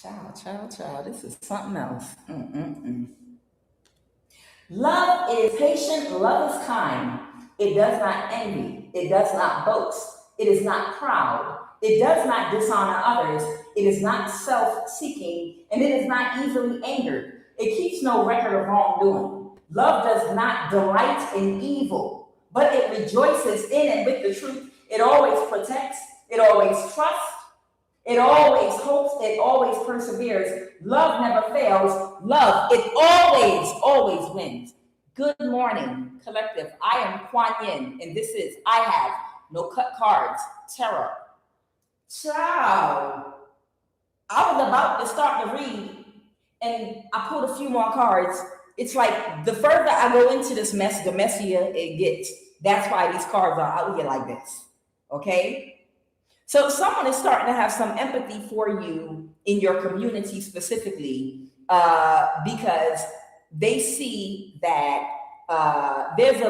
Child. This is something else. Love is patient, love is kind. It does not envy, it does not boast, it is not proud, it does not dishonor others, it is not self seeking, and it is not easily angered. It keeps no record of wrongdoing. Love does not delight in evil, but it rejoices in and with the truth. It always protects, it always trusts, it always hopes, it always perseveres. Love never fails. Love, it always wins. Good morning, collective. I am QUAN, and this is I Have No Cut Cards, Tarot. Ciao. I was about to start to read, and I pulled a few more cards. It's like the further I go into this mess, the messier it gets. That's why these cards are out here like this. Okay? So someone is starting to have some empathy for you in your community specifically, because they see that there is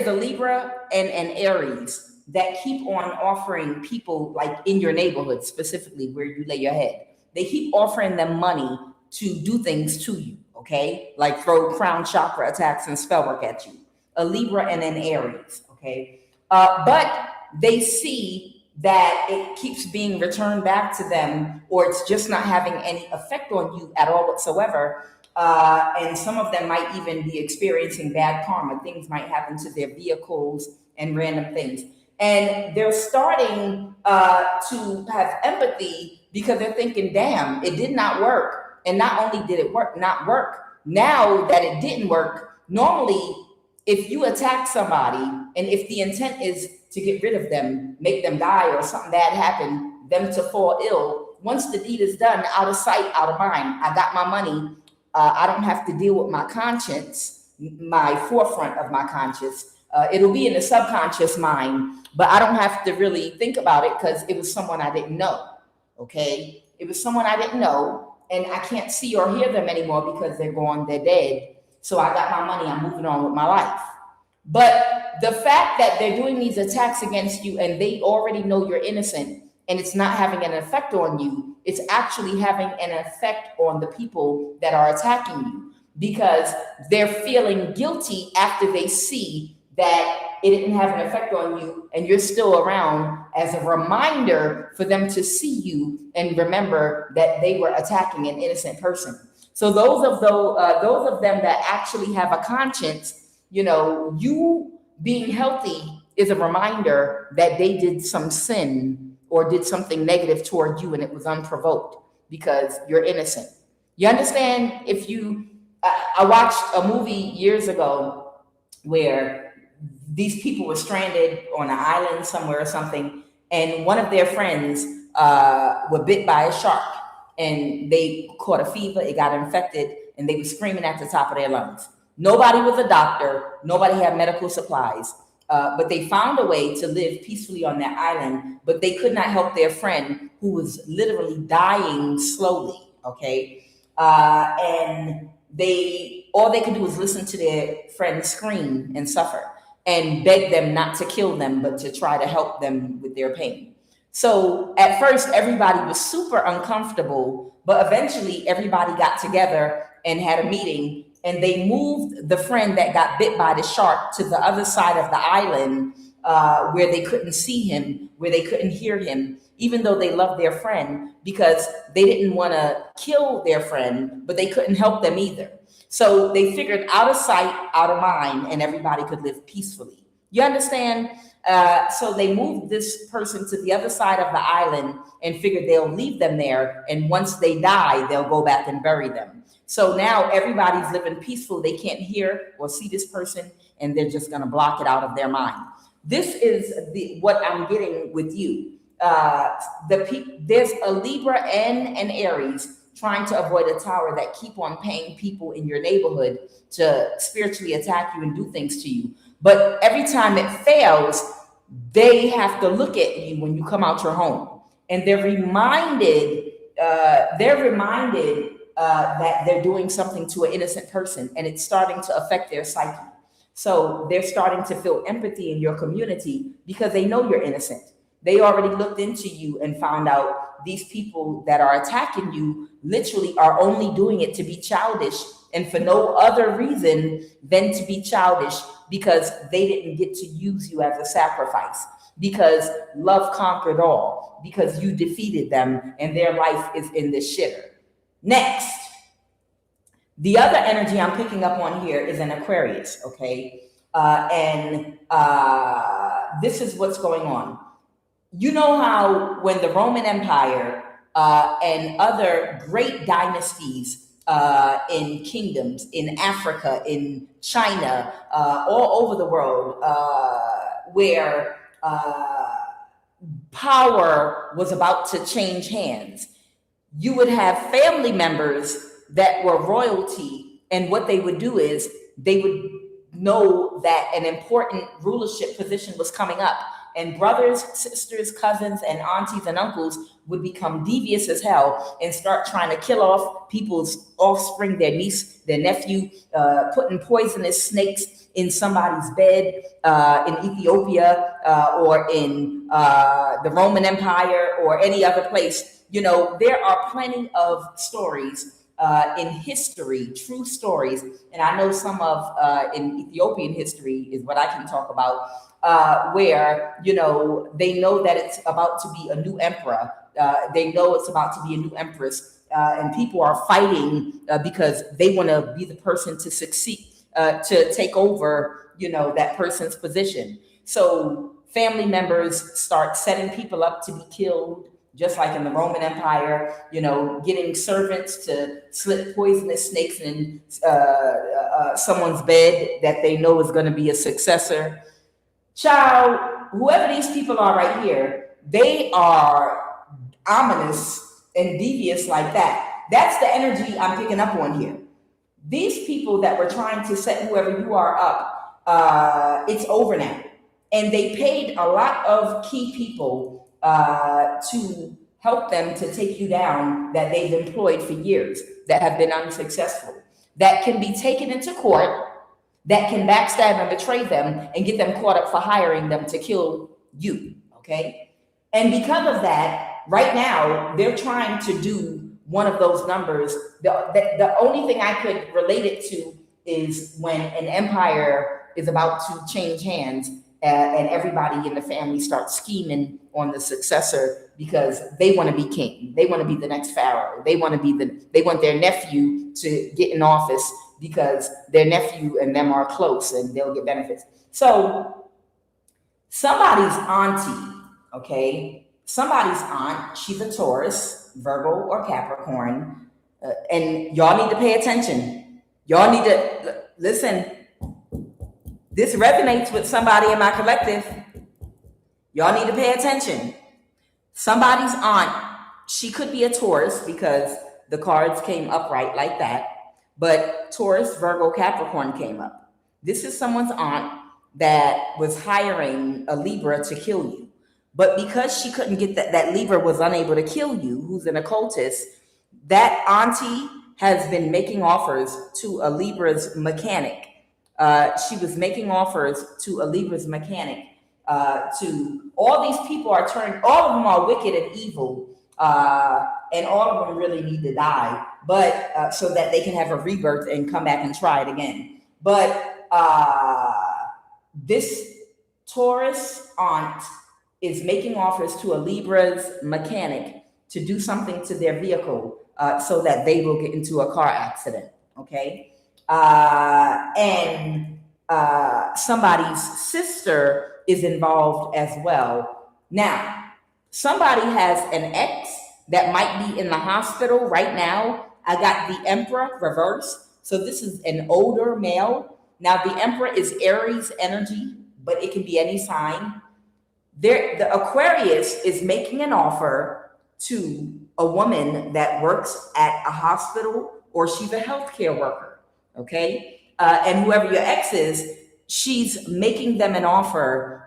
a Libra and an Aries that keep on offering people, like in your neighborhood specifically where you lay your head, they keep offering them money to do things to you, okay? Like throw crown chakra attacks and spell work at you. A Libra and an Aries, okay? But they see that it keeps being returned back to them, or it's just not having any effect on you at all whatsoever. And some of them might even be experiencing bad karma. Things might happen to their vehicles and random things. And they're starting to have empathy because they're thinking, damn, it did not work. And not only did it not work, now that it didn't work, normally if you attack somebody and if the intent is to get rid of them, make them die or something bad happen, them to fall ill, once the deed is done, out of sight, out of mind. I got my money. I don't have to deal with my conscience, my forefront of my conscience. It'll be in the subconscious mind, but I don't have to really think about it because it was someone I didn't know, okay? It was someone I didn't know, and I can't see or hear them anymore because they're gone, they're dead. So I got my money, I'm moving on with my life. But the fact that they're doing these attacks against you and they already know you're innocent and it's not having an effect on you, it's actually having an effect on the people that are attacking you because they're feeling guilty after they see that it didn't have an effect on you and you're still around, as a reminder for them to see you and remember that they were attacking an innocent person. So those of them that actually have a conscience, you know, you being healthy is a reminder that they did some sin or did something negative toward you and it was unprovoked because you're innocent. You understand? I watched a movie years ago where these people were stranded on an island somewhere or something, and one of their friends were bit by a shark and they caught a fever, it got infected, and they were screaming at the top of their lungs. Nobody was a doctor, nobody had medical supplies, but they found a way to live peacefully on that island, but they could not help their friend who was literally dying slowly, okay? And all they could do was listen to their friend scream and suffer and beg them not to kill them, but to try to help them with their pain. So at first, everybody was super uncomfortable, but eventually everybody got together and had a meeting, and they moved the friend that got bit by the shark to the other side of the island, where they couldn't see him, where they couldn't hear him, even though they loved their friend, because they didn't want to kill their friend, but they couldn't help them either. So they figured out of sight, out of mind, and everybody could live peacefully. You understand? So they moved this person to the other side of the island and figured they'll leave them there. And once they die, they'll go back and bury them. So now everybody's living peaceful. They can't hear or see this person, and they're just going to block it out of their mind. This is what I'm getting with you. There's a Libra and an Aries trying to avoid a tower that keep on paying people in your neighborhood to spiritually attack you and do things to you. But every time it fails, they have to look at you when you come out your home, and they're reminded that they're doing something to an innocent person, and it's starting to affect their psyche. So they're starting to feel empathy in your community because they know you're innocent. They already looked into you and found out these people that are attacking you literally are only doing it to be childish and for no other reason than to be childish, because they didn't get to use you as a sacrifice, because love conquered all, because you defeated them and their life is in the shitter. Next, the other energy I'm picking up on here is an Aquarius, okay? This is what's going on. You know how when the Roman Empire and other great dynasties in kingdoms in Africa, in China, all over the world, where power was about to change hands, you would have family members that were royalty, and what they would do is they would know that an important rulership position was coming up, and brothers, sisters, cousins, and aunties and uncles would become devious as hell and start trying to kill off people's offspring, their niece, their nephew, putting poisonous snakes in somebody's bed in Ethiopia or in the Roman Empire or any other place. You know, there are plenty of stories in history, true stories, and I know some of in Ethiopian history is what I can talk about, where, you know, they know that it's about to be a new emperor. They know it's about to be a new empress, and people are fighting because they want to be the person to succeed, to take over, you know, that person's position. So family members start setting people up to be killed, just like in the Roman Empire, you know, getting servants to slip poisonous snakes in someone's bed that they know is going to be a successor. Child, whoever these people are right here, they are ominous and devious like that. That's the energy I'm picking up on here. These people that were trying to set whoever you are up, it's over now. And they paid a lot of key people to help them to take you down, that they've employed for years, that have been unsuccessful, that can be taken into court, that can backstab and betray them and get them caught up for hiring them to kill you, okay? And because of that, right now, they're trying to do one of those numbers. The only thing I could relate it to is when an empire is about to change hands and everybody in the family starts scheming on the successor because they want to be king. They want to be the next pharaoh. They want their nephew to get in office because their nephew and them are close and they'll get benefits. So somebody's auntie, okay? Somebody's aunt, she's a Taurus, Virgo, or Capricorn, and y'all need to pay attention. Y'all need to listen. This resonates with somebody in my collective. Y'all need to pay attention. Somebody's aunt, she could be a Taurus because the cards came upright like that, but Taurus, Virgo, Capricorn came up. This is someone's aunt that was hiring a Libra to kill you. But because she couldn't get that Libra was unable to kill you, who's an occultist, that auntie has been making offers to a Libra's mechanic. She was making offers to a Libra's mechanic. To all these people are turned, all of them are wicked and evil, and all of them really need to die, but so that they can have a rebirth and come back and try it again. But this Taurus aunt is making offers to a Libra's mechanic to do something to their vehicle so that they will get into a car accident, okay? And somebody's sister is involved as well. Now, somebody has an ex that might be in the hospital right now. I got the Emperor reverse. So this is an older male. Now, the Emperor is Aries energy, but it can be any sign. The Aquarius is making an offer to a woman that works at a hospital, or she's a healthcare worker, okay? And whoever your ex is, she's making them an offer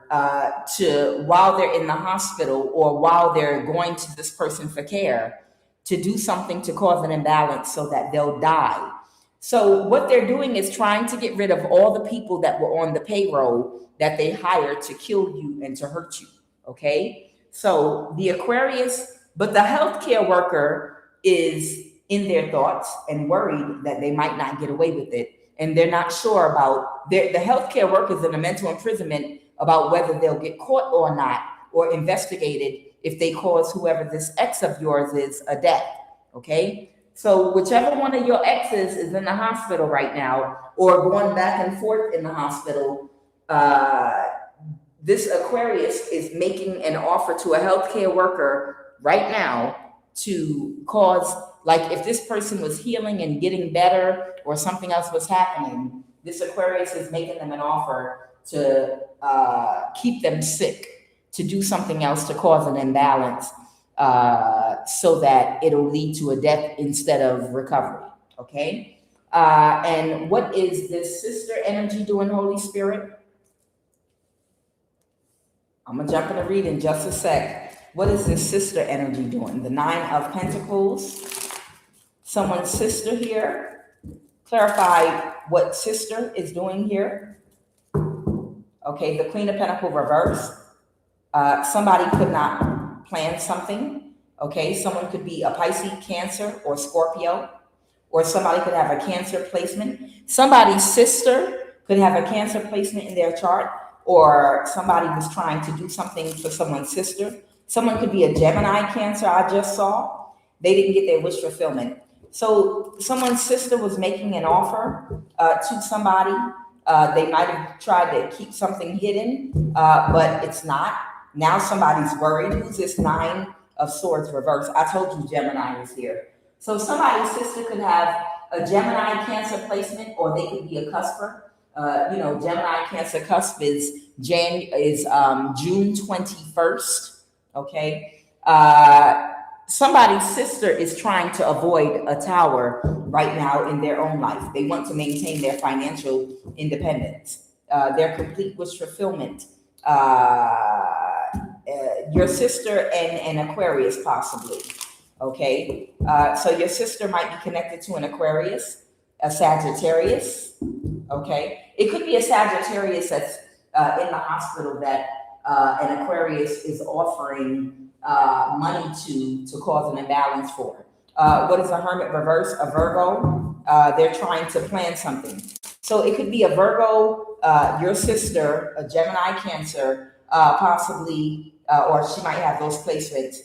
to, while they're in the hospital or while they're going to this person for care, to do something to cause an imbalance so that they'll die. So what they're doing is trying to get rid of all the people that were on the payroll that they hired to kill you and to hurt you, okay? So the Aquarius But the healthcare worker is in their thoughts and worried that they might not get away with it. And they're not sure about the healthcare workers in a mental imprisonment about whether they'll get caught or not, or investigated if they cause whoever this ex of yours is a death. Okay? So whichever one of your exes is in the hospital right now, or going back and forth in the hospital, this Aquarius is making an offer to a healthcare worker right now to cause, like if this person was healing and getting better or something else was happening, this Aquarius is making them an offer to keep them sick, to do something else to cause an imbalance, so that it'll lead to a death instead of recovery. Okay? And what is this sister energy doing, Holy Spirit? I'm going to jump in the read in just a sec. What is this sister energy doing? The 9 of Pentacles. Someone's sister here. Clarify what sister is doing here. Okay, the Queen of Pentacles reverse. Somebody could not plan something. Okay, someone could be a Pisces, Cancer, or Scorpio. Or somebody could have a Cancer placement. Somebody's sister could have a Cancer placement in their chart. Or somebody was trying to do something for someone's sister. Someone could be a Gemini, Cancer, I just saw. They didn't get their wish fulfillment. So someone's sister was making an offer to somebody. They might have tried to keep something hidden, but it's not. Now somebody's worried. Who's this 9 of Swords reverse? I told you Gemini was here. So somebody's sister could have a Gemini, Cancer placement, or they could be a cusper. Gemini, Cancer cusp is June 21st. Okay. Somebody's sister is trying to avoid a tower right now in their own life. They want to maintain their financial independence, their complete wish fulfillment. Your sister and an Aquarius possibly. Okay. So your sister might be connected to an Aquarius, a Sagittarius. Okay. It could be a Sagittarius that's in the hospital that an Aquarius is offering money to cause an imbalance for. What is a Hermit reverse? A Virgo. They're trying to plan something. So it could be a Virgo, your sister, a Gemini, Cancer, possibly, or she might have those placements.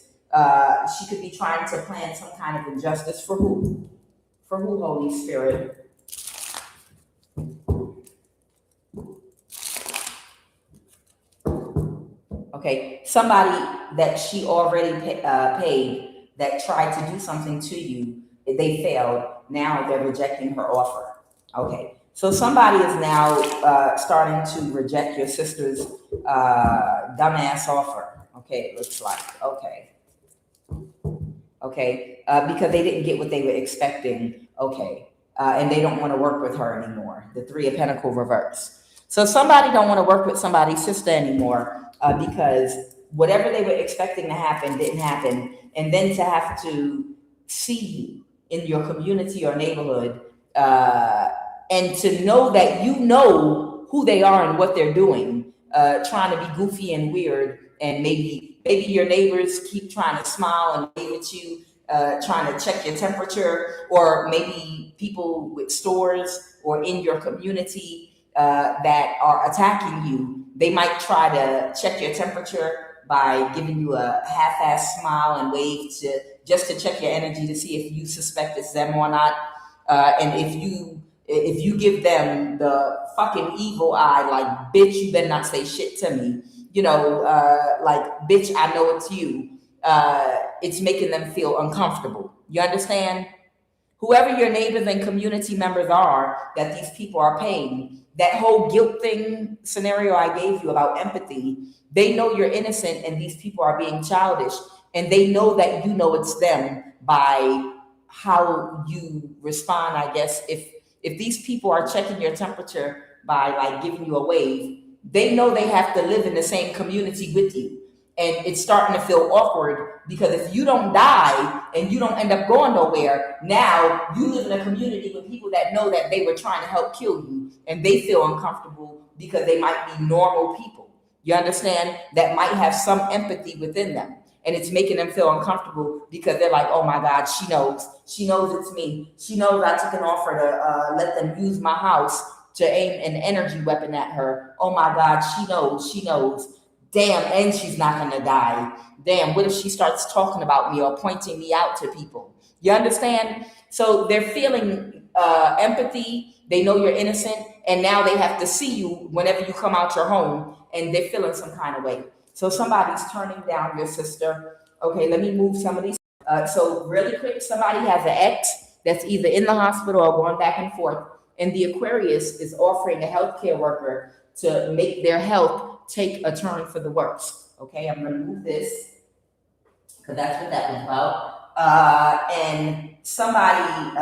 She could be trying to plan some kind of injustice for who? For who, Holy Spirit? Okay, somebody that she already paid that tried to do something to you, they failed. Now they're rejecting her offer. Okay, so somebody is now starting to reject your sister's dumbass offer. Okay, it looks like. Okay, because they didn't get what they were expecting. Okay, and they don't want to work with her anymore. The 3 of Pentacles reverse. So somebody don't want to work with somebody's sister anymore. Because whatever they were expecting to happen didn't happen. And then to have to see you in your community or neighborhood, and to know that you know who they are and what they're doing, trying to be goofy and weird, and maybe your neighbors keep trying to smile and wave at you, trying to check your temperature, or maybe people with stores or in your community that are attacking you. They might try to check your temperature by giving you a half-ass smile and wave just to check your energy to see if you suspect it's them or not. And if you give them the fucking evil eye, like, bitch, you better not say shit to me. Like, bitch, I know it's you. It's making them feel uncomfortable. You understand? Whoever your neighbors and community members are that these people are paying, that whole guilt thing scenario I gave you about empathy, they know you're innocent and these people are being childish, and they know that you know it's them by how you respond, I guess. If these people are checking your temperature by like giving you a wave, they know they have to live in the same community with you. And it's starting to feel awkward because if you don't die and you don't end up going nowhere, now you live in a community with people that know that they were trying to help kill you, and they feel uncomfortable because they might be normal people. You understand? That might have some empathy within them. and it's making them feel uncomfortable because they're like, oh my God, she knows it's me. She knows I took an offer to let them use my house to aim an energy weapon at her. Oh my God, she knows. Damn, and she's not gonna die. Damn, what if she starts talking about me or pointing me out to people? You understand? So they're feeling empathy. They know you're innocent, and now they have to see you whenever you come out your home, and they're feeling some kind of way. So somebody's turning down your sister. Okay, let me move some of these. So really quick, somebody has an ex that's either in the hospital or going back and forth, and the Aquarius is offering a healthcare worker to make their health take a turn for the worse. Okay, I'm going to move this because that's what that was about. And somebody,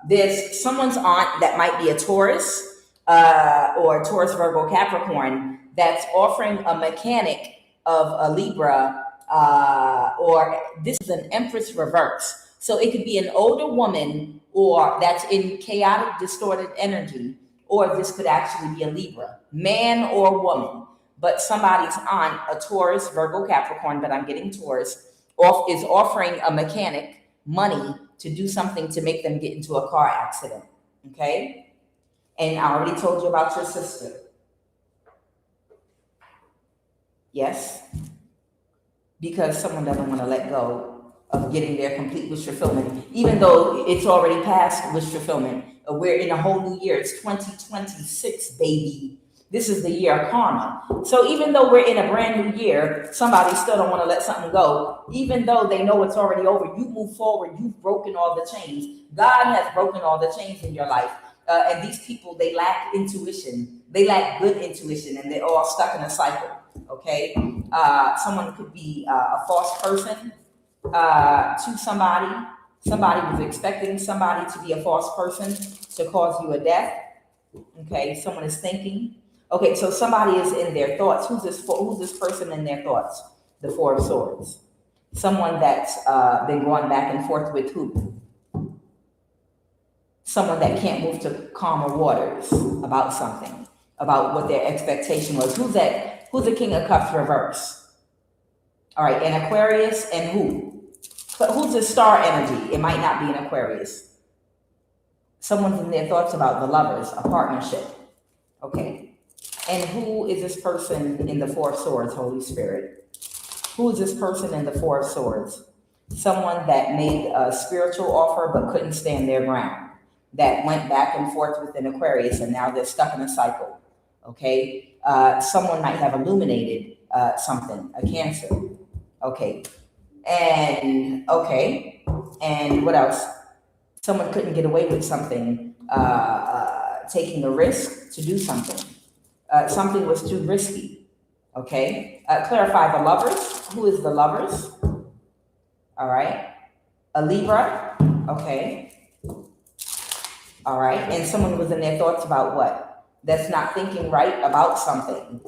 there's someone's aunt that might be a Taurus or Taurus, Virgo, Capricorn that's offering a mechanic of a Libra, or this is an Empress reverse. So it could be an older woman or that's in chaotic, distorted energy, or this could actually be a Libra, man or woman. But somebody's aunt, a Taurus, Virgo, Capricorn, but I'm getting Taurus, is offering a mechanic money to do something to make them get into a car accident, okay? And I already told you about your sister. Yes? Because someone doesn't want to let go of getting their complete wish fulfillment, even though it's already past wish fulfillment. We're in a whole new year. It's 2026, baby. This is the year of karma. So even though we're in a brand new year, somebody still don't want to let something go. Even though they know it's already over, you move forward. You've broken all the chains. God has broken all the chains in your life. And these people, they lack intuition. They lack good intuition, and they're all stuck in a cycle. Okay? Someone could be a false person to somebody. Somebody was expecting somebody to be a false person to cause you a death. Okay? Someone is thinking. Okay, so somebody is in their thoughts. Who's this person in their thoughts? The Four of Swords. Someone that's been going back and forth with who? Someone that can't move to calmer waters about something, about what their expectation was. Who's that? Who's the King of Cups reverse? All right, an Aquarius and who? But who's the star energy? It might not be an Aquarius. Someone's in their thoughts about the Lovers, a partnership. Okay. And who is this person in the Four of Swords, Holy Spirit? Who is this person in the Four of Swords? Someone that made a spiritual offer but couldn't stand their ground, that went back and forth with an Aquarius, and now they're stuck in a cycle, okay? Someone might have illuminated something, a Cancer, okay? And what else? Someone couldn't get away with something, taking a risk to do something. Something was too risky, okay? Clarify the Lovers. Who is the Lovers? All right. A Libra, okay. All right. And someone was in their thoughts about what? That's not thinking right about something.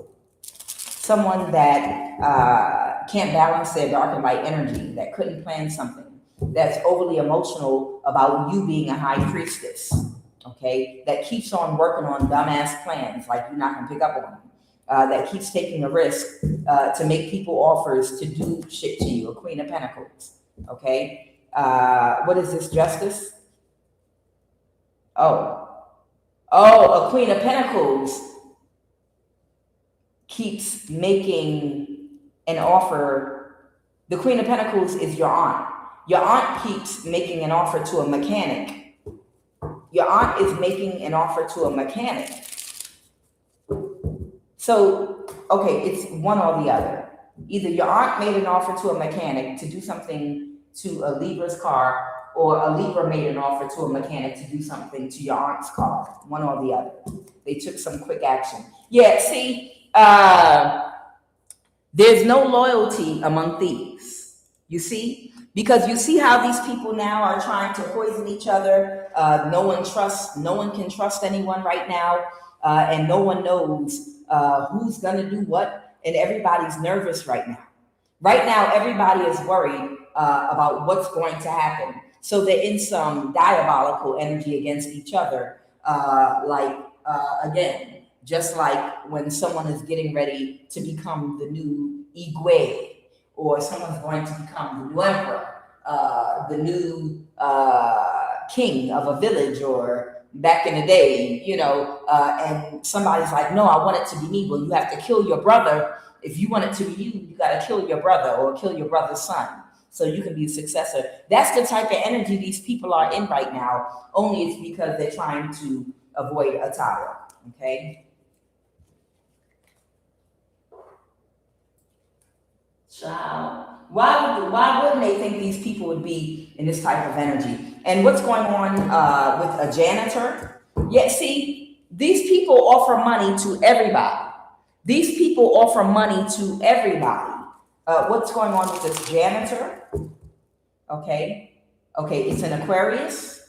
Someone that can't balance their dark and light energy, that couldn't plan something, that's overly emotional about you being a high priestess. Okay, that keeps on working on dumbass plans like you're not gonna pick up on them. That keeps taking a risk to make people offers to do shit to you. A Queen of Pentacles. Okay, what is this? Justice. Oh, a Queen of Pentacles keeps making an offer. The Queen of Pentacles is your aunt. Your aunt keeps making an offer to a mechanic. Your aunt is making an offer to a mechanic. So, okay, it's one or the other. Either your aunt made an offer to a mechanic to do something to a Libra's car, or a Libra made an offer to a mechanic to do something to your aunt's car. One or the other. They took some quick action. Yeah, see, there's no loyalty among thieves. You see? Because you see how these people now are trying to poison each other. No one can trust anyone right now. And no one knows who's gonna do what. And everybody's nervous right now. Right now, everybody is worried about what's going to happen. So they're in some diabolical energy against each other. Again, just like when someone is getting ready to become the new Igwe, or someone's going to become the new emperor, the new king of a village, or back in the day, and somebody's like, no, I want it to be me. Well, you have to kill your brother. If you want it to be you, you got to kill your brother or kill your brother's son so you can be a successor. That's the type of energy these people are in right now. Only it's because they're trying to avoid a tower. Okay. Child. Why wouldn't they think these people would be in this type of energy? And what's going on with a janitor? Yeah, see, these people offer money to everybody. These people offer money to everybody. What's going on with this janitor? Okay, it's an Aquarius.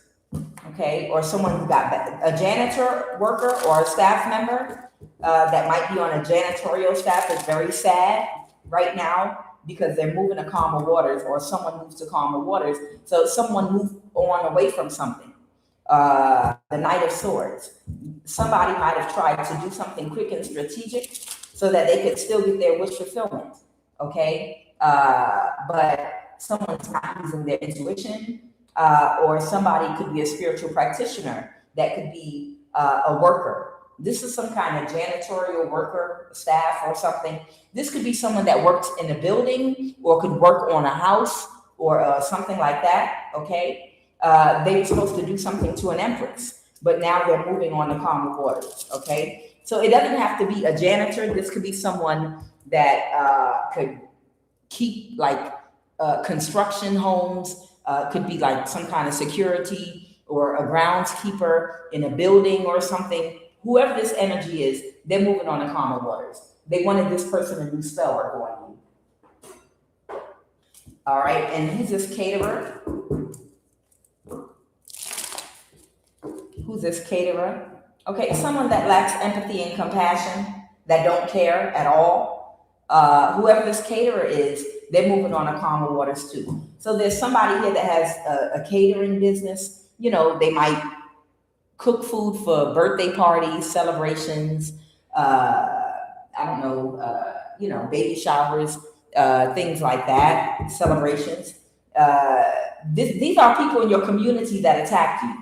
Okay, or someone who got a janitor worker or a staff member that might be on a janitorial staff is very sad right now because they're moving to calmer waters, or someone moves to calmer waters. So someone moved on away from something. The Knight of Swords. Somebody might have tried to do something quick and strategic so that they could still get their wish fulfillment. Okay, but someone's not using their intuition, or somebody could be a spiritual practitioner that could be a worker. This is some kind of janitorial worker, staff, or something. This could be someone that works in a building or could work on a house or something like that. Okay, they were supposed to do something to an empress, but now they're moving on to calmer waters. Okay, so it doesn't have to be a janitor. This could be someone that could keep like construction homes, could be like some kind of security or a groundskeeper in a building or something. Whoever this energy is, they're moving on to calmer waters. They wanted this person a new spell work on you. All right, and who's this caterer? Who's this caterer? Okay, someone that lacks empathy and compassion, that don't care at all. Whoever this caterer is, they're moving on to calmer waters too. So there's somebody here that has a catering business. They might cook food for birthday parties, celebrations, baby showers, things like that, celebrations. These are people in your community that attack you.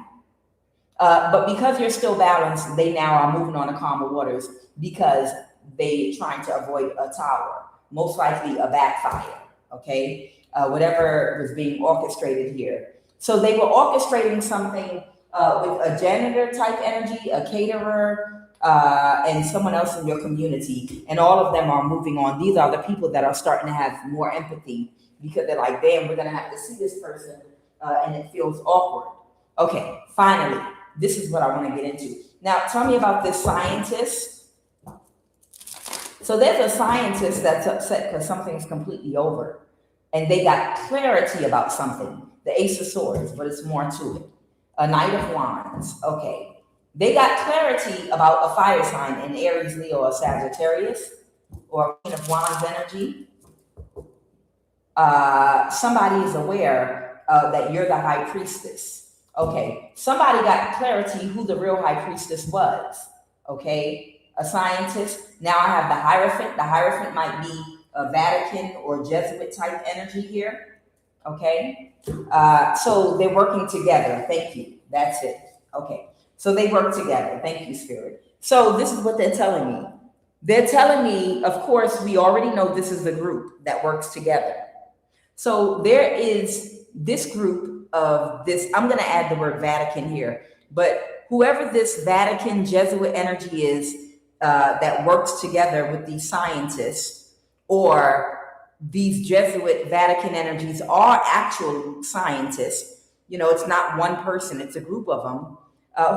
But because you're still balanced, they now are moving on to calmer waters because they're trying to avoid a tower, most likely a backfire, okay? Whatever was being orchestrated here. So they were orchestrating something with a janitor type energy, a caterer, and someone else in your community. And all of them are moving on. These are the people that are starting to have more empathy because they're like, damn, we're going to have to see this person, and it feels awkward. Okay, finally, this is what I want to get into. Now, tell me about this scientist. So there's a scientist that's upset because something's completely over. And they got clarity about something. The Ace of Swords, but it's more to it. A Knight of Wands. Okay. They got clarity about a fire sign in Aries, Leo, or Sagittarius, or Queen of Wands energy. Somebody is aware that you're the High Priestess. Okay. Somebody got clarity who the real High Priestess was. Okay. A scientist. Now I have the Hierophant. The Hierophant might be a Vatican or Jesuit type energy here. Okay. So they're working together. Thank you. That's it. Okay. So they work together. Thank you, Spirit. So this is what they're telling me. They're telling me, of course, we already know this is the group that works together. So there is this group of this, I'm going to add the word Vatican here, but whoever this Vatican Jesuit energy is that works together with these scientists, or these Jesuit Vatican energies are actual scientists. It's not one person, it's a group of them.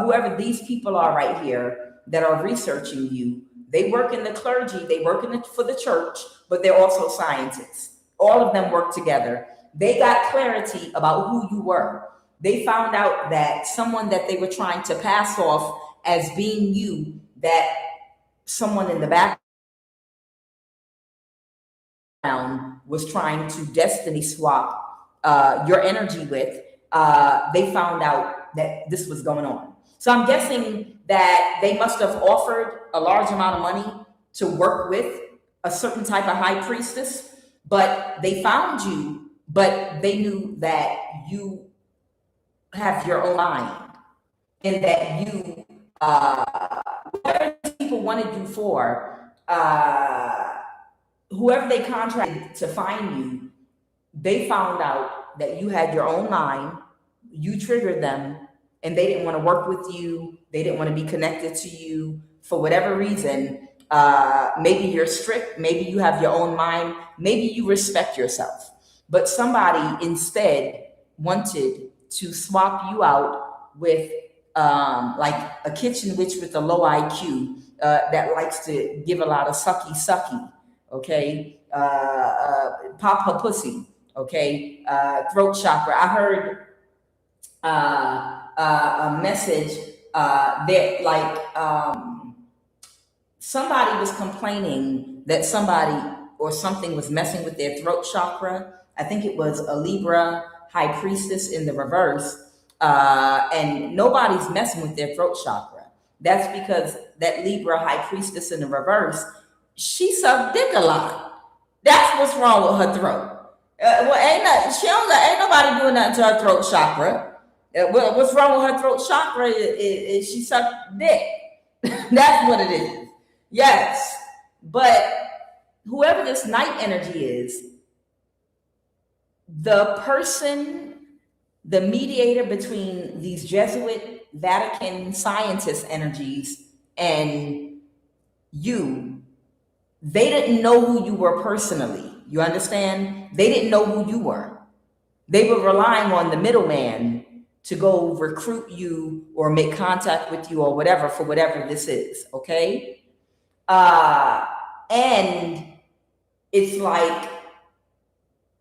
Whoever these people are right here that are researching you, they work in the clergy, they work for the church, but they're also scientists. All of them work together. They got clarity about who you were. They found out that someone that they were trying to pass off as being you, that someone in the background was trying to destiny swap your energy with, they found out that this was going on. So I'm guessing that they must have offered a large amount of money to work with a certain type of high priestess, But they found you, but they knew that you have your own mind, and that you, whatever people wanted you for, whoever they contracted to find you, they found out that you had your own mind, you triggered them, and they didn't want to work with you. They didn't want to be connected to you for whatever reason. Maybe you're strict, maybe you have your own mind, maybe you respect yourself. But somebody instead wanted to swap you out with like a kitchen witch with a low IQ that likes to give a lot of sucky sucky, okay? Pop her pussy, okay? Throat chakra. I heard a message that somebody was complaining that somebody or something was messing with their throat chakra. I think it was a Libra high priestess in the reverse. And nobody's messing with their throat chakra. That's because that Libra high priestess in the reverse, she sucked dick a lot. That's what's wrong with her throat. Ain't nobody doing nothing to her throat chakra. What's wrong with her throat chakra is she sucked dick. That's what it is. Yes. But whoever this night energy is, the person, the mediator between these Jesuit, Vatican scientist energies and you, they didn't know who you were personally. You understand? They didn't know who you were. They were relying on the middleman to go recruit you or make contact with you or whatever for whatever this is, okay? And it's like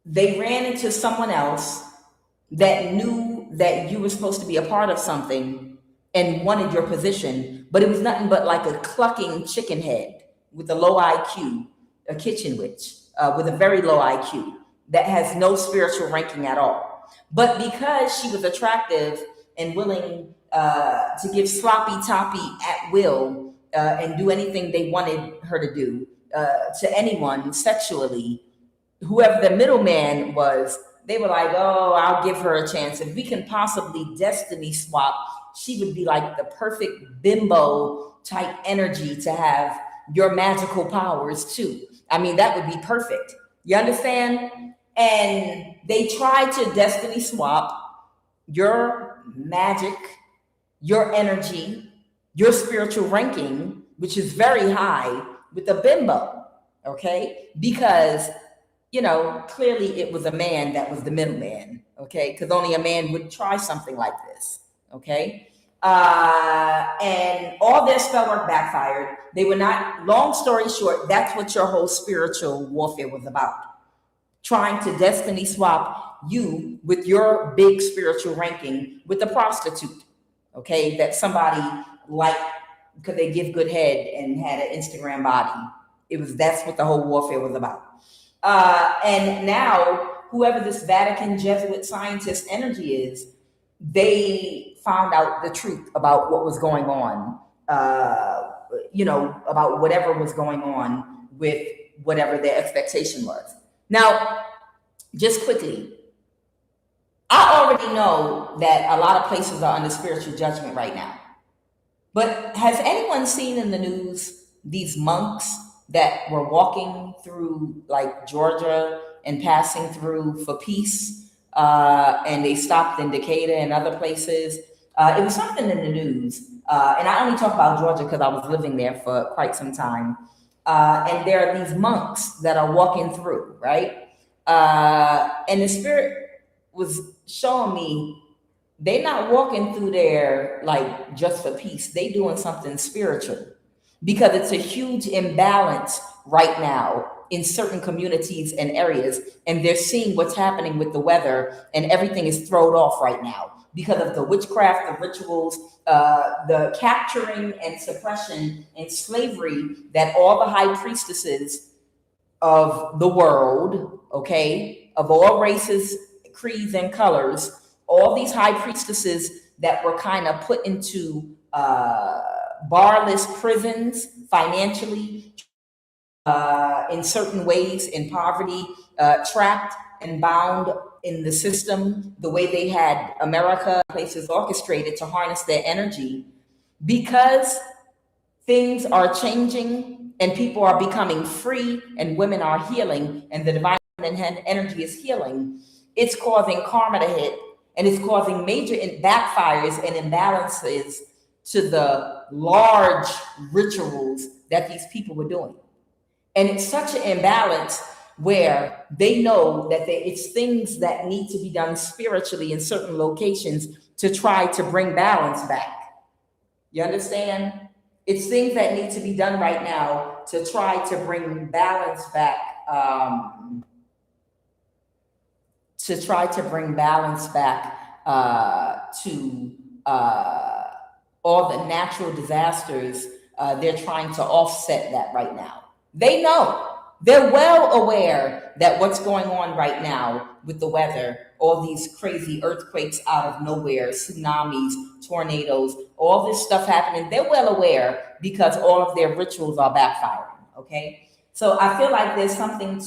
they ran into someone else that knew that you were supposed to be a part of something and wanted your position, but it was nothing but like a clucking chicken head with a low IQ, a kitchen witch with a very low IQ that has no spiritual ranking at all. But because she was attractive and willing to give sloppy toppy at will and do anything they wanted her to do to anyone sexually, whoever the middleman was, they were like, oh, I'll give her a chance. If we can possibly destiny swap, she would be like the perfect bimbo type energy to have your magical powers too. I mean, that would be perfect. You understand? And they tried to destiny swap your magic, your energy, your spiritual ranking, which is very high, with a bimbo, okay? Because clearly it was a man that was the middleman, okay? Because only a man would try something like this, okay? And all their spell work backfired. They were not, long story short, that's what your whole spiritual warfare was about. Trying to destiny swap you with your big spiritual ranking with a prostitute, okay? That somebody liked because they give good head and had an Instagram body. That's what the whole warfare was about. And now, whoever this Vatican Jesuit scientist energy is, they found out the truth about what was going on, about whatever was going on with whatever their expectation was. Now, just quickly, I already know that a lot of places are under spiritual judgment right now. But has anyone seen in the news these monks that were walking through like Georgia and passing through for peace, and they stopped in Decatur and other places? It was something in the news, and I only talk about Georgia because I was living there for quite some time. And there are these monks that are walking through, right? And the spirit was showing me they're not walking through there like just for peace. They doing something spiritual, because it's a huge imbalance right now in certain communities and areas, and they're seeing what's happening with the weather, and everything is thrown off right now because of the witchcraft, the rituals, the capturing and suppression and slavery that all the high priestesses of the world, okay, of all races, creeds, and colors, all these high priestesses that were kind of put into barless prisons financially, in certain ways in poverty, trapped and bound in the system, the way they had America places orchestrated to harness their energy. Because things are changing and people are becoming free and women are healing and the divine energy is healing, it's causing karma to hit, and it's causing major backfires and imbalances to the large rituals that these people were doing. And it's such an imbalance where they know that it's things that need to be done spiritually in certain locations to try to bring balance back. You understand? It's things that need to be done right now to try to bring balance back, to all the natural disasters. They're trying to offset that right now. They know. They're well aware that what's going on right now with the weather, all these crazy earthquakes out of nowhere, tsunamis, tornadoes, all this stuff happening, they're well aware because all of their rituals are backfiring, okay? So I feel like there's something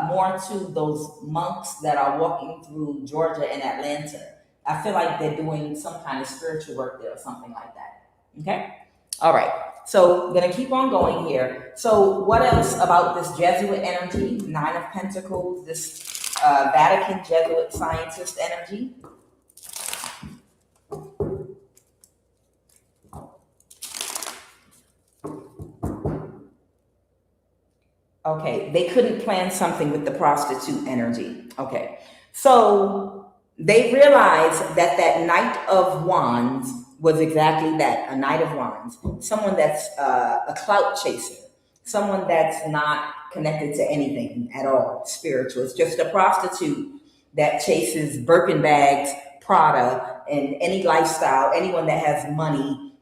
more to those monks that are walking through Georgia and Atlanta. I feel like they're doing some kind of spiritual work there or something like that, okay? All right. So gonna keep on going here. So what else about this Jesuit energy, 9 of Pentacles, this Vatican Jesuit scientist energy? Okay, they couldn't plan something with the prostitute energy. Okay, so they realized that that Knight of Wands was exactly that, a Knight of Wands. Someone that's a clout chaser, someone that's not connected to anything at all spiritual. It's just a prostitute that chases Birkin bags, Prada, and any lifestyle, anyone that has money.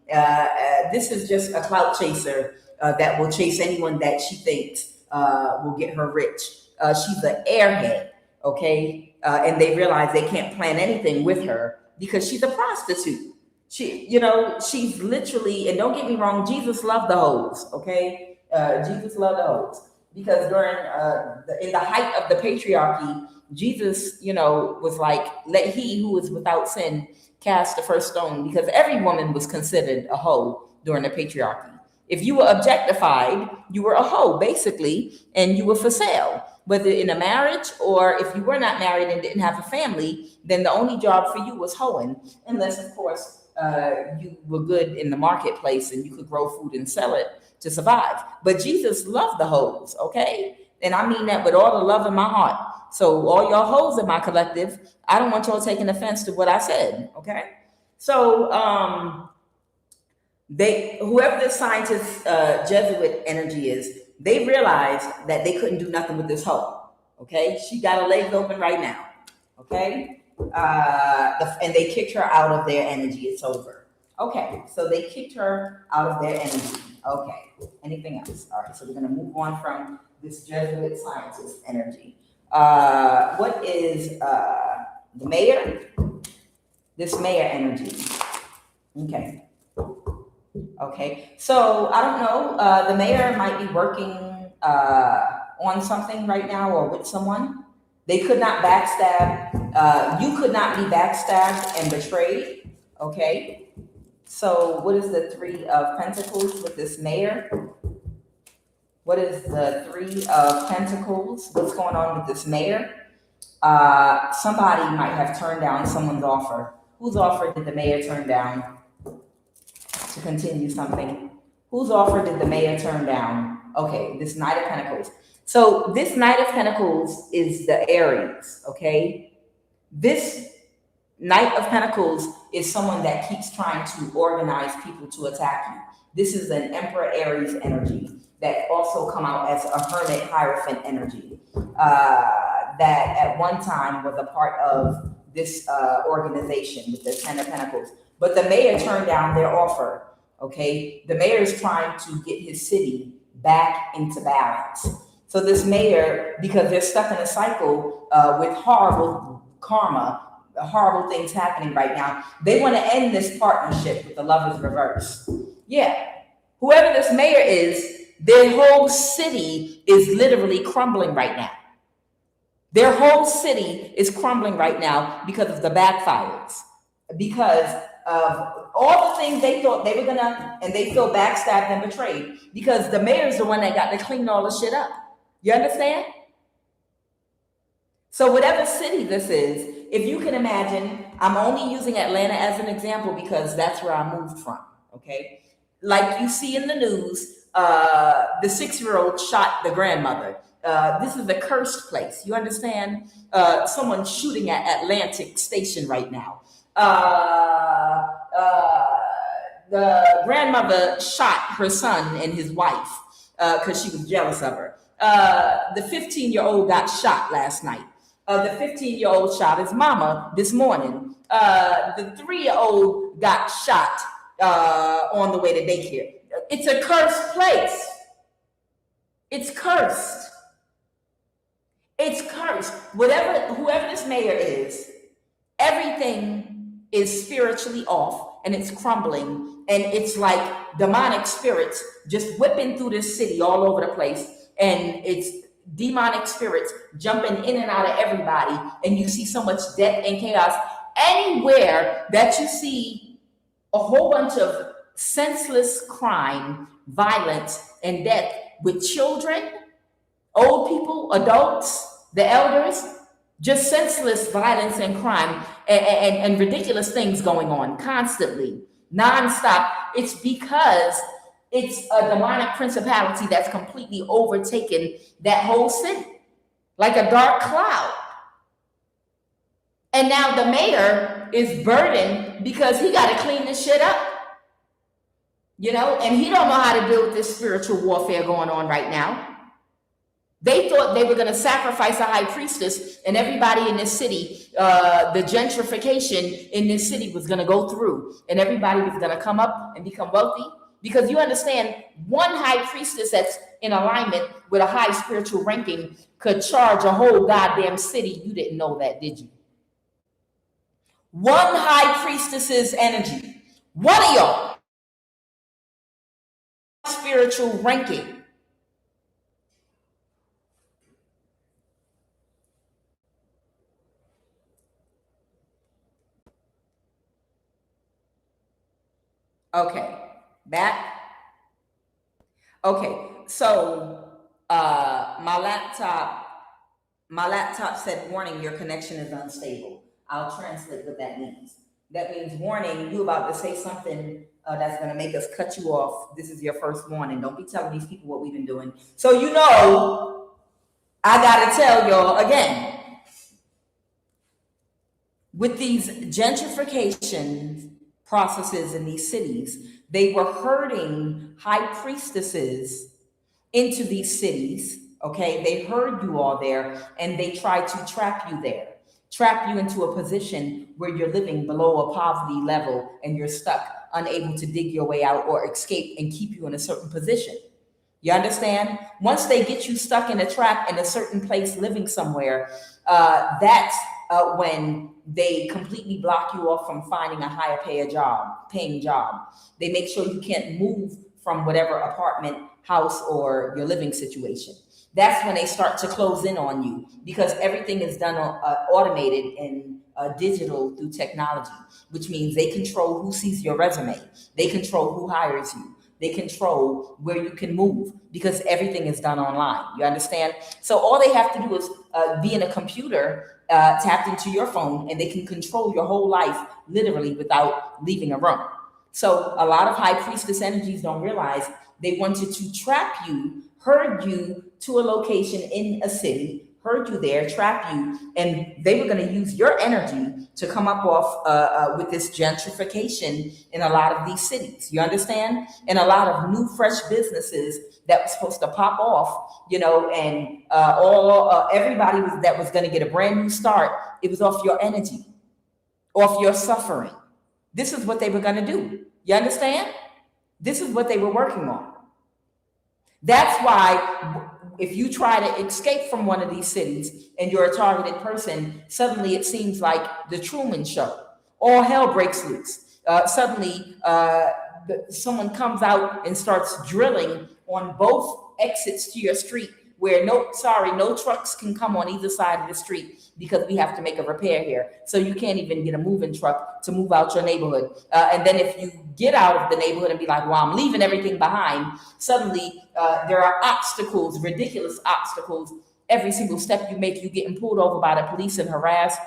This is just a clout chaser that will chase anyone that she thinks will get her rich. She's an airhead, okay? And they realize they can't plan anything with her because she's a prostitute. She's literally, and don't get me wrong, Jesus loved the hoes, okay? Jesus loved the hoes. Because during, in the height of the patriarchy, Jesus, was like, let he who is without sin cast the first stone, because every woman was considered a hoe during the patriarchy. If you were objectified, you were a hoe, basically, and you were for sale. Whether in a marriage or if you were not married and didn't have a family, then the only job for you was hoeing, unless, of course, you were good in the marketplace and you could grow food and sell it to survive. But Jesus loved the hoes, okay? And I mean that with all the love in my heart. So all y'all hoes in my collective, I don't want y'all taking offense to what I said, okay? So whoever this scientist Jesuit energy is, they realized that they couldn't do nothing with this hoe, okay? She got her legs open right now, okay? And they kicked her out of their energy. It's over. Okay, so they kicked her out of their energy. Okay, anything else? All right, so we're going to move on from this Jesuit scientist energy. What is the mayor? This mayor energy. Okay. Okay, so I don't know. The mayor might be working on something right now or with someone. They could not backstab. You could not be backstabbed and betrayed. Okay. So what is the 3 of Pentacles with this mayor? What is the 3 of Pentacles? What's going on with this mayor? Somebody might have turned down someone's offer. Whose offer did the mayor turn down to continue something? Whose offer did the mayor turn down? Okay, this Knight of Pentacles. So this Knight of Pentacles is the Aries, okay? This Knight of Pentacles is someone that keeps trying to organize people to attack you. This is an Emperor Aries energy that also come out as a Hermit Hierophant energy that at one time was a part of this organization with the 10 of Pentacles. But the mayor turned down their offer, okay? The mayor is trying to get his city back into balance. So this mayor, because they're stuck in a cycle with horrible karma, horrible things happening right now, they want to end this partnership with the Lovers reverse. Yeah, whoever this mayor is, their whole city is literally crumbling right now. Their whole city is crumbling right now because of the backfires, because of all the things they thought they were gonna, and they feel backstabbed and betrayed, because the mayor's the one that got to clean all the shit up. You understand? So whatever city this is, if you can imagine, I'm only using Atlanta as an example because that's where I moved from, okay? Like you see in the news, the 6-year-old shot the grandmother. This is a cursed place. You understand? Someone's shooting at Atlantic Station right now. The grandmother shot her son and his wife because she was jealous of her. The 15-year-old got shot last night. The 15-year-old shot his mama this morning. The 3-year-old got shot on the way to daycare. It's a cursed place. It's cursed. It's cursed. Whoever this mayor is, everything is spiritually off and it's crumbling. And it's like demonic spirits just whipping through this city all over the place. And it's demonic spirits jumping in and out of everybody. And you see so much death and chaos. Anywhere that you see a whole bunch of senseless crime, violence, and death with children, old people, adults, the elders, just senseless violence and crime and ridiculous things going on constantly, nonstop. It's because it's a demonic principality that's completely overtaken that whole city, like a dark cloud. And now the mayor is burdened because he got to clean this shit up, you know, and he don't know how to deal with this spiritual warfare going on right now. They thought they were going to sacrifice a high priestess and everybody in this city, the gentrification in this city was going to go through and everybody was going to come up and become wealthy. Because you understand, one high priestess that's in alignment with a high spiritual ranking could charge a whole goddamn city. You didn't know that, did you? One high priestess's energy, one of y'all, spiritual ranking. Okay, back. Okay, so my laptop said, warning, your connection is unstable. I'll translate what that means. That means, warning, you about to say something that's going to make us cut you off. This is your first warning. Don't be telling these people what we've been doing. So you know, I got to tell y'all again. With these gentrification processes in these cities, they were herding high priestesses into these cities, okay? They herd you all there, and they try to trap you there. Trap you into a position where you're living below a poverty level and you're stuck, unable to dig your way out or escape, and keep you in a certain position. You understand? Once they get you stuck in a trap in a certain place, living somewhere, that's when they completely block you off from finding a higher paying job. They make sure you can't move from whatever apartment, house, or your living situation. That's when they start to close in on you, because everything is done automated and digital through technology, which means they control who sees your resume. They control who hires you. They control where you can move, because everything is done online. You understand? So all they have to do is be in a computer tapped into your phone, and they can control your whole life literally without leaving a room. So a lot of high priestess energies don't realize they wanted to trap you, herd you to a location in a city, herd you there, trap you, and they were going to use your energy to come up off with this gentrification in a lot of these cities. You understand? And a lot of new, fresh businesses that was supposed to pop off, you know, and everybody that was going to get a brand new start. It was off your energy, off your suffering. This is what they were going to do. You understand? This is what they were working on. That's why if you try to escape from one of these cities and you're a targeted person, suddenly it seems like the Truman Show. All hell breaks loose. Suddenly, someone comes out and starts drilling on both exits to your street where no trucks can come on either side of the street because we have to make a repair here. So you can't even get a moving truck to move out your neighborhood. And then if you get out of the neighborhood and be like, well, I'm leaving everything behind, suddenly there are obstacles, ridiculous obstacles. Every single step you make, you're getting pulled over by the police and harassed.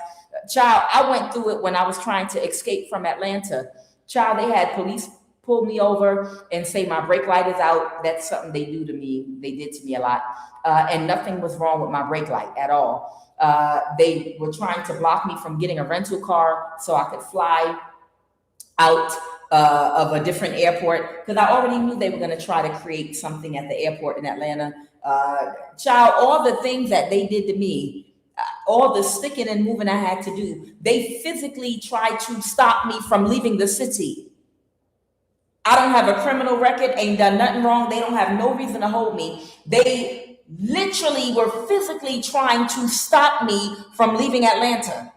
Child, I went through it when I was trying to escape from Atlanta. Child, they had police pull me over and say my brake light is out. That's something they do to me. They did to me a lot. And nothing was wrong with my brake light at all. They were trying to block me from getting a rental car so I could fly out of a different airport, because I already knew they were going to try to create something at the airport in Atlanta. Child, all the things that they did to me, all the sticking and moving I had to do, they physically tried to stop me from leaving the city. I don't have a criminal record, ain't done nothing wrong. They don't have no reason to hold me. They literally were physically trying to stop me from leaving Atlanta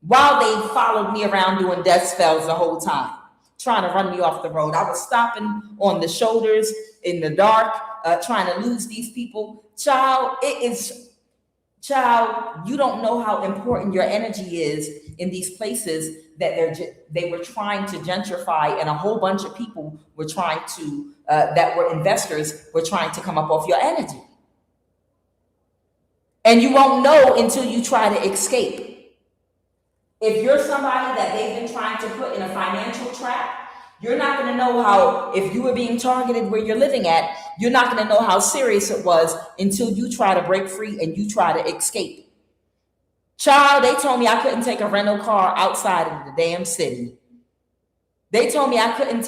while they followed me around doing death spells the whole time, trying to run me off the road. I was stopping on the shoulders in the dark, trying to lose these people. Child, you don't know how important your energy is in these places that they were trying to gentrify, and a whole bunch of people were trying to, that were investors, were trying to come up off your energy. And you won't know until you try to escape. If you're somebody that they've been trying to put in a financial trap, you're not going to know how, if you were being targeted where you're living at, you're not going to know how serious it was until you try to break free and you try to escape. Child, they told me I couldn't take a rental car outside of the damn city. They told me I couldn't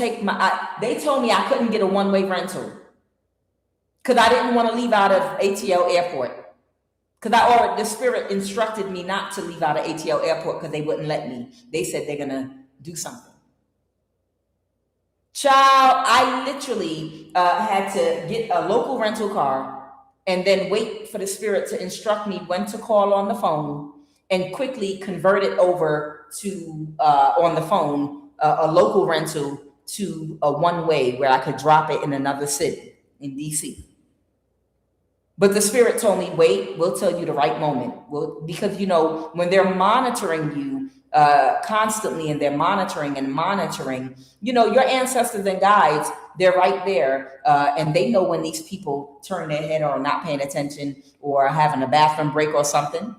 get a one-way rental because I didn't want to leave out of ATL airport. Because the spirit instructed me not to leave out of ATL airport because they wouldn't let me. They said they're going to do something. Child, I literally had to get a local rental car and then wait for the spirit to instruct me when to call on the phone and quickly convert it over to, on the phone, a local rental to a one-way where I could drop it in another city in DC. But the spirit told me, wait, we'll tell you the right moment. Because, when they're monitoring you constantly and they're monitoring, your ancestors and guides, they're right there. And they know when these people turn their head or are not paying attention or having a bathroom break or something.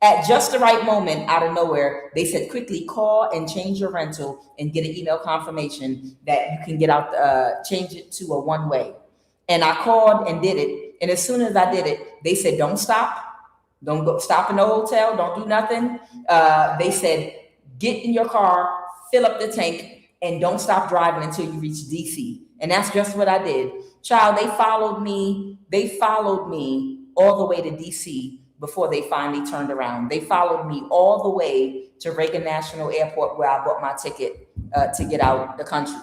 At just the right moment, out of nowhere, they said, quickly call and change your rental and get an email confirmation that you can get out, change it to a one-way. And I called and did it. And as soon as I did it, they said, don't stop. Don't go stop in the hotel. Don't do nothing. They said, get in your car, fill up the tank, and don't stop driving until you reach DC. And that's just what I did. Child, they followed me. They followed me all the way to DC before they finally turned around. They followed me all the way to Reagan National Airport where I bought my ticket to get out the country.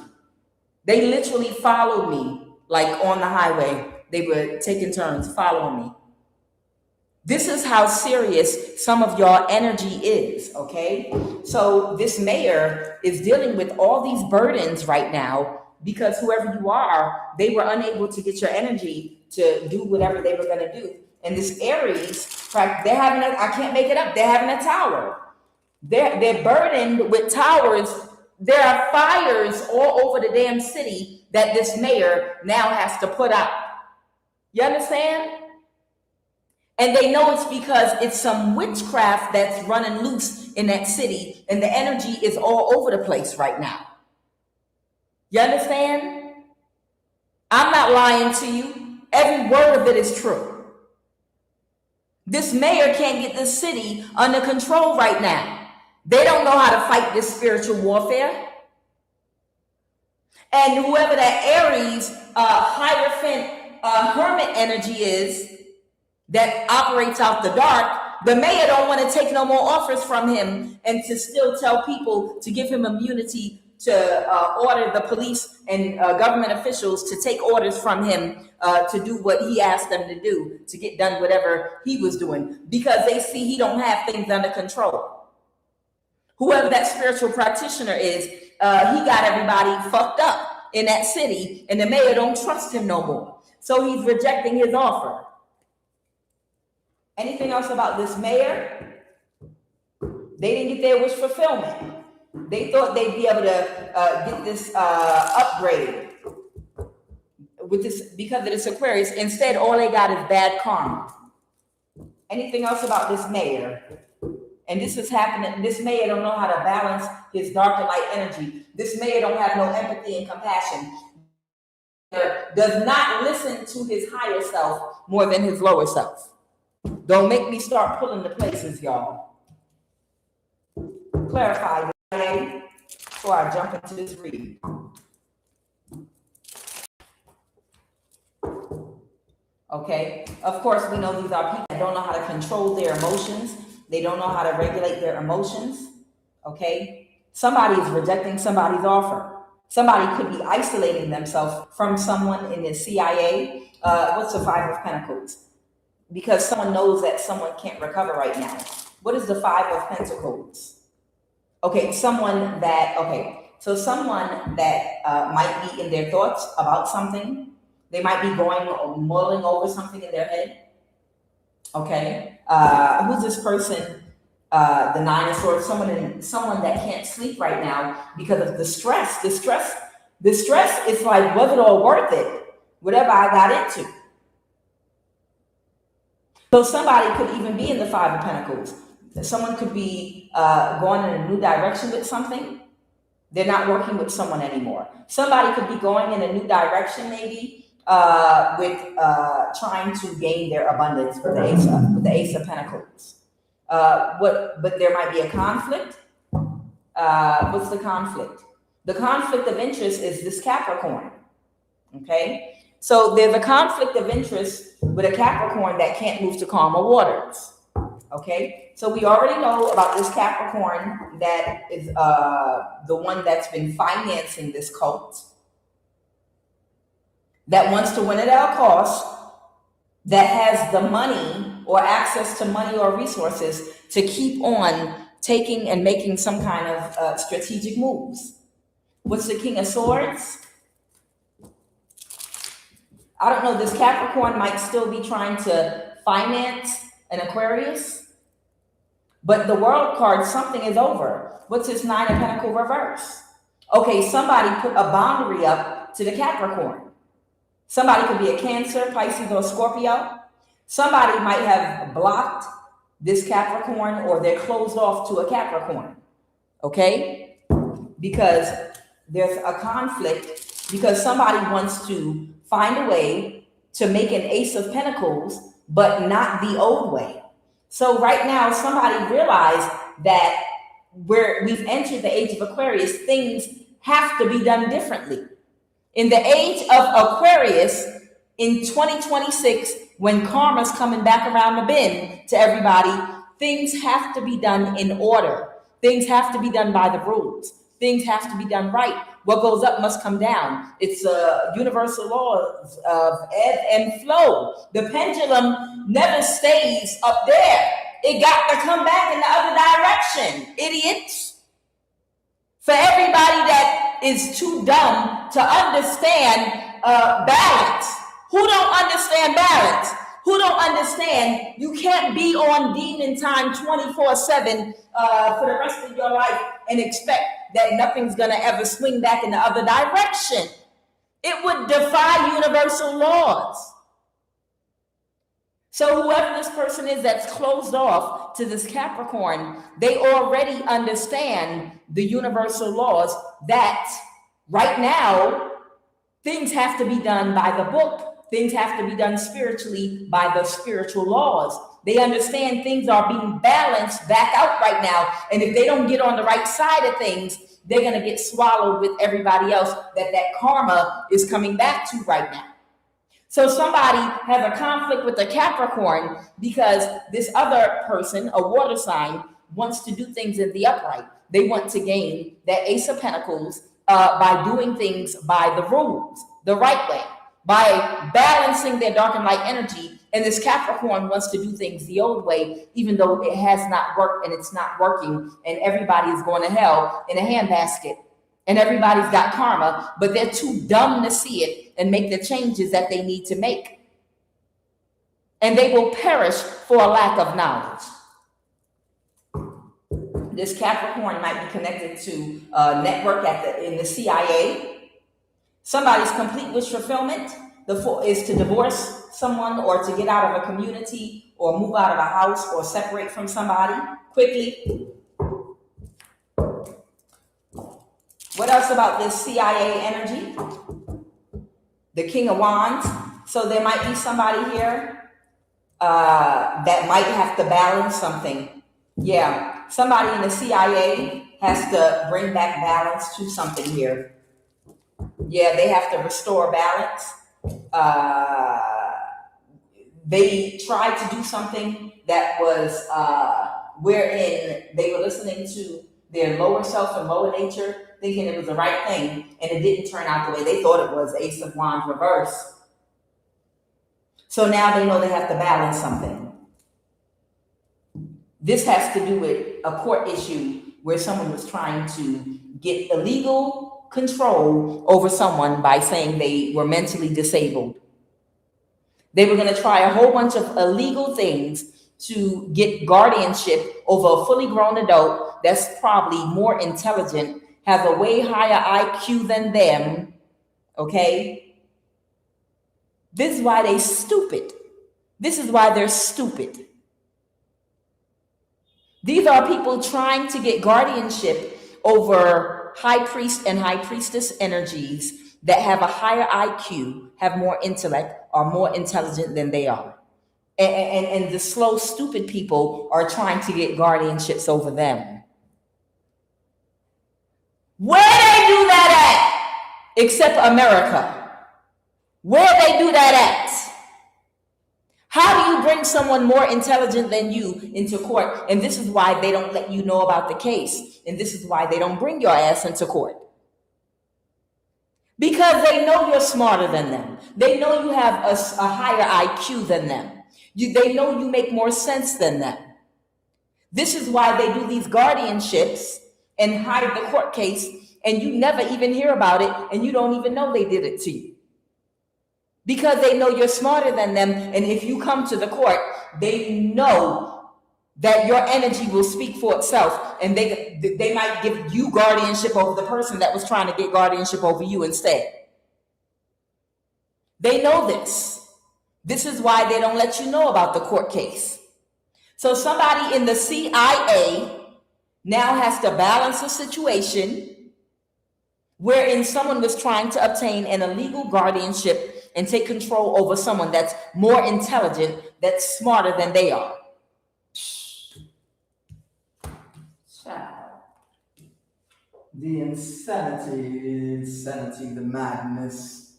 They literally followed me like on the highway. They were taking turns following me. This is how serious some of your energy is, okay? So this mayor is dealing with all these burdens right now because whoever you are, they were unable to get your energy to do whatever they were going to do. And this Aries, they're having I can't make it up, they're having a tower. They're burdened with towers. There are fires all over the damn city that this mayor now has to put out. You understand? And they know it's because it's some witchcraft that's running loose in that city, and the energy is all over the place right now. You understand? I'm not lying to you. Every word of it is true. This mayor can't get this city under control right now. They don't know how to fight this spiritual warfare. And whoever that Aries, Hierophant, hermit energy is that operates out the dark, the mayor don't want to take no more offers from him and to still tell people to give him immunity to order the police and government officials to take orders from him to do what he asked them to do, to get done whatever he was doing, because they see he don't have things under control. Whoever that spiritual practitioner is, he got everybody fucked up in that city, and the mayor don't trust him no more. So he's rejecting his offer. Anything else about this mayor? They didn't get their wish fulfillment. They thought they'd be able to get this upgrade with this because of this Aquarius. Instead, all they got is bad karma. Anything else about this mayor? And this is happening. This mayor don't know how to balance his dark and light energy. This mayor don't have no empathy and compassion. Does not listen to his higher self more than his lower self. Don't make me start pulling the places, y'all. Clarify before I jump into this reading. Okay, of course, we know these are people that don't know how to control their emotions. They don't know how to regulate their emotions. Okay, somebody is rejecting somebody's offer. Somebody could be isolating themselves from someone in the CIA. What's the Five of Pentacles? Because someone knows that someone can't recover right now. What is the Five of Pentacles? Okay, someone that might be in their thoughts about something. They might be going or mulling over something in their head. Okay, who's this person? The Nine of Swords. Someone that can't sleep right now because of the stress. The stress is like, was it all worth it? Whatever I got into. So somebody could even be in the Five of Pentacles. Someone could be going in a new direction with something. They're not working with someone anymore. Somebody could be going in a new direction, maybe with trying to gain their abundance with the Ace of Pentacles. But there might be a conflict. What's the conflict? The conflict of interest is this Capricorn. Okay, so there's a conflict of interest with a Capricorn that can't move to calmer waters. Okay, so we already know about this Capricorn that is the one that's been financing this cult, that wants to win at all costs, that has the money or access to money or resources to keep on taking and making some kind of strategic moves. What's the King of Swords? I don't know, this Capricorn might still be trying to finance an Aquarius, but the World card, something is over. What's this Nine of Pentacles reverse? Okay, somebody put a boundary up to the Capricorn. Somebody could be a Cancer, Pisces, or Scorpio. Somebody might have blocked this Capricorn, or they're closed off to a Capricorn. Okay? Because there's a conflict, because somebody wants to find a way to make an Ace of Pentacles, but not the old way. So right now, somebody realized that we've entered the age of Aquarius, things have to be done differently. In the age of Aquarius, in 2026, when karma's coming back around the bend to everybody, things have to be done in order. Things have to be done by the rules. Things have to be done right. What goes up must come down. It's universal laws of ebb and flow. The pendulum never stays up there. It got to come back in the other direction, idiots. For everybody that is too dumb to understand balance. Who don't understand balance? Who don't understand you can't be on demon time 24/7 for the rest of your life and expect that nothing's going to ever swing back in the other direction. It would defy universal laws. So whoever this person is that's closed off to this Capricorn, they already understand the universal laws that right now, things have to be done by the book. Things have to be done spiritually by the spiritual laws. They understand things are being balanced back out right now. And if they don't get on the right side of things, they're going to get swallowed with everybody else that karma is coming back to right now. So somebody has a conflict with a Capricorn because this other person, a water sign, wants to do things in the upright. They want to gain that Ace of Pentacles by doing things by the rules, the right way, by balancing their dark and light energy. And this Capricorn wants to do things the old way, even though it has not worked and it's not working. And everybody is going to hell in a handbasket. And everybody's got karma, but they're too dumb to see it. and make the changes that they need to make. And they will perish for a lack of knowledge. This Capricorn might be connected to a network in the CIA. Somebody's complete wish fulfillment is to divorce someone or to get out of a community or move out of a house or separate from somebody quickly. What else about this CIA energy? The King of Wands. So there might be somebody here that might have to balance something. Yeah, somebody in the CIA has to bring back balance to something here. Yeah, they have to restore balance. They tried to do something that was wherein they were listening to their lower self and lower nature, thinking it was the right thing, and it didn't turn out the way they thought it was. Ace of Wands reverse. So now they know they have to balance something. This has to do with a court issue where someone was trying to get illegal control over someone by saying they were mentally disabled. They were going to try a whole bunch of illegal things to get guardianship over a fully grown adult that's probably more intelligent, has a way higher IQ than them, okay? This is why they're stupid. This is why they're stupid. These are people trying to get guardianship over high priest and high priestess energies that have a higher IQ, have more intellect, are more intelligent than they are. And the slow, stupid people are trying to get guardianships over them. Where they do that at? Except America. Where they do that at? How do you bring someone more intelligent than you into court? And this is why they don't let you know about the case. And this is why they don't bring your ass into court. Because they know you're smarter than them. They know you have a higher IQ than them. They know you make more sense than them. This is why they do these guardianships and hide the court case, and you never even hear about it, and you don't even know they did it to you. Because they know you're smarter than them, and if you come to the court, they know that your energy will speak for itself, and they might give you guardianship over the person that was trying to get guardianship over you instead. They know this. This is why they don't let you know about the court case. So somebody in the CIA now has to balance a situation wherein someone was trying to obtain an illegal guardianship and take control over someone that's more intelligent, that's smarter than they are. The insanity, the madness.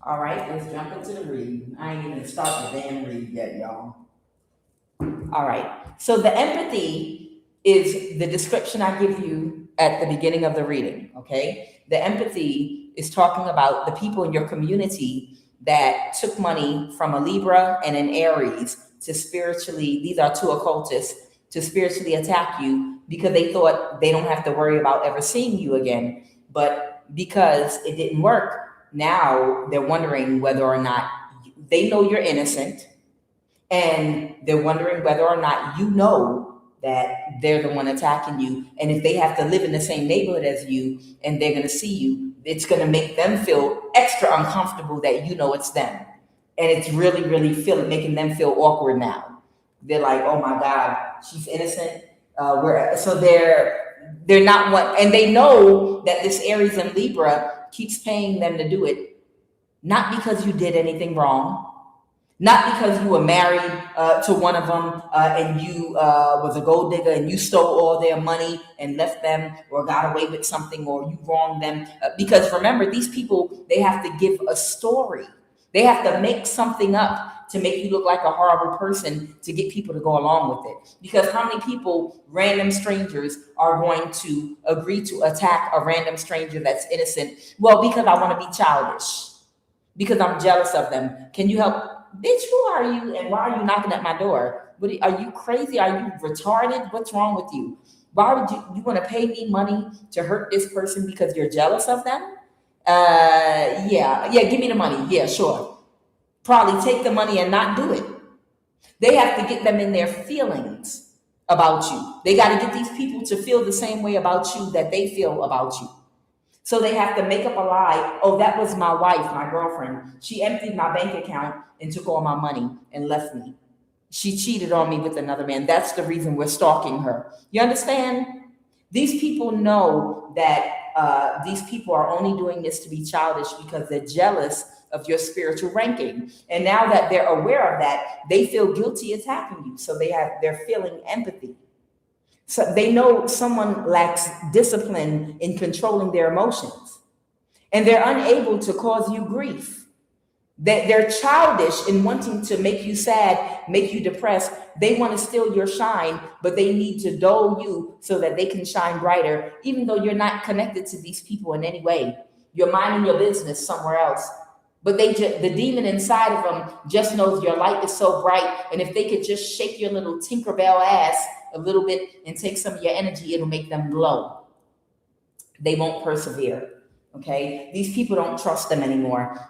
All right, let's jump into the read. I ain't even start the damn read yet, y'all. All right, so the empathy is the description I give you at the beginning of the reading, okay? The empathy is talking about the people in your community that took money from a Libra and an Aries to spiritually, these are two occultists, to spiritually attack you because they thought they don't have to worry about ever seeing you again. But because it didn't work, now they're wondering whether or not they know you're innocent, and they're wondering whether or not you know that they're the one attacking you. And if they have to live in the same neighborhood as you and they're going to see you, it's going to make them feel extra uncomfortable that you know it's them. And it's really, really making them feel awkward now. They're like, oh my God, she's innocent. So they're not one, and they know that this Aries and Libra keeps paying them to do it, not because you did anything wrong, not because you were married to one of them and you was a gold digger and you stole all their money and left them or got away with something or you wronged them. Because remember, these people, they have to give a story. They have to make something up to make you look like a horrible person to get people to go along with it. Because how many people, random strangers, are going to agree to attack a random stranger that's innocent? Well, because I want to be childish. Because I'm jealous of them. Can you help? Bitch, who are you and why are you knocking at my door? Are you crazy? Are you retarded? What's wrong with you? Why would you want to pay me money to hurt this person because you're jealous of them? Yeah, give me the money. Yeah, sure. Probably take the money and not do it. They have to get them in their feelings about you. They got to get these people to feel the same way about you that they feel about you. So they have to make up a lie. Oh, that was my wife, my girlfriend. She emptied my bank account and took all my money and left me. She cheated on me with another man. That's the reason we're stalking her. You understand? These people know that these people are only doing this to be childish because they're jealous of your spiritual ranking. And now that they're aware of that, they feel guilty attacking you. So they're feeling empathy. So they know someone lacks discipline in controlling their emotions, and they're unable to cause you grief. They're childish in wanting to make you sad, make you depressed. They want to steal your shine, but they need to dull you so that they can shine brighter, even though you're not connected to these people in any way. You're minding your business somewhere else. But the demon inside of them just knows your light is so bright. And if they could just shake your little Tinkerbell ass a little bit and take some of your energy, it'll make them glow. They won't persevere. Okay? These people don't trust them anymore.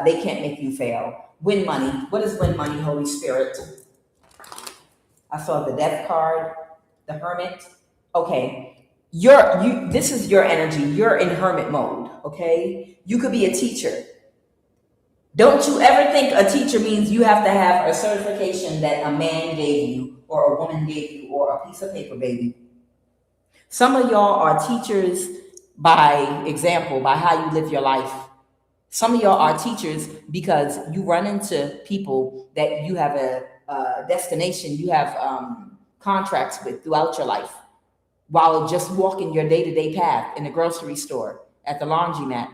They can't make you fail. Win money. What is win money, Holy Spirit? I saw the death card, the hermit. Okay. This is your energy. You're in hermit mode. Okay? You could be a teacher. Don't you ever think a teacher means you have to have a certification that a man gave you or a woman gave you or a piece of paper, baby. Some of y'all are teachers by example, by how you live your life. Some of y'all are teachers because you run into people that you have a destination, you have contracts with throughout your life while just walking your day-to-day path in the grocery store, at the laundromat,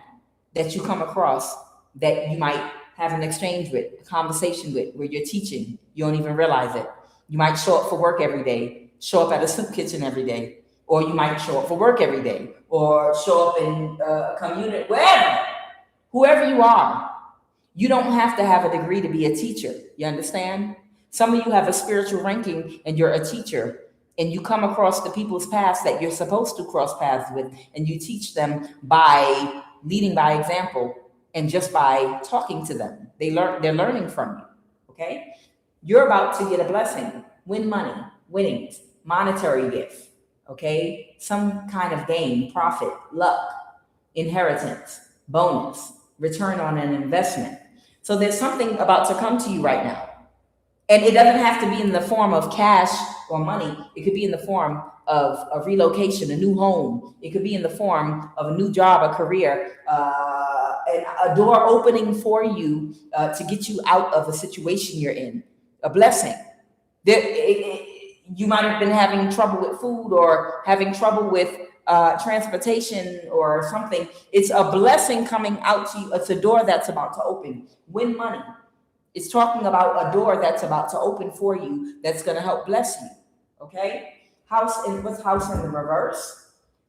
that you come across that you might have an exchange with, a conversation with, where you're teaching. You don't even realize it. You might show up for work every day, show up at a soup kitchen every day, or you might show up for work every day, or show up in a community, whoever you are. You don't have to have a degree to be a teacher. You understand? Some of you have a spiritual ranking and you're a teacher, and you come across the people's paths that you're supposed to cross paths with, and you teach them by leading by example. And just by talking to them, they're learning from you, okay? You're about to get a blessing, win money, winnings, monetary gift, okay? Some kind of gain, profit, luck, inheritance, bonus, return on an investment. So there's something about to come to you right now. And it doesn't have to be in the form of cash or money. It could be in the form of a relocation, a new home. It could be in the form of a new job, a career, a door opening for you to get you out of a situation you're in, a blessing. You might have been having trouble with food or having trouble with transportation or something. It's a blessing coming out to you. It's a door that's about to open. Win money. It's talking about a door that's about to open for you that's going to help bless you. Okay? What's house in the reverse?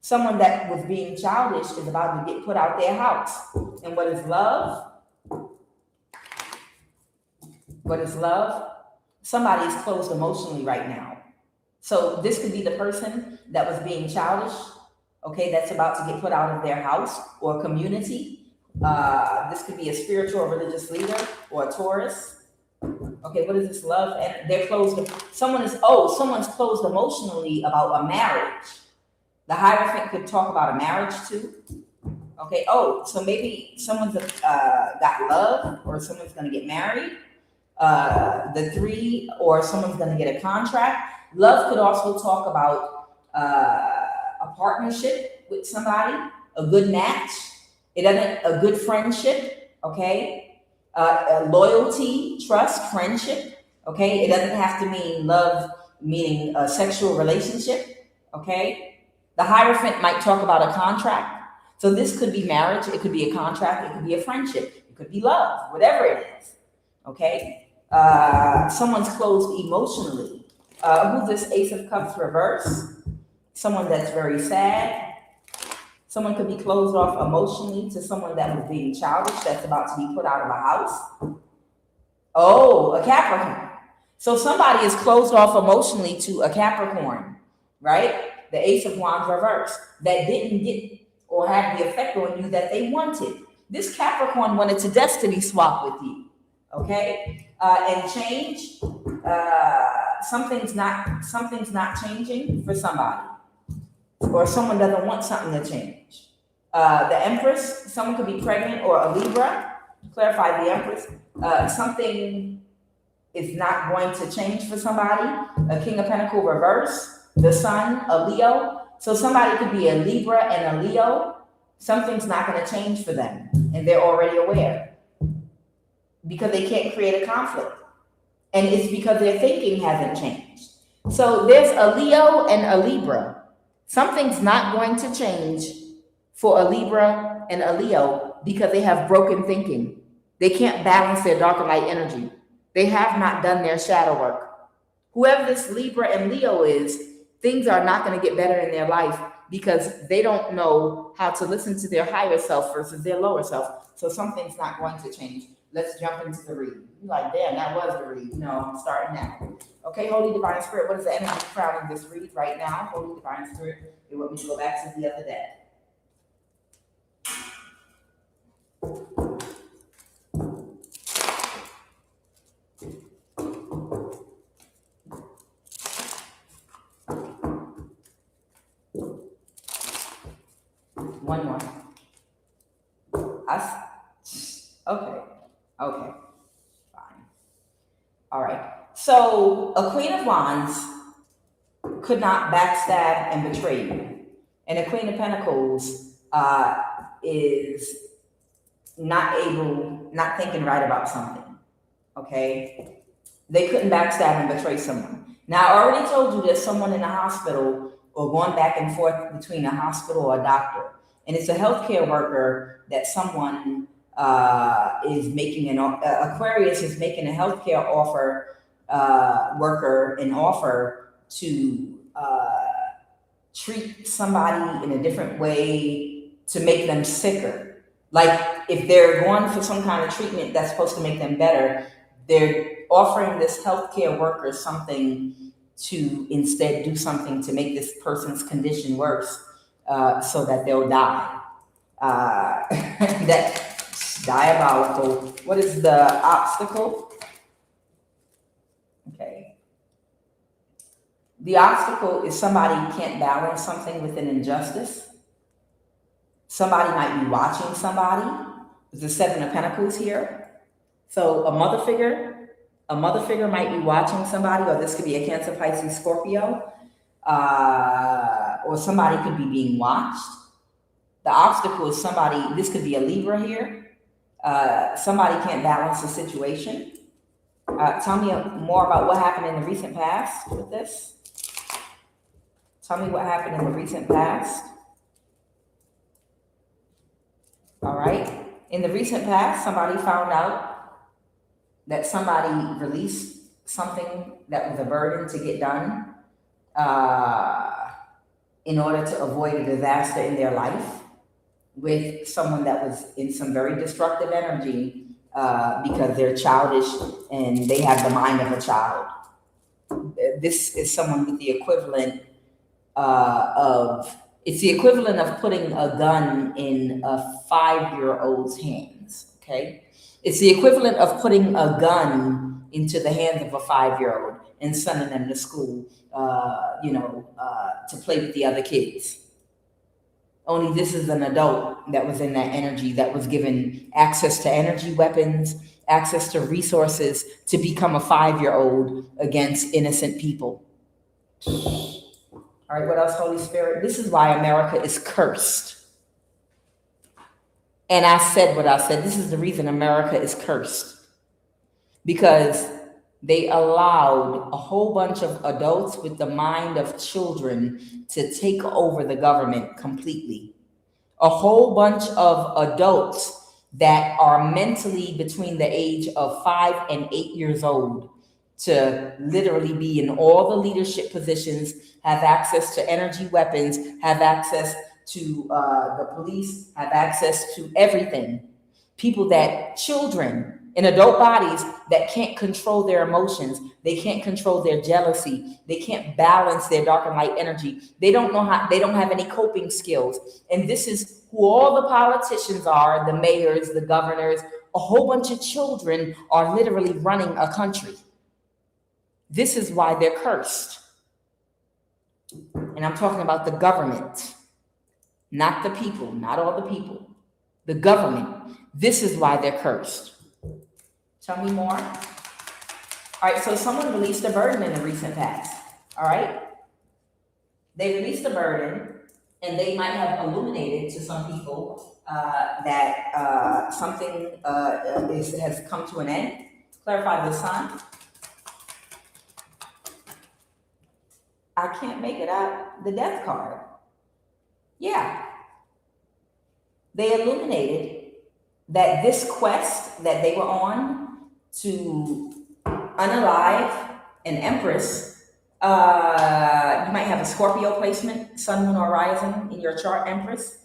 Someone that was being childish is about to get put out their house. And what is love? What is love? Somebody's closed emotionally right now. So this could be the person that was being childish, okay, that's about to get put out of their house or community. This could be a spiritual or religious leader or a Taurus. Okay, what is this love? And they're closed. Someone's closed emotionally about a marriage. The Hierophant could talk about a marriage too. Okay, so maybe someone's got love, or someone's going to get married. The 3, or someone's going to get a contract. Love could also talk about a partnership with somebody, a good match. A good friendship, okay? Loyalty, trust, friendship, okay? It doesn't have to mean love, meaning a sexual relationship, okay? The Hierophant might talk about a contract. So this could be marriage, it could be a contract, it could be a friendship, it could be love, whatever it is, okay? Someone's closed emotionally. Who's this Ace of Cups reverse? Someone that's very sad. Someone could be closed off emotionally to someone that was being childish, that's about to be put out of a house. Oh, a Capricorn. So somebody is closed off emotionally to a Capricorn, right? The Ace of Wands reverse, that didn't get or have the effect on you that they wanted. This Capricorn wanted to destiny swap with you, okay? And change. Something's not changing for somebody, or someone doesn't want something to change. The Empress, someone could be pregnant, or a Libra. Clarify the Empress. Something is not going to change for somebody. A King of Pentacles reverse. The Sun, a Leo. So somebody could be a Libra and a Leo. Something's not going to change for them, and they're already aware because they can't create a conflict. And it's because their thinking hasn't changed. So there's a Leo and a Libra. Something's not going to change for a Libra and a Leo because they have broken thinking. They can't balance their dark and light energy. They have not done their shadow work. Whoever this Libra and Leo is, things are not going to get better in their life because they don't know how to listen to their higher self versus their lower self. So something's not going to change. Let's jump into the read. You're like, damn, that was the read. No, I'm starting now. Okay, Holy Divine Spirit, what is the energy crowding this read right now? Holy Divine Spirit, you want me to go back to the other day. One more. Okay, fine. All right. So a Queen of Wands could not backstab and betray you. And a Queen of Pentacles is not thinking right about something. Okay? They couldn't backstab and betray someone. Now, I already told you there's someone in the hospital or going back and forth between a hospital or a doctor. And it's a healthcare worker that someone is making Aquarius is making a healthcare worker an offer to treat somebody in a different way to make them sicker. Like if they're going for some kind of treatment that's supposed to make them better, they're offering this healthcare worker something to instead do something to make this person's condition worse, so that they'll die. That's diabolical. What is the obstacle? Okay. The obstacle is somebody can't balance something with an injustice. Somebody might be watching somebody. There's the Seven of Pentacles here. So a mother figure might be watching somebody, or this could be a Cancer, Pisces, Scorpio, or somebody could be being watched. The obstacle is somebody, this could be a Libra here. Somebody can't balance the situation. Tell me more about what happened in the recent past with this. Tell me what happened in the recent past. All right. In the recent past, somebody found out that somebody released something that was a burden to get done in order to avoid a disaster in their life with someone that was in some very destructive energy because they're childish and they have the mind of a child. This is someone with the equivalent it's the equivalent of putting a gun in a 5-year-old's hands, okay? It's the equivalent of putting a gun into the hands of a 5-year-old and sending them to school, to play with the other kids. Only this is an adult that was in that energy, that was given access to energy weapons, access to resources to become a 5-year-old against innocent people. All right, what else, Holy Spirit? This is why America is cursed. And I said what I said. This is the reason America is cursed. Because they allowed a whole bunch of adults with the mind of children to take over the government completely. A whole bunch of adults that are mentally between the age of 5 and 8 years old to literally be in all the leadership positions, have access to energy weapons, have access to the police, have access to everything. People that children in adult bodies that can't control their emotions. They can't control their jealousy. They can't balance their dark and light energy. They don't know how, they don't have any coping skills. And this is who all the politicians are, the mayors, the governors, a whole bunch of children are literally running a country. This is why they're cursed. And I'm talking about the government, not the people, not all the people, the government. This is why they're cursed. Tell me more. All right, so someone released a burden in the recent past. All right. They released a burden, and they might have illuminated to some people that something has come to an end. Clarify the sign. I can't make it up. The death card. Yeah. They illuminated that this quest that they were on to unalive an empress, you might have a Scorpio placement, sun, moon, or rising in your chart, empress,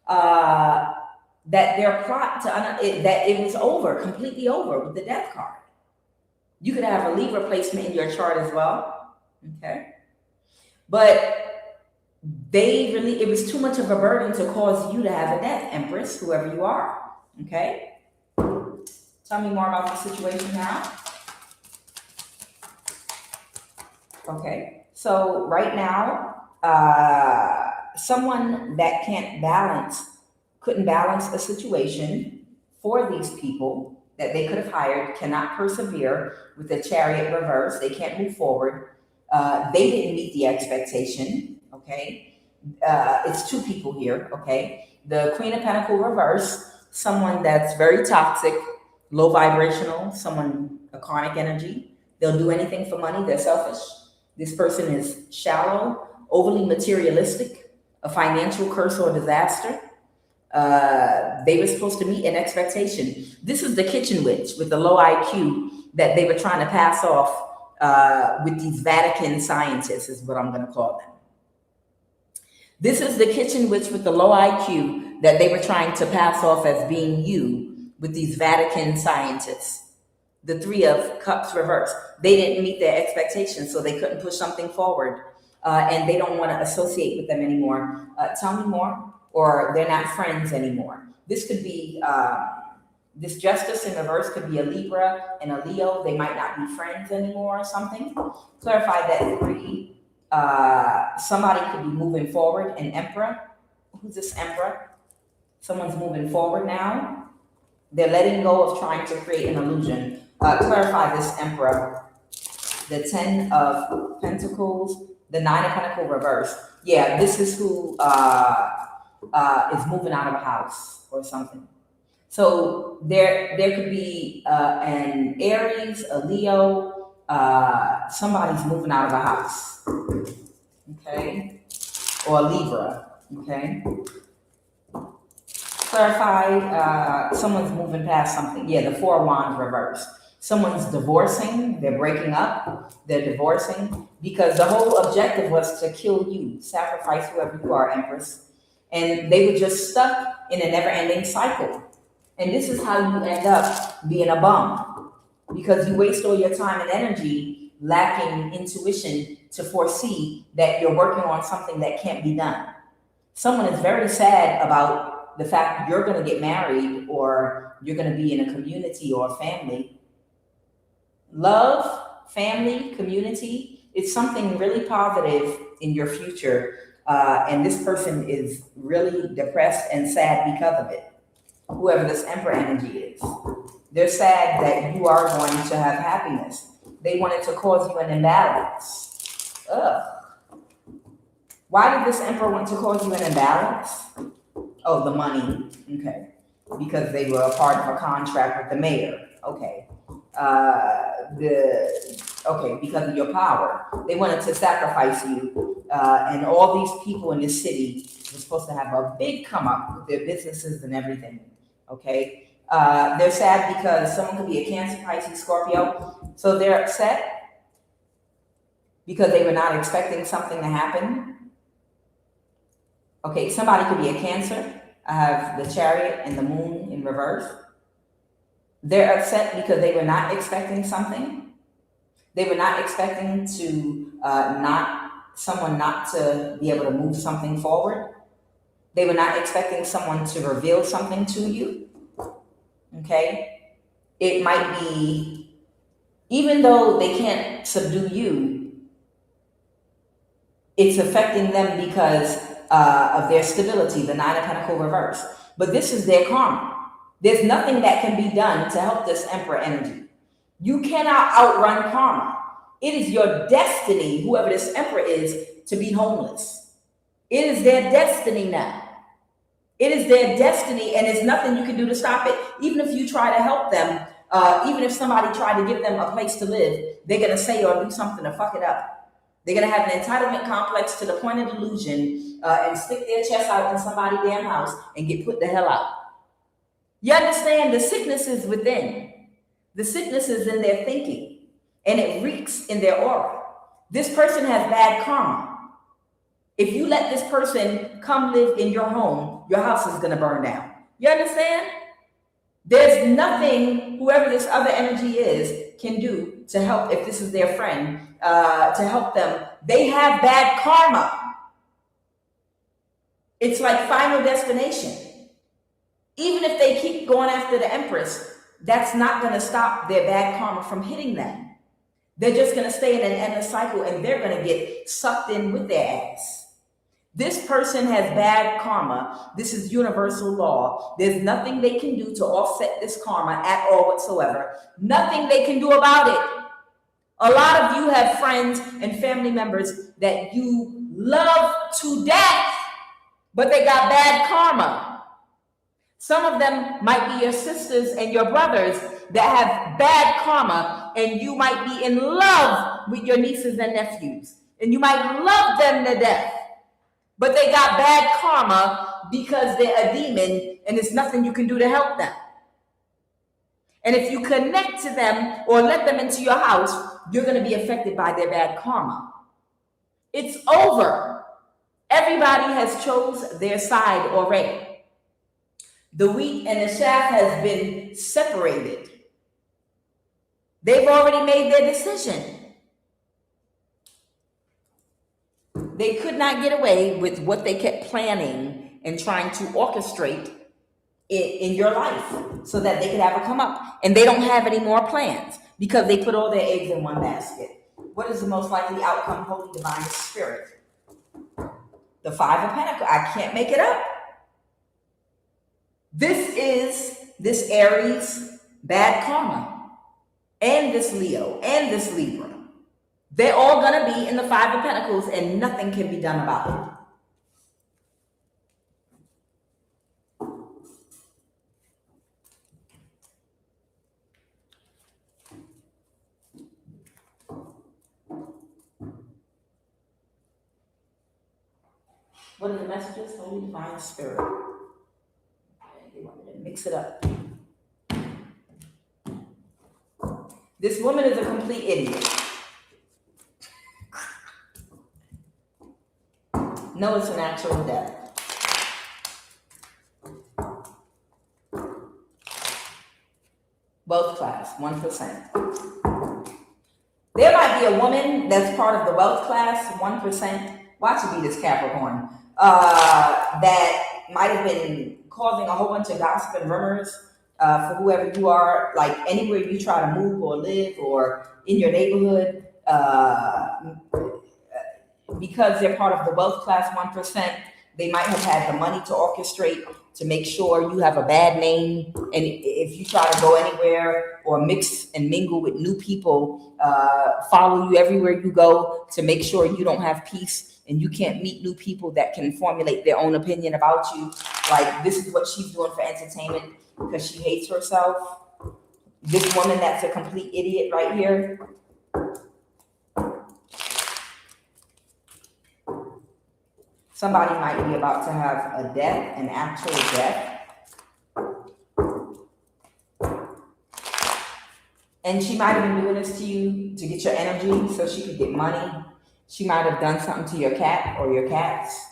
that their plot that it was over, completely over with the death card. You could have a Libra placement in your chart as well, okay? But it was too much of a burden to cause you to have a death, empress, whoever you are, okay? Tell me more about the situation now. Okay, so right now, someone that couldn't balance a situation for these people that they could have hired cannot persevere with the Chariot reverse. They can't move forward. They didn't meet the expectation, okay? It's two people here, okay? The Queen of Pentacles reverse, someone that's very toxic, low vibrational, someone, a karmic energy. They'll do anything for money. They're selfish. This person is shallow, overly materialistic, a financial curse or disaster. They were supposed to meet an expectation. This is the kitchen witch with the low IQ that they were trying to pass off with these Vatican scientists, is what I'm going to call them. This is the kitchen witch with the low IQ that they were trying to pass off as being you with these Vatican scientists. The Three of Cups reverse. They didn't meet their expectations, so they couldn't push something forward, and they don't want to associate with them anymore. Tell me more, or they're not friends anymore. This could be, this Justice in reverse could be a Libra and a Leo. They might not be friends anymore or something. Clarify that 3. Somebody could be moving forward, an Emperor. Who's this Emperor? Someone's moving forward now. They're letting go of trying to create an illusion. Clarify this Emperor. The 10 of Pentacles, the 9 of Pentacles reverse. Yeah, this is who is moving out of a house or something. So there could be an Aries, a Leo, somebody's moving out of a house, okay, or a Libra, okay. Clarify, someone's moving past something. Yeah, the 4 of Wands reverse. Someone's divorcing, they're breaking up, they're divorcing, because the whole objective was to kill you, sacrifice whoever you are, Empress. And they were just stuck in a never-ending cycle. And this is how you end up being a bum, because you waste all your time and energy lacking intuition to foresee that you're working on something that can't be done. Someone is very sad about the fact you're going to get married or you're going to be in a community or a family. Love, family, community, it's something really positive in your future. And this person is really depressed and sad because of it. Whoever this Emperor energy is. They're sad that you are going to have happiness. They wanted to cause you an imbalance. Ugh. Why did this Emperor want to cause you an imbalance? Oh, the money. Okay. Because they were a part of a contract with the mayor. Okay. Because of your power. They wanted to sacrifice you. And all these people in this city were supposed to have a big come up with their businesses and everything. Okay. They're sad because someone could be a Cancer, Pisces, Scorpio. So they're upset because they were not expecting something to happen. Okay, somebody could be a Cancer. I have the Chariot and the Moon in reverse. They're upset because they were not expecting something. They were not expecting to someone not to be able to move something forward. They were not expecting someone to reveal something to you. Okay? It might be, even though they can't subdue you, it's affecting them because of their stability, the Nine of Pentacles reverse. But this is their karma. There's nothing that can be done to help this Emperor energy. You cannot outrun karma. It is your destiny, whoever this Emperor is, to be homeless. It is their destiny now. It is their destiny, and there's nothing you can do to stop it. Even if you try to help them, even if somebody tried to give them a place to live, they're going to say or do something to fuck it up. They're going to have an entitlement complex to the point of delusion and stick their chest out in somebody's damn house and get put the hell out. You understand? The sickness is within. The sickness is in their thinking, and it reeks in their aura. This person has bad karma. If you let this person come live in your home, your house is going to burn down. You understand? There's nothing whoever this other energy is can do to help, if this is their friend, to help them. They have bad karma. It's like Final Destination. Even if they keep going after the Empress, that's not going to stop their bad karma from hitting them. They're just going to stay in an endless cycle, and they're going to get sucked in with their ass. This person has bad karma. This is universal law. There's nothing they can do to offset this karma at all whatsoever. Nothing they can do about it. A lot of you have friends and family members that you love to death, but they got bad karma. Some of them might be your sisters and your brothers that have bad karma, and you might be in love with your nieces and nephews, and you might love them to death, but they got bad karma because they're a demon, and there's nothing you can do to help them. And if you connect to them or let them into your house, you're going to be affected by their bad karma. It's over. Everybody has chose their side already. The wheat and the chaff has been separated. They've already made their decision. They could not get away with what they kept planning and trying to orchestrate in your life so that they could have a come up. And they don't have any more plans because they put all their eggs in one basket. What is the most likely outcome? Holy Divine Spirit. The Five of Pentacles. I can't make it up. This Aries, bad karma, and this Leo, and this Libra. They're all going to be in the Five of Pentacles, and nothing can be done about it. What are the messages? Holy Divine Spirit. They want me to mix it up. This woman is a complete idiot. No, it's a natural death. Wealth class, 1%. There might be a woman that's part of the wealth class, 1%. Watch it be this Capricorn. That might have been causing a whole bunch of gossip and rumors for whoever you are, like anywhere you try to move or live or in your neighborhood. Because they're part of the wealth class 1%, they might have had the money to orchestrate to make sure you have a bad name. And if you try to go anywhere or mix and mingle with new people, follow you everywhere you go to make sure you don't have peace and you can't meet new people that can formulate their own opinion about you. Like, this is what she's doing for entertainment because she hates herself. This woman that's a complete idiot right here. Somebody might be about to have a death, an actual death. And she might have been doing this to you to get your energy so she could get money. She might have done something to your cat or your cats.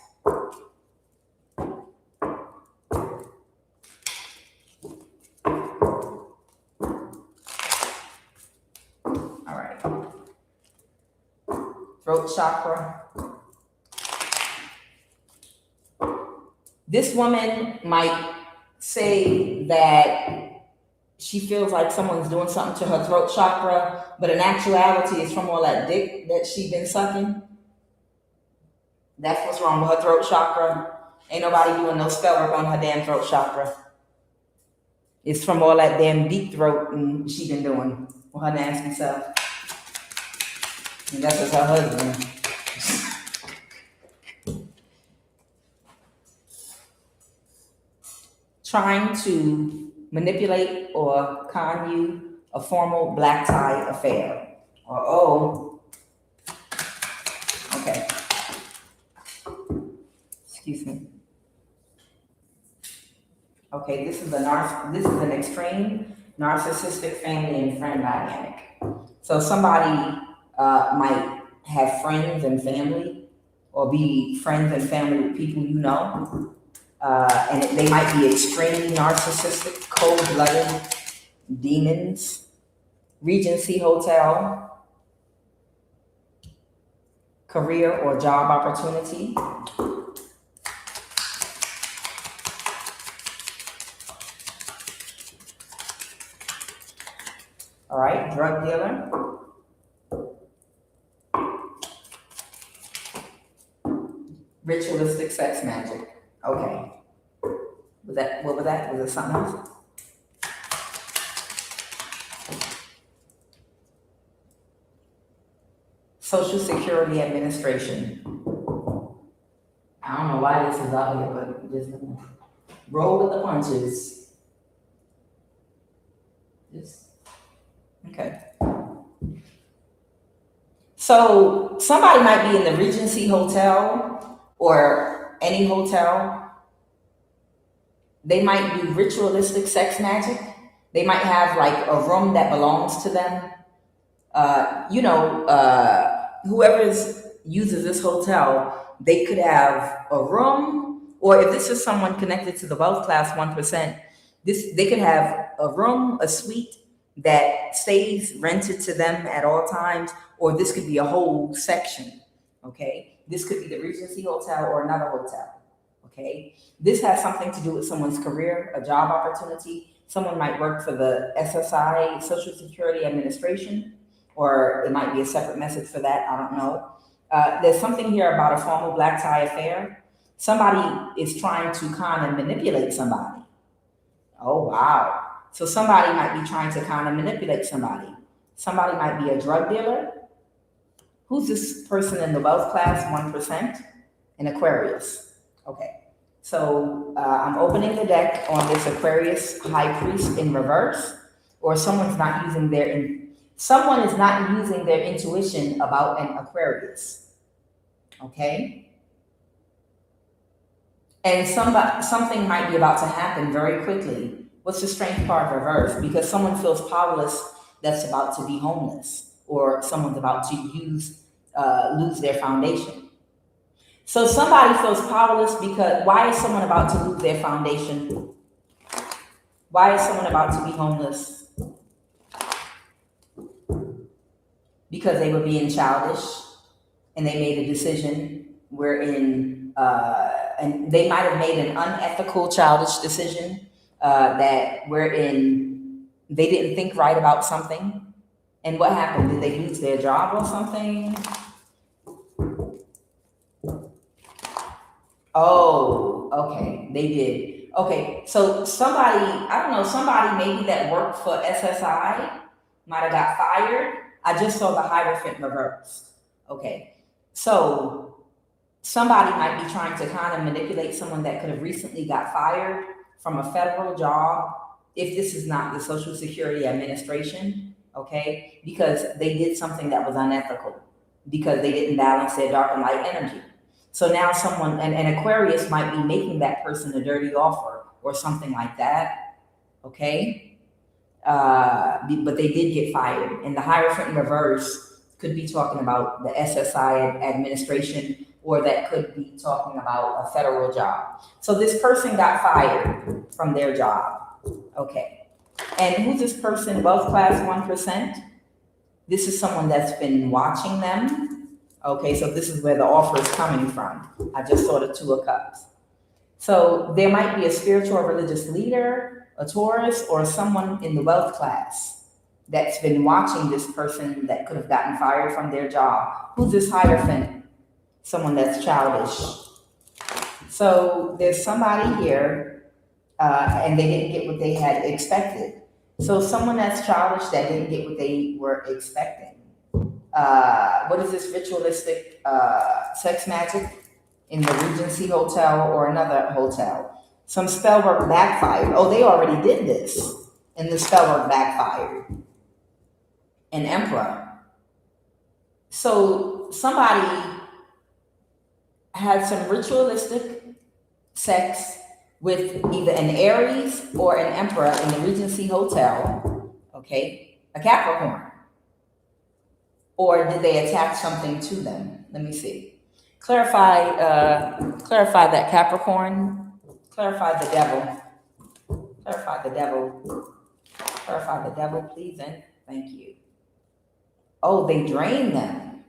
throat chakra. This woman might say that she feels like someone's doing something to her throat chakra, but in actuality, it's from all that dick that she's been sucking. That's what's wrong with her throat chakra. Ain't nobody doing no spell work on her damn throat chakra. It's from all that damn deep throat and she been doing with her nasty self. And that's just her husband. Trying to manipulate or con you a formal black tie affair. Okay. Excuse me. Okay, this is an extreme narcissistic family and friend dynamic. So somebody might have friends and family, or be friends and family with people you know. And they might be extremely narcissistic, cold-blooded demons. Regency Hotel, career or job opportunity. All right, drug dealer. Ritualistic sex magic. Okay. What was that? Was it something else? Social Security Administration. I don't know why this is out here, but just roll with the punches. Okay. So somebody might be in the Regency Hotel or any hotel. They might do ritualistic sex magic. They might have like a room that belongs to them. Whoever uses this hotel, they could have a room, or if this is someone connected to the wealth class 1%, they could have a room, a suite that stays rented to them at all times, or this could be a whole section. Okay, this could be the Regency Hotel or another hotel. Okay, this has something to do with someone's career, a job opportunity. Someone might work for the SSI, Social Security Administration, or it might be a separate message for that. I don't know. There's something here about a formal black tie affair. Somebody is trying to con and manipulate somebody. Oh, wow. So somebody might be trying to con and manipulate somebody. Somebody might be a drug dealer. Who's this person in the wealth class? 1%. An Aquarius. Okay. So I'm opening the deck on this Aquarius High Priest in reverse, or someone is not using their intuition about an Aquarius. Okay? And something might be about to happen very quickly. What's the strength card reverse? Because someone feels powerless that's about to be homeless, or someone's about to lose their foundation. So somebody feels powerless because why is someone about to lose their foundation? Why is someone about to be homeless? Because they were being childish and they made a decision wherein, and they might have made an unethical, childish decision wherein they didn't think right about something. And what happened? Did they lose their job or something? Oh, okay, they did. Okay, so somebody maybe that worked for SSI might have got fired. I just saw the Hierophant reverse. Okay, so somebody might be trying to kind of manipulate someone that could have recently got fired from a federal job, if this is not the Social Security Administration, okay, because they did something that was unethical, because they didn't balance their dark and light energy. So now someone, an Aquarius might be making that person a dirty offer or something like that, okay? But they did get fired. And the Hierophant in reverse could be talking about the SSI administration, or that could be talking about a federal job. So this person got fired from their job, okay? And who's this person? Wealth class 1%. This is someone that's been watching them. Okay, so this is where the offer is coming from. I just saw the Two of Cups. So there might be a spiritual or religious leader, a Taurus, or someone in the wealth class that's been watching this person that could have gotten fired from their job. Who's this Hierophant? Someone that's childish. So there's somebody here, and they didn't get what they had expected. So someone that's childish that didn't get what they were expecting. What is this ritualistic sex magic in the Regency Hotel or another hotel? Some spell work backfired. Oh, they already did this, and the spell work backfired. An Emperor. So somebody had some ritualistic sex with either an Aries or an Emperor in the Regency Hotel, okay, a Capricorn. Or did they attach something to them? Let me see. Clarify that Capricorn. Clarify the devil. Clarify the devil. Clarify the devil, please, and thank you. Oh, they drained them.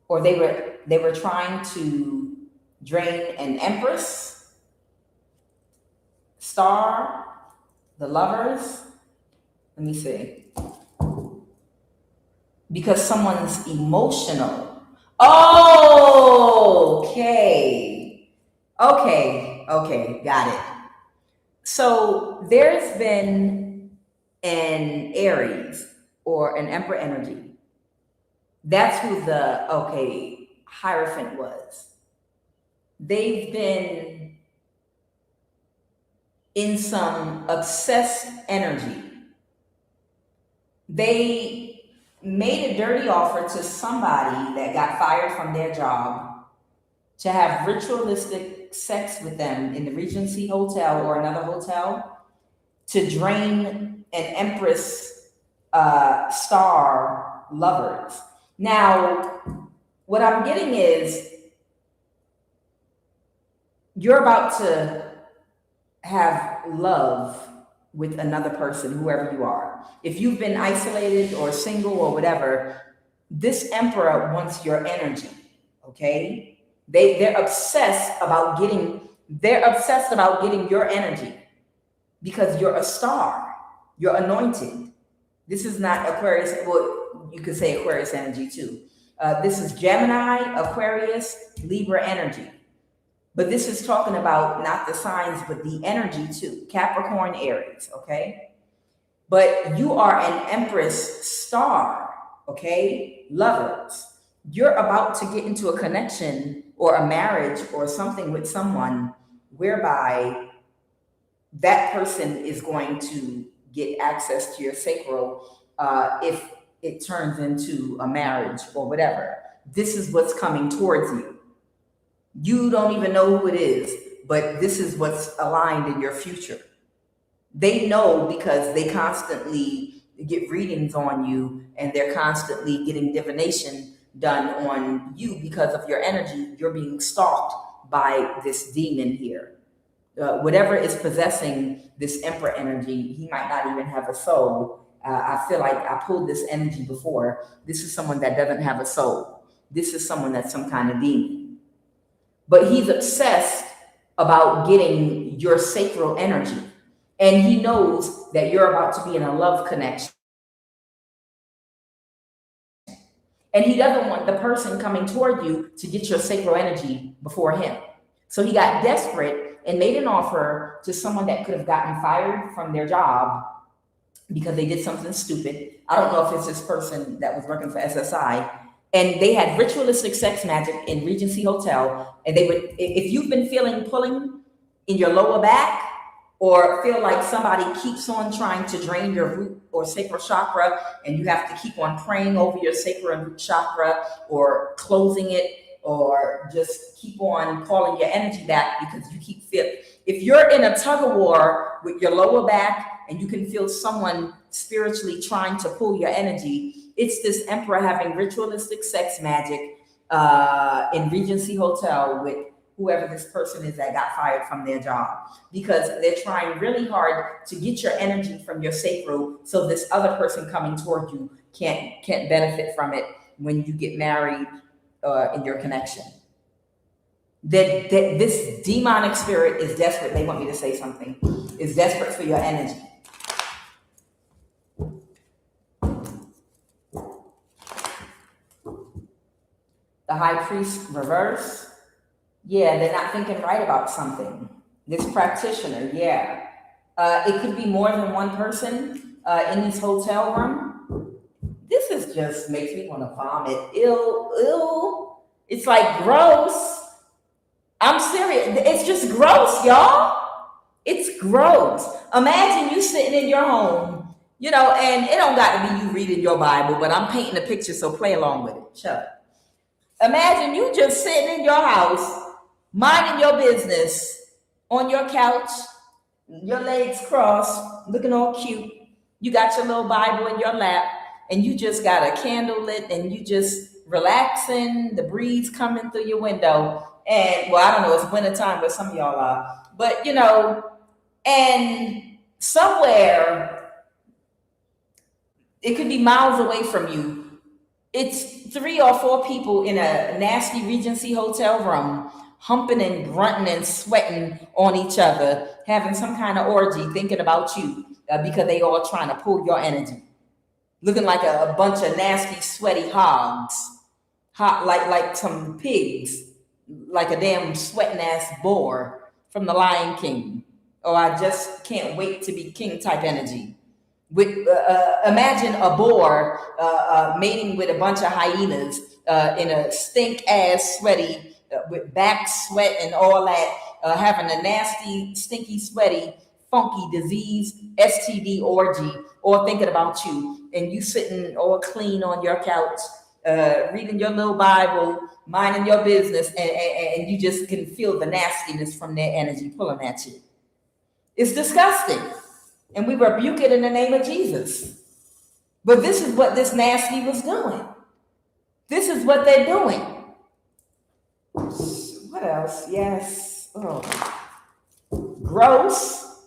Or they were trying to drain an Empress, Star, the Lovers. Let me see. Because someone's emotional. Oh, okay, got it. So there's been an Aries or an Emperor energy. That's who the, Hierophant was. They've been in some obsessed energy. They made a dirty offer to somebody that got fired from their job to have ritualistic sex with them in the Regency Hotel or another hotel to drain an Empress Star Lovers. Now, what I'm getting is you're about to have love with another person, whoever you are. If you've been isolated or single or whatever, this Emperor wants your energy, okay? They're obsessed about getting your energy because you're a star, you're anointed. This is not Aquarius, well, you could say Aquarius energy too. This is Gemini, Aquarius, Libra energy. But this is talking about not the signs, but the energy too. Capricorn, Aries, okay? But you are an Empress Star, okay? Lovers. You're about to get into a connection or a marriage or something with someone whereby that person is going to get access to your sacral if it turns into a marriage or whatever. This is what's coming towards you. You don't even know who it is, but this is what's aligned in your future. They know because they constantly get readings on you and they're constantly getting divination done on you because of your energy. You're being stalked by this demon here. Whatever is possessing this Emperor energy, he might not even have a soul. I feel like I pulled this energy before. This is someone that doesn't have a soul. This is someone that's some kind of demon. But he's obsessed about getting your sacral energy. And he knows that you're about to be in a love connection. And he doesn't want the person coming toward you to get your sacral energy before him. So he got desperate and made an offer to someone that could have gotten fired from their job because they did something stupid. I don't know if it's this person that was working for SSI. And they had ritualistic sex magic in Regency Hotel. And they would, if you've been feeling pulling in your lower back or feel like somebody keeps on trying to drain your root or sacral chakra and you have to keep on praying over your sacral and root chakra or closing it or just keep on calling your energy back because you keep feeling. If you're in a tug of war with your lower back and you can feel someone spiritually trying to pull your energy, it's this Emperor having ritualistic sex magic in Regency Hotel with whoever this person is that got fired from their job, because they're trying really hard to get your energy from your sacral so this other person coming toward you can't benefit from it when you get married in your connection. That this demonic spirit is desperate. They want me to say something. Is desperate for your energy. The high priest reverse. Yeah, they're not thinking right about something. This practitioner, yeah. It could be more than one person in this hotel room. This is just makes me want to vomit. Ew. It's like gross. I'm serious. It's just gross, y'all. It's gross. Imagine you sitting in your home, and it don't got to be you reading your Bible, but I'm painting a picture, so play along with it. Shut up. Imagine you just sitting in your house, minding your business, on your couch, your legs crossed, looking all cute. You got your little Bible in your lap, and you just got a candle lit, and you just relaxing, the breeze coming through your window. And, well, I don't know, it's wintertime where some of y'all are. But, and somewhere, it could be miles away from you. It's 3 or 4 people in a nasty Regency hotel room, humping and grunting and sweating on each other, having some kind of orgy, thinking about you because they all trying to pull your energy. Looking like a bunch of nasty, sweaty hogs, hot like some pigs, like a damn sweating ass boar from the Lion King. Oh, I just can't wait to be king type energy. With imagine a boar mating with a bunch of hyenas in a stink ass sweaty with back sweat and all that, having a nasty, stinky, sweaty, funky disease STD orgy, all thinking about you, and you sitting all clean on your couch, reading your little Bible, minding your business, and you just can feel the nastiness from their energy pulling at you. It's disgusting. And we rebuke it in the name of Jesus. But this is what this nasty was doing. This is what they're doing. What else? Yes. Oh. Gross.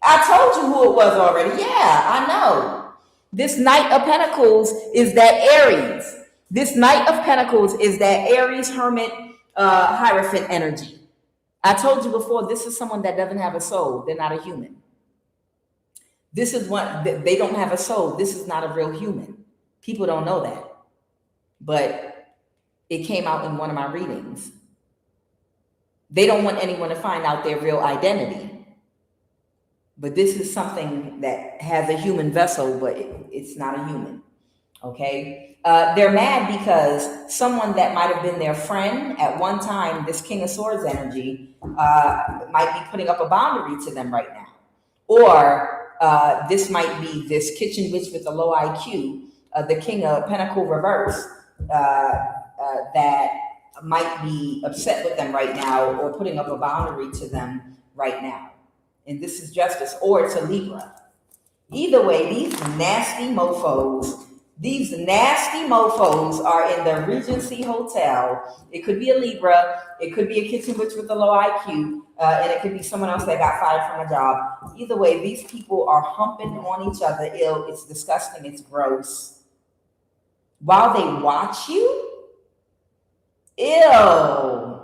I told you who it was already. Yeah, I know. This Knight of Pentacles is that Aries. This Knight of Pentacles is that Aries, Hermit, Hierophant energy. I told you before, this is someone that doesn't have a soul. They're not a human. This is what they don't have a soul. This is not a real human. People don't know that. But it came out in one of my readings. They don't want anyone to find out their real identity. But this is something that has a human vessel, but it's not a human. Okay? They're mad because someone that might have been their friend at one time, this King of Swords energy, might be putting up a boundary to them right now. Or this might be this kitchen witch with a low IQ, the King of Pentacle reverse, that might be upset with them right now or putting up a boundary to them right now. And this is justice, or it's a Libra. Either way, these nasty mofos are in the Regency Hotel. It could be a Libra, it could be a kitchen witch with a low IQ, and it could be someone else that got fired from a job. Either way, these people are humping on each other. Ew, it's disgusting, it's gross. While they watch you, ew.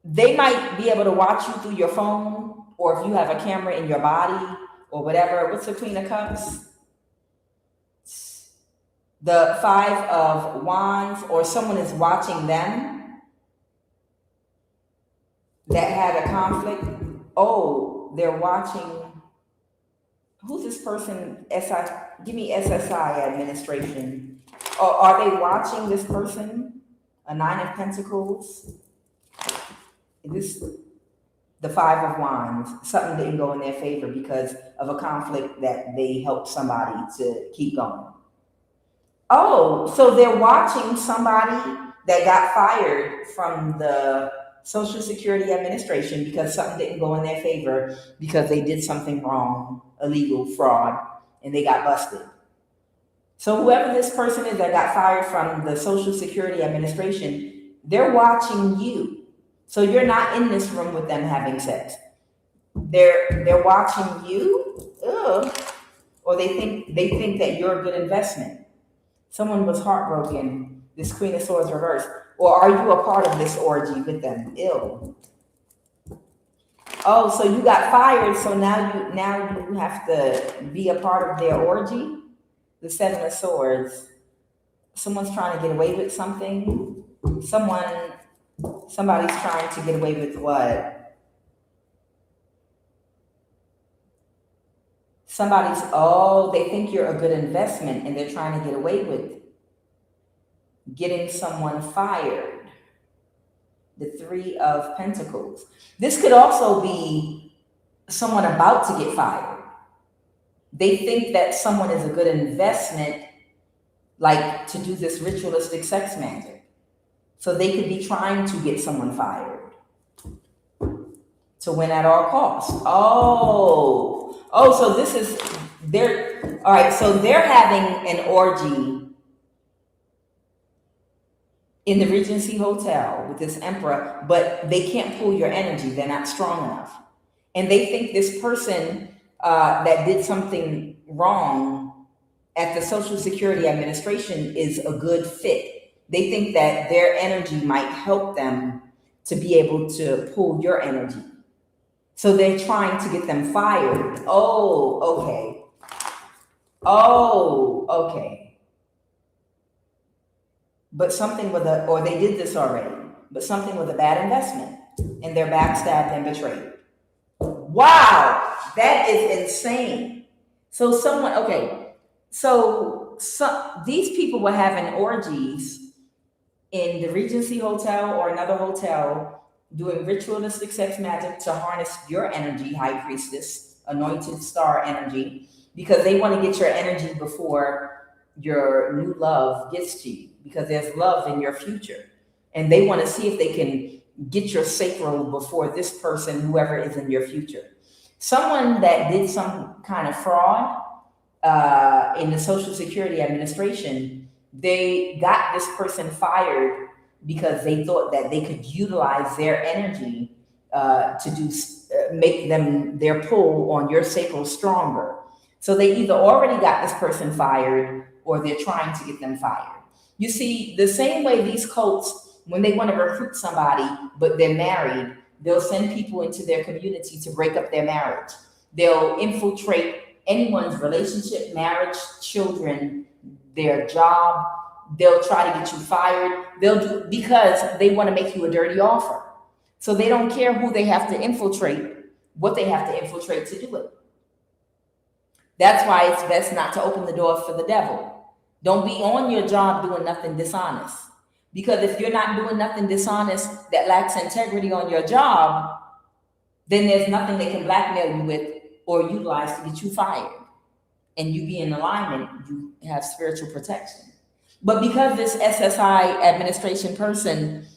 They might be able to watch you through your phone, or if you have a camera in your body, or whatever. What's the Queen of Cups? The 5 of Wands, or someone is watching them that had a conflict. Oh, they're watching. Who's this person? Give me SSI administration. Or are they watching this person? A 9 of Pentacles. The 5 of Wands. Something didn't go in their favor because of a conflict that they helped somebody to keep going. Oh, so they're watching somebody that got fired from the Social Security Administration because something didn't go in their favor because they did something wrong, illegal, fraud, and they got busted. So whoever this person is that got fired from the Social Security Administration, they're watching you. So you're not in this room with them having sex. They're watching you, or they think that you're a good investment. Someone was heartbroken. This Queen of Swords reversed. Or are you a part of this orgy with them? Ill. Oh, so you got fired, so now you have to be a part of their orgy? The Seven of Swords. Someone's trying to get away with something. Somebody's trying to get away with what? They think you're a good investment and they're trying to get away with getting someone fired. The Three of Pentacles. This could also be someone about to get fired. They think that someone is a good investment, like to do this ritualistic sex magic. So they could be trying to get someone fired to win at all costs. So this is, all right, so they're having an orgy in the Regency Hotel with this emperor, but they can't pull your energy. They're not strong enough. And they think this person that did something wrong at the Social Security Administration is a good fit. They think that their energy might help them to be able to pull your energy. So they're trying to get them fired. Oh, okay. But something or they did this already, but something with a bad investment and they're backstabbed and betrayed. Wow, that is insane. So these people were having orgies in the Regency Hotel or another hotel, doing ritualistic sex magic to harness your energy, High Priestess, anointed star energy, because they want to get your energy before your new love gets to you, because there's love in your future. And they want to see if they can get your sacral before this person, whoever is in your future. Someone that did some kind of fraud in the Social Security Administration, they got this person fired because they thought that they could utilize their energy to make their pull on your sacral stronger. So they either already got this person fired or they're trying to get them fired. You see, the same way these cults, when they want to recruit somebody, but they're married, they'll send people into their community to break up their marriage. They'll infiltrate anyone's relationship, marriage, children, their job. They'll try to get you fired. Because they want to make you a dirty offer. So they don't care who they have to infiltrate, what they have to infiltrate to do it. That's why it's best not to open the door for the devil. Don't be on your job doing nothing dishonest. Because if you're not doing nothing dishonest that lacks integrity on your job, then there's nothing they can blackmail you with or utilize to get you fired. And you be in alignment, you have spiritual protection. But because this SSI administration person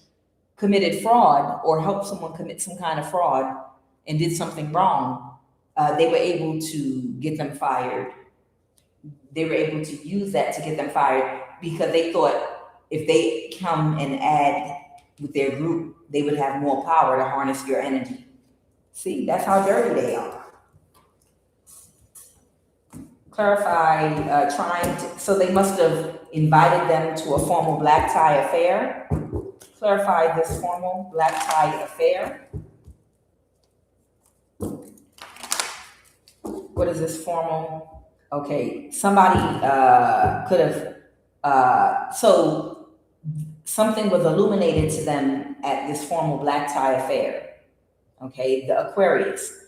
committed fraud or helped someone commit some kind of fraud and did something wrong, they were able to get them fired. They were able to use that to get them fired because they thought if they come and add with their group, they would have more power to harness your energy. See, that's how dirty they are. Clarify, so they must have invited them to a formal black tie affair. Clarify this formal black tie affair. What is this formal? Okay, somebody could have, so something was illuminated to them at this formal black tie affair. Okay, the Aquarius.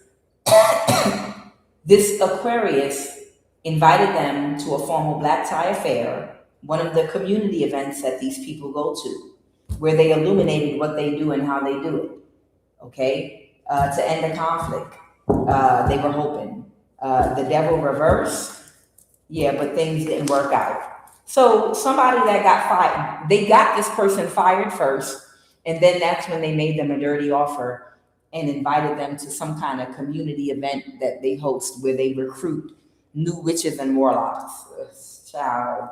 This Aquarius invited them to a formal black tie affair, one of the community events that these people go to, where they illuminated what they do and how they do it, okay, to end the conflict. They were hoping. The devil reversed, yeah, but things didn't work out. So somebody that got fired, they got this person fired first, and then that's when they made them a dirty offer and invited them to some kind of community event that they host where they recruit new witches and warlocks. Child.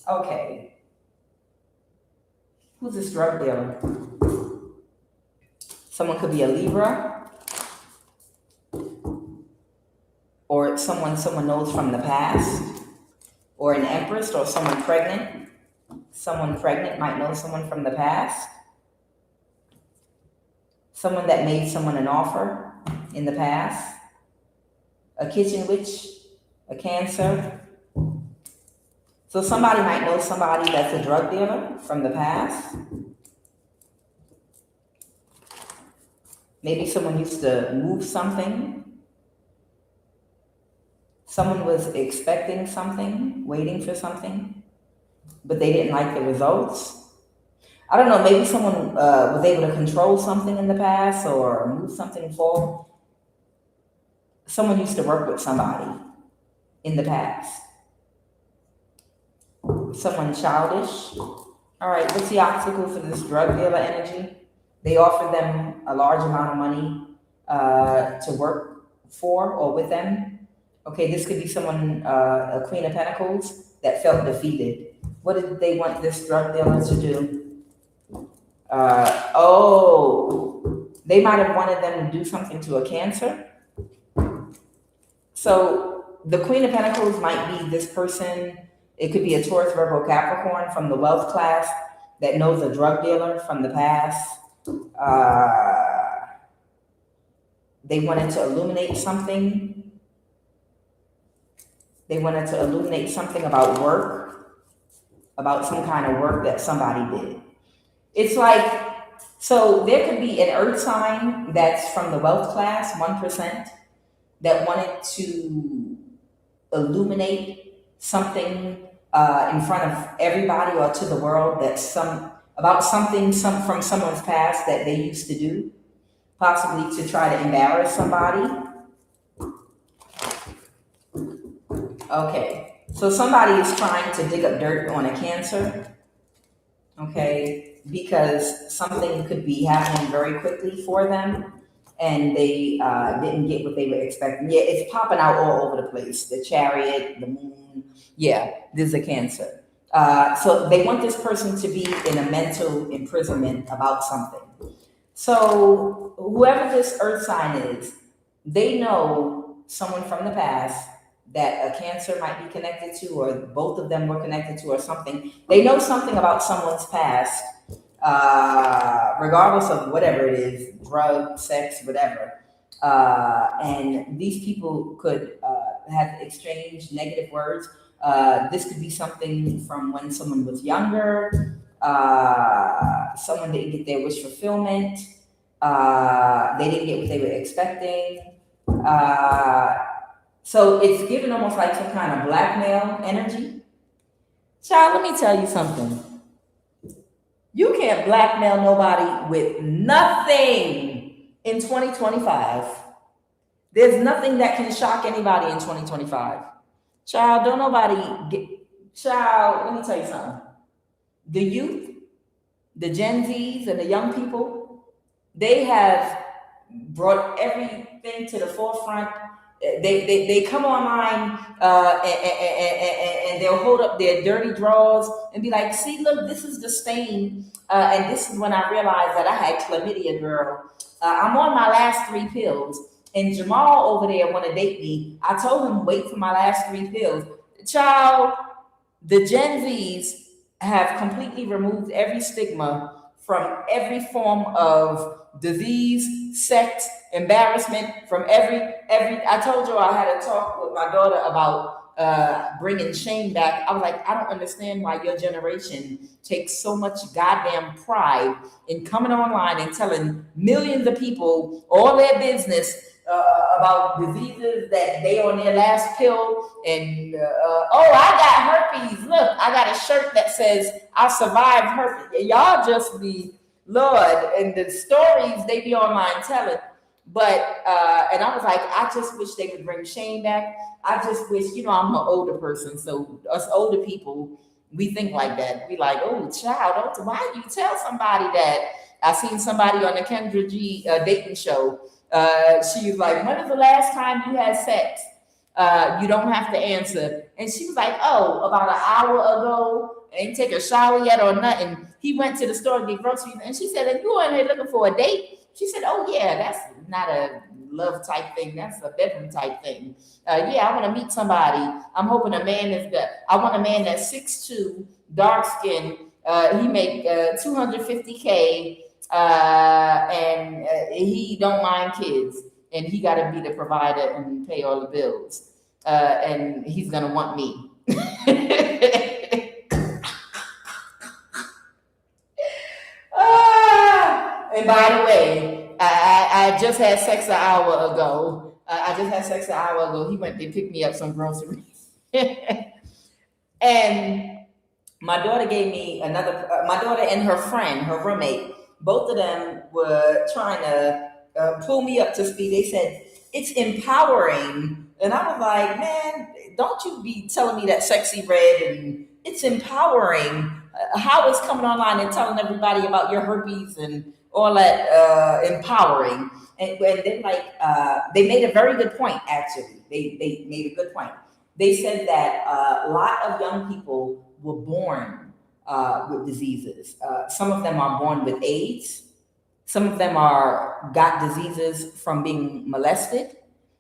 Okay. Who's this drug dealer? Someone could be a Libra. Or someone knows from the past. or an empress, or someone pregnant. Someone pregnant might know someone from the past. Someone that made someone an offer in the past. A kitchen witch, a Cancer. So somebody might know somebody that's a drug dealer from the past. Maybe someone used to move something. Someone was expecting something, waiting for something, but they didn't like the results. I don't know, maybe someone was able to control something in the past or move something forward. Someone used to work with somebody in the past. Someone childish. All right, what's the obstacle for this drug dealer energy? They offer them a large amount of money to work for or with them. Okay, this could be someone, a Queen of Pentacles, that felt defeated. What did they want this drug dealer to do? They might have wanted them to do something to a Cancer. So the Queen of Pentacles might be this person. It could be a Taurus, Virgo, Capricorn from the wealth class that knows a drug dealer from the past. They wanted to illuminate something. They wanted to illuminate something about work, about some kind of work that somebody did. It's like, so there could be an earth sign that's from the wealth class, 1%, that wanted to illuminate something in front of everybody or to the world that's about something from someone's past that they used to do, possibly to try to embarrass somebody. Okay, so somebody is trying to dig up dirt on a Cancer, okay, because something could be happening very quickly for them and they didn't get what they were expecting. Yeah, it's popping out all over the place. The Chariot, the Moon. Yeah, this is a Cancer. So they want this person to be in a mental imprisonment about something. So whoever this earth sign is, they know someone from the past that a Cancer might be connected to, or both of them were connected to, or something. They know something about someone's past, regardless of whatever it is, drug, sex, whatever. And these people could have exchanged negative words. This could be something from when someone was younger, someone didn't get their wish fulfillment, they didn't get what they were expecting. So it's given almost like some kind of blackmail energy. Child, let me tell you something. You can't blackmail nobody with nothing in 2025. There's nothing that can shock anybody in 2025. Child, don't nobody get, child, let me tell you something. The youth, the Gen Zs and the young people, they have brought everything to the forefront. They come online and they'll hold up their dirty drawers and be like, see, look, this is the stain. And this is when I realized that I had chlamydia, girl. I'm on my last 3 pills. And Jamal over there want to date me. I told him, wait for my last 3 pills. Child, the Gen Zs have completely removed every stigma from every form of disease, sex, embarrassment, from every. I told you I had a talk with my daughter about bringing shame back. I was like, I don't understand why your generation takes so much goddamn pride in coming online and telling millions of people all their business about diseases that they on their last pill, and I got herpes. Look, I got a shirt that says I survived herpes. Y'all just be Lord, and the stories they be online telling. But and I was like, I just wish they would bring shame back. I just wish, I'm an older person, so us older people, we think like that. We like, oh, child, why you tell somebody that? I seen somebody on the Kendra G dating show. She was like, when was the last time you had sex? You don't have to answer. And she was like, oh, about an hour ago. Ain't take a shower yet or nothing. He went to the store to get groceries. And she said, and you in here looking for a date? She said, oh yeah, that's not a love type thing. That's a bedroom type thing. Yeah, I want to meet somebody. I'm hoping a man is good. I want a man that's 6'2", dark skin. He make 250K, and he don't mind kids, and he got to be the provider and pay all the bills. And he's gonna want me. And by the way, I just had sex an hour ago. I just had sex an hour ago. He went to pick me up some groceries. And my daughter gave me another, my daughter and her friend, her roommate, both of them were trying to pull me up to speed. They said, it's empowering. And I was like, man, don't you be telling me that sexy red, and it's empowering. How is coming online and telling everybody about your herpes and all that empowering? And then they made a very good point, actually. They made a good point. They said that a lot of young people were born with diseases. Some of them are born with AIDS. Some of them got diseases from being molested.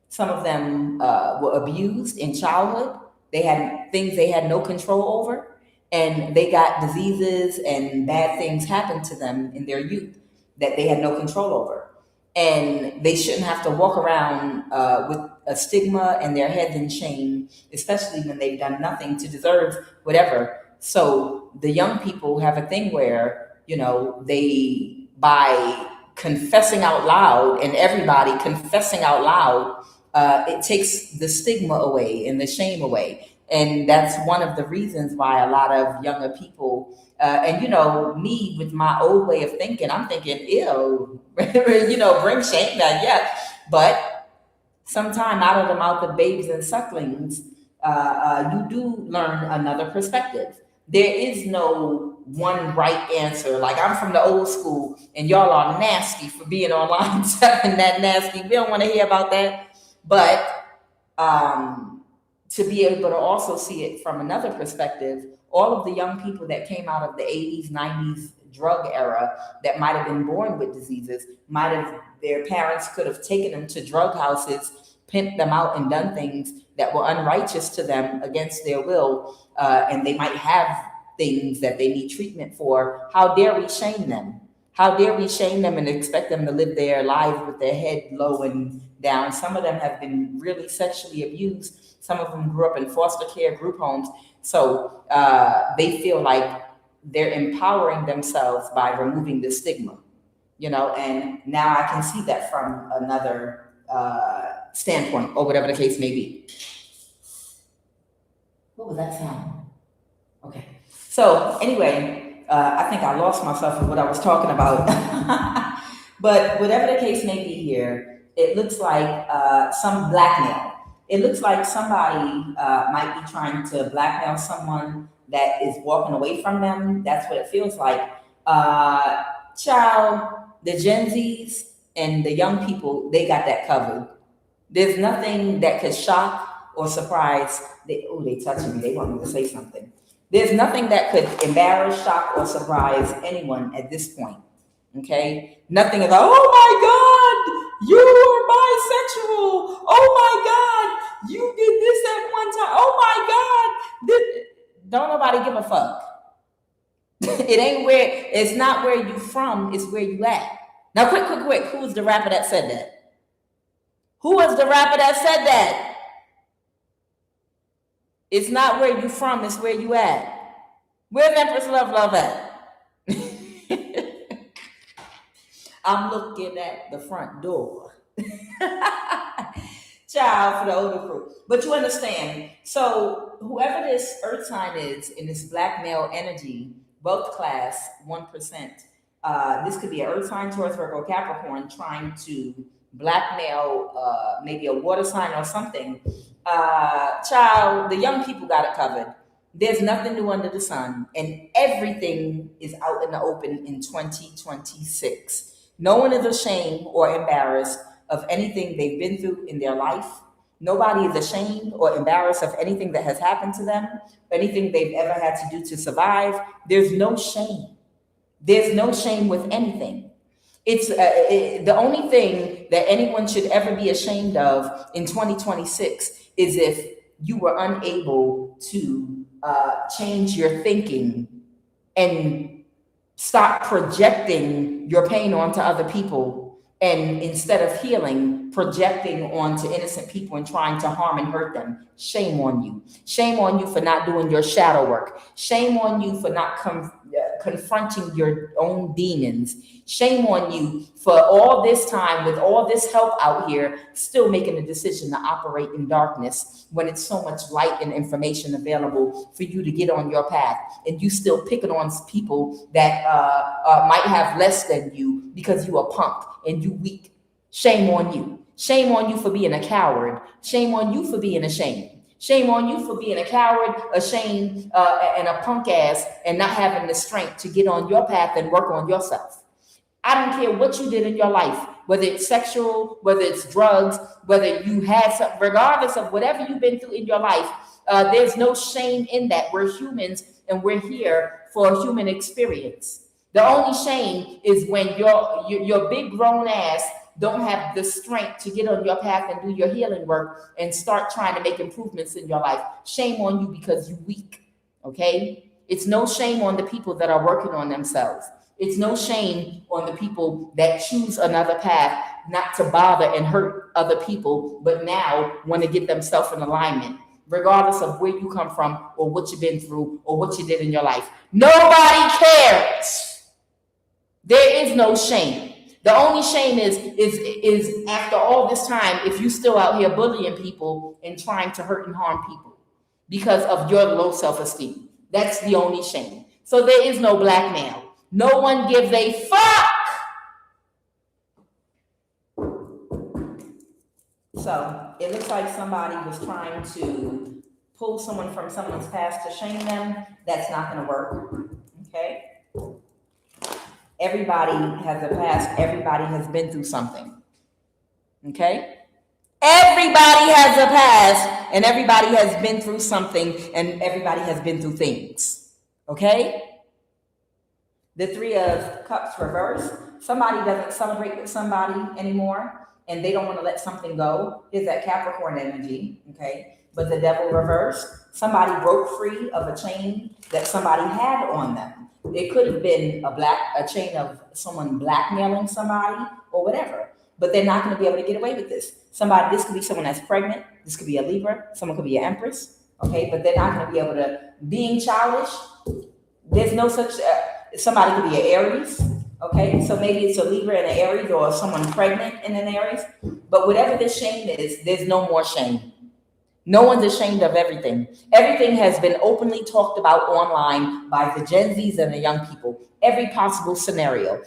Some of them were abused in childhood. They had things they had no control over, and they got diseases and bad things happened to them in their youth that they had no control over. And they shouldn't have to walk around with a stigma and their heads in shame, especially when they've done nothing to deserve whatever. So the young people have a thing where, they, by confessing out loud, and everybody confessing out loud, it takes the stigma away and the shame away. And that's one of the reasons why a lot of younger people, and me with my old way of thinking, I'm thinking, ew, bring shame back, yeah. But sometime out of the mouth of babes and sucklings, you do learn another perspective. There is no one right answer. Like, I'm from the old school, and y'all are nasty for being online and that nasty. We don't want to hear about that. But to be able to also see it from another perspective, all of the young people that came out of the 80s, 90s drug era that might have been born with diseases, their parents could have taken them to drug houses, pimped them out, and done things that were unrighteous to them against their will, and they might have things that they need treatment for. How dare we shame them? How dare we shame them and expect them to live their lives with their head low and down? Some of them have been really sexually abused. Some of them grew up in foster care group homes. So they feel like they're empowering themselves by removing the stigma, and now I can see that from another standpoint, or whatever the case may be. What was that sound? Okay. So anyway, I think I lost myself in what I was talking about. But whatever the case may be here, it looks like some blackmail. It looks like somebody might be trying to blackmail someone that is walking away from them. That's what it feels like. Child, the Gen Zs and the young people, they got that covered. There's nothing that could shock or surprise. They touching me. They want me to say something. There's nothing that could embarrass, shock, or surprise anyone at this point. Okay? Nothing is, oh my God, you are bisexual. Oh my God, you did this at one time. Oh my God. Don't nobody give a fuck. It's not where you from, it's where you at. Now, quick. Who's the rapper that said that? Who was the rapper that said that? It's not where you from, it's where you at. Where's Empress Love at? I'm looking at the front door. Child, for the older crew. But you understand. So whoever this earth sign is in this black male energy, both class 1%, this could be an earth sign, Taurus, Virgo, Capricorn, trying to blackmail maybe a water sign or something. Child, the young people got it covered. There's nothing new under the sun, and everything is out in the open in 2026. No one is ashamed or embarrassed of anything they've been through in their life. Nobody is ashamed or embarrassed of anything that has happened to them, anything they've ever had to do to survive. There's no shame. There's no shame with anything. It's the only thing that anyone should ever be ashamed of in 2026 is if you were unable to change your thinking and stop projecting your pain onto other people, and instead of healing, projecting onto innocent people and trying to harm and hurt them. Shame on you. Shame on you for not doing your shadow work. Shame on you for not confronting your own demons. Shame on you for all this time, with all this help out here, still making a decision to operate in darkness when it's so much light and information available for you to get on your path, and you still picking on people that might have less than you because you a punk and you weak. Shame on you. Shame on you for being a coward. Shame on you for being ashamed. Shame on you for being a coward, ashamed, and a punk ass, and not having the strength to get on your path and work on yourself. I don't care what you did in your life, whether it's sexual, whether it's drugs, whether you had some, regardless of whatever you've been through in your life, there's no shame in that. We're humans and we're here for a human experience. The only shame is when your big grown ass don't have the strength to get on your path and do your healing work and start trying to make improvements in your life. Shame on you because you're weak, okay? It's no shame on the people that are working on themselves. It's no shame on the people that choose another path, not to bother and hurt other people, but now want to get themselves in alignment, regardless of where you come from or what you've been through or what you did in your life. Nobody cares. There is no shame. The only shame is after all this time, if you still out here bullying people and trying to hurt and harm people because of your low self-esteem. That's the only shame. So there is no blackmail. No one gives a fuck. So it looks like somebody was trying to pull someone from someone's past to shame them. That's not going to work. Okay? Everybody has a past. Everybody has been through something. Okay? Everybody has a past, and everybody has been through something, and everybody has been through things. Okay? The Three of Cups reverse. Somebody doesn't celebrate with somebody anymore, and they don't want to let something go. Is that Capricorn energy, okay? But the Devil reverse. Somebody broke free of a chain that somebody had on them. It could have been a chain of someone blackmailing somebody or whatever, but they're not going to be able to get away with this. This could be someone that's pregnant. This could be a Libra. Someone could be an Empress, okay? But they're not going to be able to, being childish, there's no such, somebody could be an Aries, okay? So maybe it's a Libra and an Aries, or someone pregnant and an Aries. But whatever this shame is, there's no more shame. No one's ashamed of everything. Everything has been openly talked about online by the Gen Zs and the young people. Every possible scenario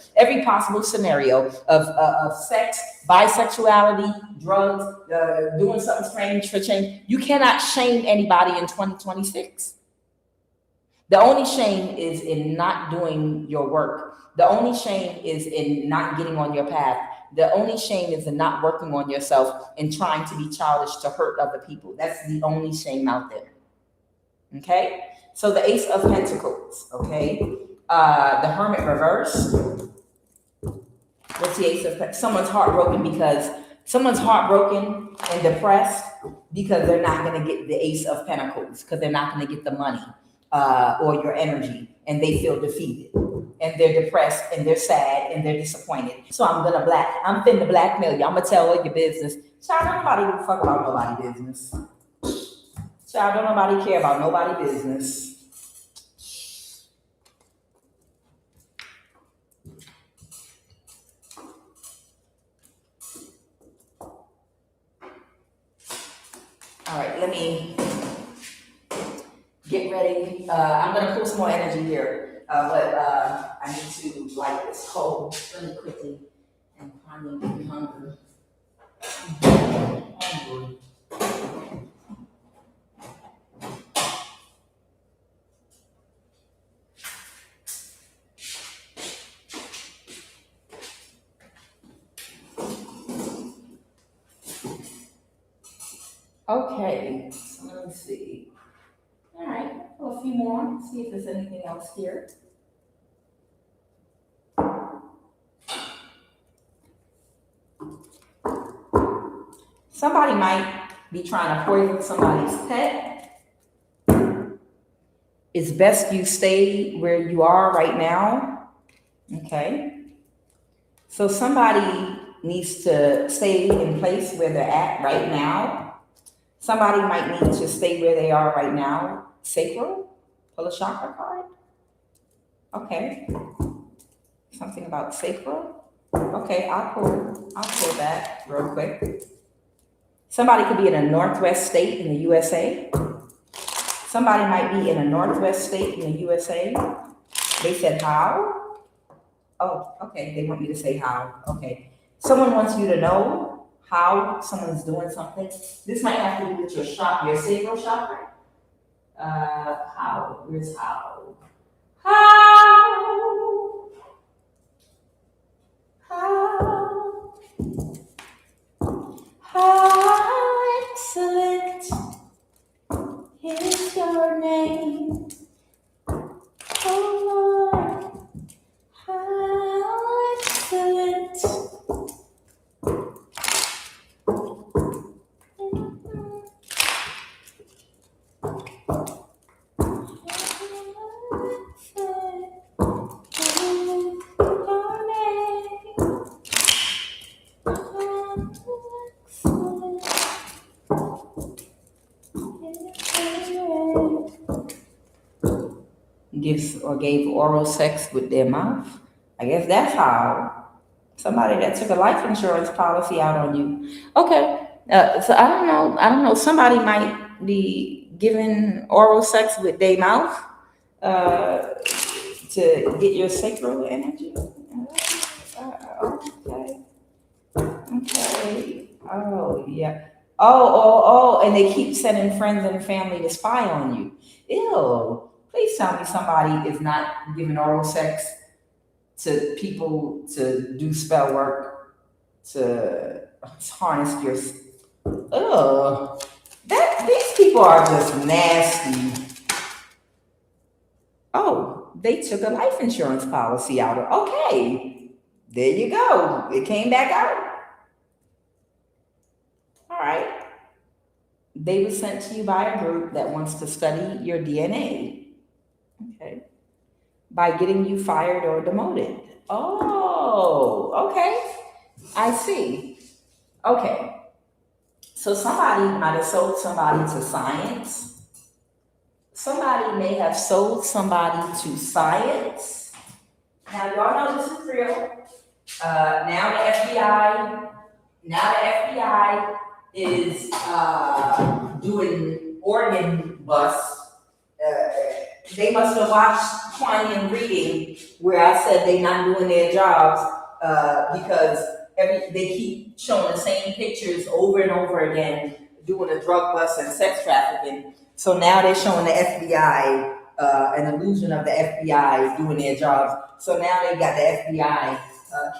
of sex, bisexuality, drugs, doing something strange for change. You cannot shame anybody in 2026. The only shame is in not doing your work. The only shame is in not getting on your path. The only shame is in not working on yourself and trying to be childish to hurt other people. That's the only shame out there. Okay? So the Ace of Pentacles, okay? The Hermit reverse. What's the Ace of Pentacles? Someone's heartbroken and depressed because they're not going to get the Ace of Pentacles, because they're not going to get the money or your energy, and they feel defeated. And they're depressed, and they're sad, and they're disappointed. So I'm finna blackmail you. I'm gonna tell all your business. Child, don't nobody give a fuck about nobody's business. Child, don't nobody care about nobody's business. All right, let me get ready. I'm gonna pull some more energy here. But I need to light this coal really quickly, and I'm getting hungry. Okay, so let me see. All right, a few more. See if there's anything else here. Somebody might be trying to poison somebody's pet. It's best you stay where you are right now. Okay. So somebody needs to stay in place where they're at right now. Somebody might need to stay where they are right now. Sacral? Pull a chakra card. Okay. Something about sacral. Okay, I'll pull that real quick. Somebody could be in a northwest state in the USA. Somebody might be in a northwest state in the USA. They said how? Oh, okay. They want me to say how. Okay. Someone wants you to know how someone's doing something. This might have to do with your sacral chakra. How? Where's how? How? How excellent is your name, oh Lord. How excellent. Gave oral sex with their mouth. I guess that's how. Somebody that took a life insurance policy out on you. Okay, so I don't know. Somebody might be giving oral sex with their mouth to get your sacral energy. Okay. Oh yeah. Oh, and they keep sending friends and family to spy on you. Ew. Please tell me somebody is not giving oral sex to people to do spell work, to harness your. Ugh. These people are just nasty. Oh, they took a life insurance policy out. Okay, there you go. It came back out. All right. They were sent to you by a group that wants to study your DNA. Okay. By getting you fired or demoted. Oh, okay. I see. Okay. So somebody might have sold somebody to science. Somebody may have sold somebody to science. Now y'all know this is real. Now the FBI is doing organ busts. They must have watched QUAN reading where I said they're not doing their jobs because they keep showing the same pictures over and over again, doing a drug bust and sex trafficking. So now they're showing the FBI an illusion of the FBI doing their jobs. So now they got the FBI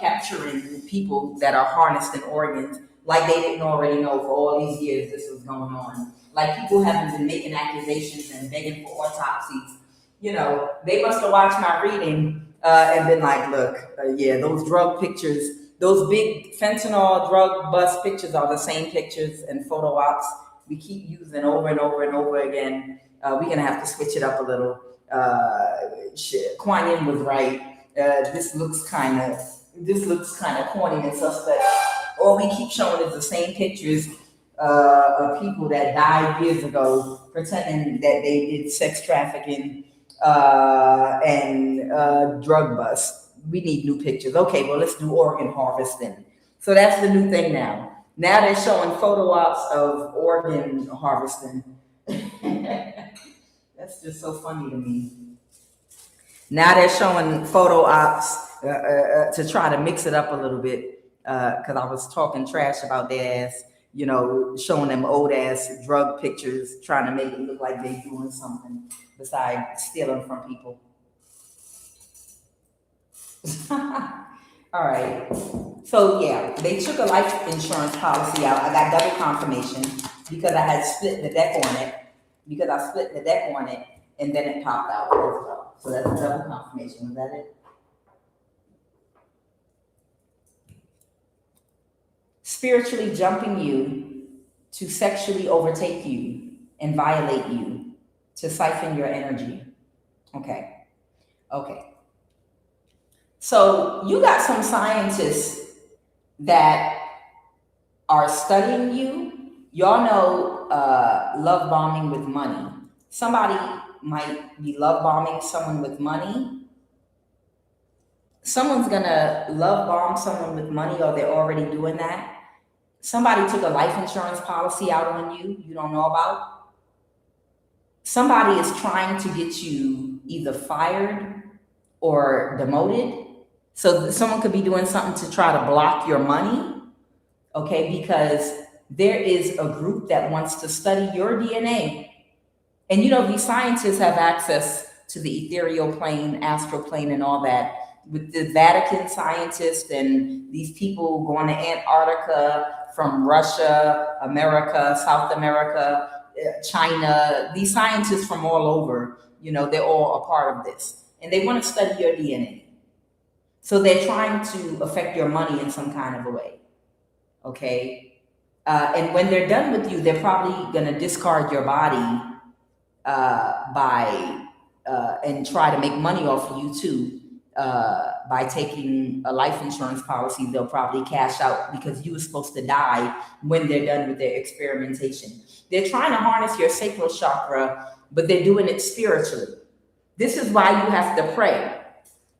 capturing people that are harnessed in organs like they didn't already know for all these years this was going on. Like people haven't been making accusations and begging for autopsies. You know, they must have watched my reading and been like, look, yeah, those drug pictures, those big fentanyl drug bust pictures are the same pictures and photo ops we keep using over and over and over again. We're going to have to switch it up a little. Kuan Yin was right. This looks kind of corny and suspect. All we keep showing is the same pictures of people that died years ago, pretending that they did sex trafficking and drug busts. We need new pictures. Okay, well, let's do organ harvesting. So that's the new thing now. Now they're showing photo ops of organ harvesting. That's just so funny to me. Now they're showing photo ops to try to mix it up a little bit because I was talking trash about their ass, you know, showing them old ass drug pictures, trying to make it look like they're doing something besides stealing from people. All right. So yeah, they took a life insurance policy out. I got double confirmation because I had split the deck on it. Because I split the deck on it, and then it popped out as well. So that's a double confirmation. Was that it? Spiritually jumping you to sexually overtake you and violate you, to siphon your energy. Okay. Okay. So you got some scientists that are studying you. Y'all know love bombing with money. Somebody might be love bombing someone with money. Someone's gonna love bomb someone with money, or they're already doing that. Somebody took a life insurance policy out on you don't know about. Somebody is trying to get you either fired or demoted. So someone could be doing something to try to block your money, okay? Because there is a group that wants to study your DNA. And you know, these scientists have access to the ethereal plane, astral plane, and all that. With the Vatican scientists and these people going to Antarctica from Russia, America, South America, China, these scientists from all over, you know, they're all a part of this. And they want to study your DNA. So they're trying to affect your money in some kind of a way, okay? And when they're done with you, they're probably going to discard your body and try to make money off of you too. By taking a life insurance policy, they'll probably cash out because you were supposed to die when they're done with their experimentation. They're trying to harness your sacral chakra, but they're doing it spiritually. This is why you have to pray.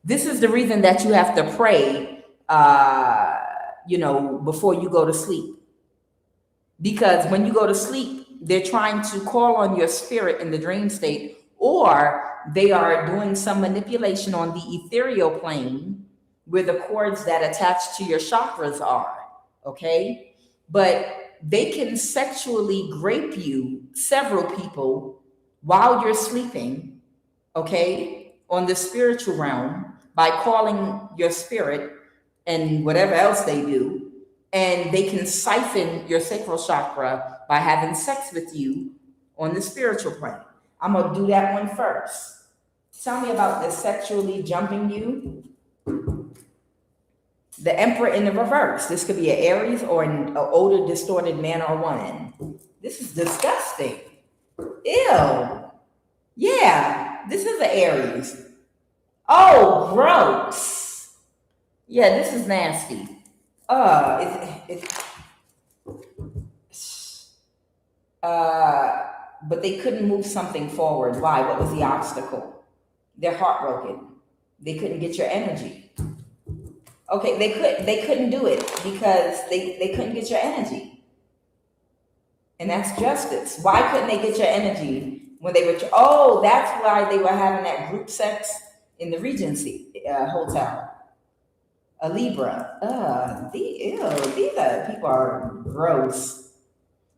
This is the reason that you have to pray, before you go to sleep. Because when you go to sleep, they're trying to call on your spirit in the dream state, or they are doing some manipulation on the ethereal plane where the cords that attach to your chakras are, okay? But they can sexually grape you, several people, while you're sleeping, okay, on the spiritual realm by calling your spirit and whatever else they do. And they can siphon your sacral chakra by having sex with you on the spiritual plane. I'm going to do that one first. Tell me about the sexually jumping you. The Emperor in the reverse. This could be an Aries or an older, distorted man or woman. This is disgusting. Ew. Yeah, this is an Aries. Oh, gross. Yeah, this is nasty. But they couldn't move something forward. Why? What was the obstacle? They're heartbroken. They couldn't get your energy. Okay, they couldn't do it because they couldn't get your energy. And that's justice. Why couldn't they get your energy when they were, that's why they were having that group sex in the Regency Hotel. A Libra. These people are gross.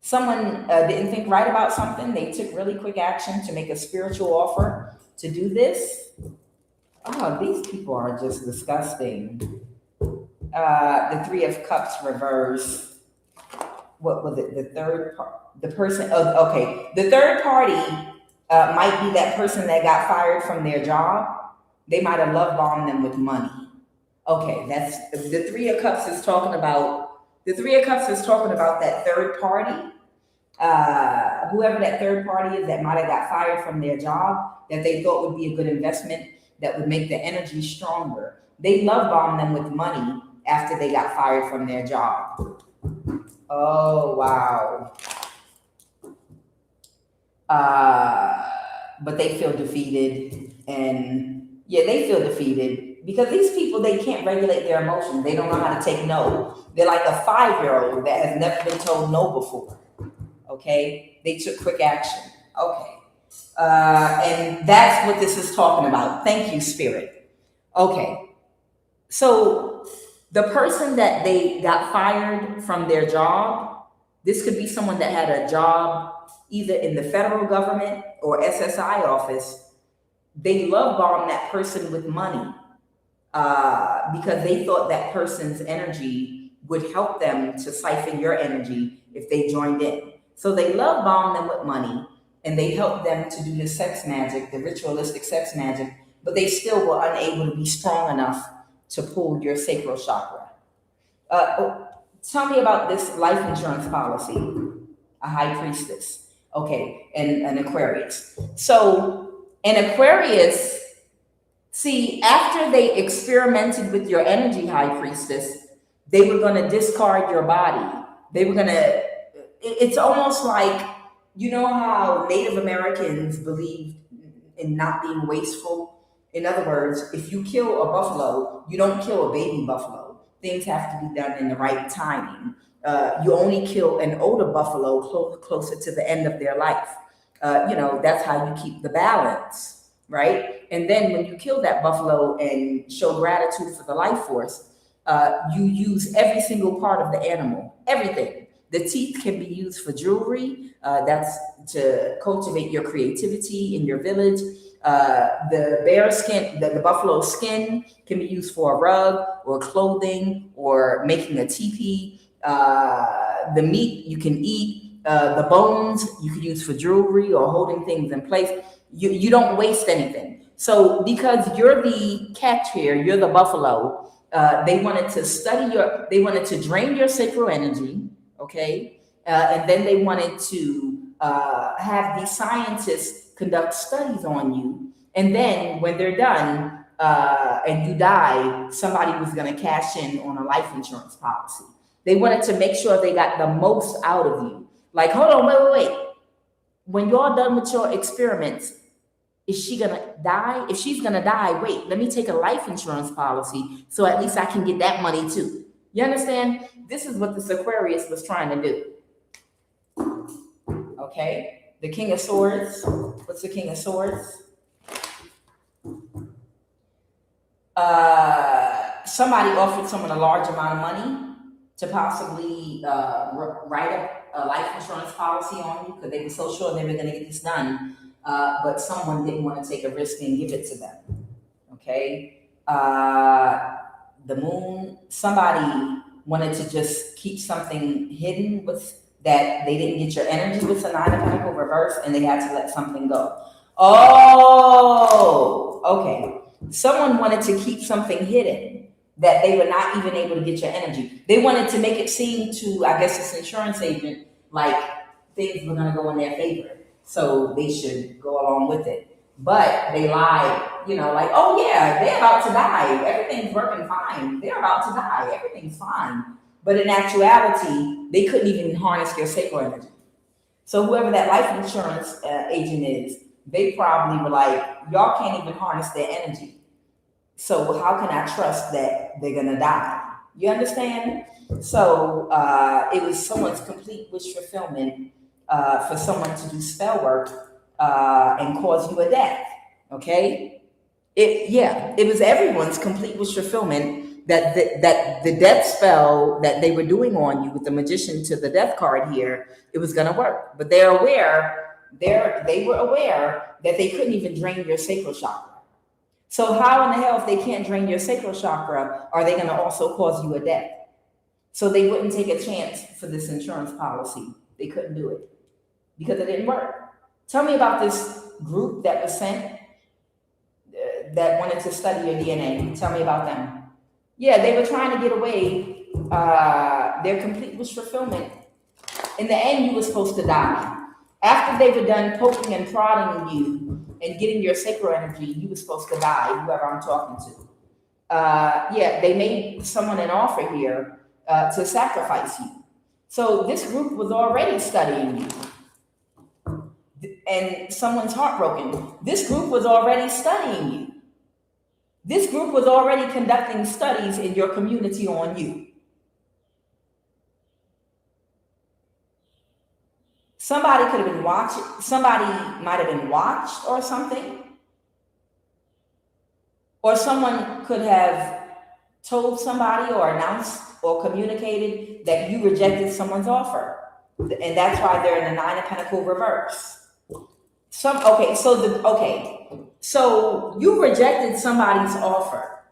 Someone didn't think right about something. They took really quick action to make a spiritual offer to do this. These people are just disgusting. The Three of Cups reverse. What was it? The third part. The person. The third party might be that person that got fired from their job. They might have love bombed them with money. Okay, that's the Three of Cups is talking about. The Three of Cups is talking about that third party. Whoever that third party is that might have got fired from their job that they thought would be a good investment that would make the energy stronger. They love bombed them with money after they got fired from their job. Oh, wow. But they feel defeated. And yeah, they feel defeated because these people, they can't regulate their emotions. They don't know how to take no. They're like a 5-year-old that has never been told no before. Okay? They took quick action. Okay. And that's what this is talking about. Thank you, Spirit. Okay. So the person that they got fired from their job, this could be someone that had a job either in the federal government or SSI office. They love bombed that person with money because they thought that person's energy would help them to siphon your energy if they joined in. So they love bombed them with money, and they helped them to do the sex magic, the ritualistic sex magic, but they still were unable to be strong enough to pull your sacral chakra. Tell me about this life insurance policy. a high priestess. Okay, and an Aquarius. So an Aquarius, see, after they experimented with your energy, high priestess, they were going to discard your body. They were going to, it's almost like, you know how Native Americans believed in not being wasteful? In other words, if you kill a buffalo, you don't kill a baby buffalo. Things have to be done in the right timing. You only kill an older buffalo closer to the end of their life. That's how you keep the balance, right? And then when you kill that buffalo and show gratitude for the life force, you use every single part of the animal, everything. The teeth can be used for jewelry. That's to cultivate your creativity in your village. The bear skin, the buffalo skin can be used for a rug or clothing or making a teepee. The meat you can eat. The bones you can use for jewelry or holding things in place. You don't waste anything. So because you're the catch here, you're the buffalo, they wanted to drain your sacral energy. Okay. And then they wanted to have these scientists conduct studies on you. And then when they're done and you die, somebody was going to cash in on a life insurance policy. They wanted to make sure they got the most out of you. Like, hold on, wait. When you're done with your experiments, is she going to die? If she's going to die, wait, let me take a life insurance policy so at least I can get that money too. You understand? This is what this Aquarius was trying to do. Okay? The King of Swords. What's the King of Swords? Somebody offered someone a large amount of money to possibly write up a life insurance policy on you because they were so sure they were going to get this done, but someone didn't want to take a risk and give it to them. Okay? The Moon, somebody wanted to just keep something hidden with that they didn't get your energy with the Nine of Pentacles reverse and they had to let something go. Oh, okay. Someone wanted to keep something hidden that they were not even able to get your energy. They wanted to make it seem to, I guess, this insurance agent, like things were going to go in their favor. So they should go along with it. But they lied, like, oh yeah, they're about to die. Everything's working fine. They're about to die. Everything's fine. But in actuality, they couldn't even harness their sacral energy. So whoever that life insurance agent is, they probably were like, y'all can't even harness their energy. So how can I trust that they're going to die? You understand? So it was someone's complete wish fulfillment for someone to do spell work and cause you a death. Okay? It was everyone's complete wish fulfillment that the death spell that they were doing on you with the Magician to the death card here, it was going to work. But they were aware that they couldn't even drain your sacral chakra. So how in the hell, if they can't drain your sacral chakra, are they going to also cause you a death? So they wouldn't take a chance for this insurance policy. They couldn't do it because it didn't work. Tell me about this group that was sent that wanted to study your DNA. Tell me about them. Yeah, they were trying to get away their complete wish fulfillment. In the end, you were supposed to die. After they were done poking and prodding you and getting your sacral energy, you were supposed to die, whoever I'm talking to. They made someone an offer here to sacrifice you. So this group was already studying you. And someone's heartbroken. This group was already studying you. This group was already conducting studies in your community on you. Somebody could have been watching, somebody might have been watched or something. Or someone could have told somebody or announced or communicated that you rejected someone's offer. And that's why they're in the Nine of Pentacles reverse. So you rejected somebody's offer,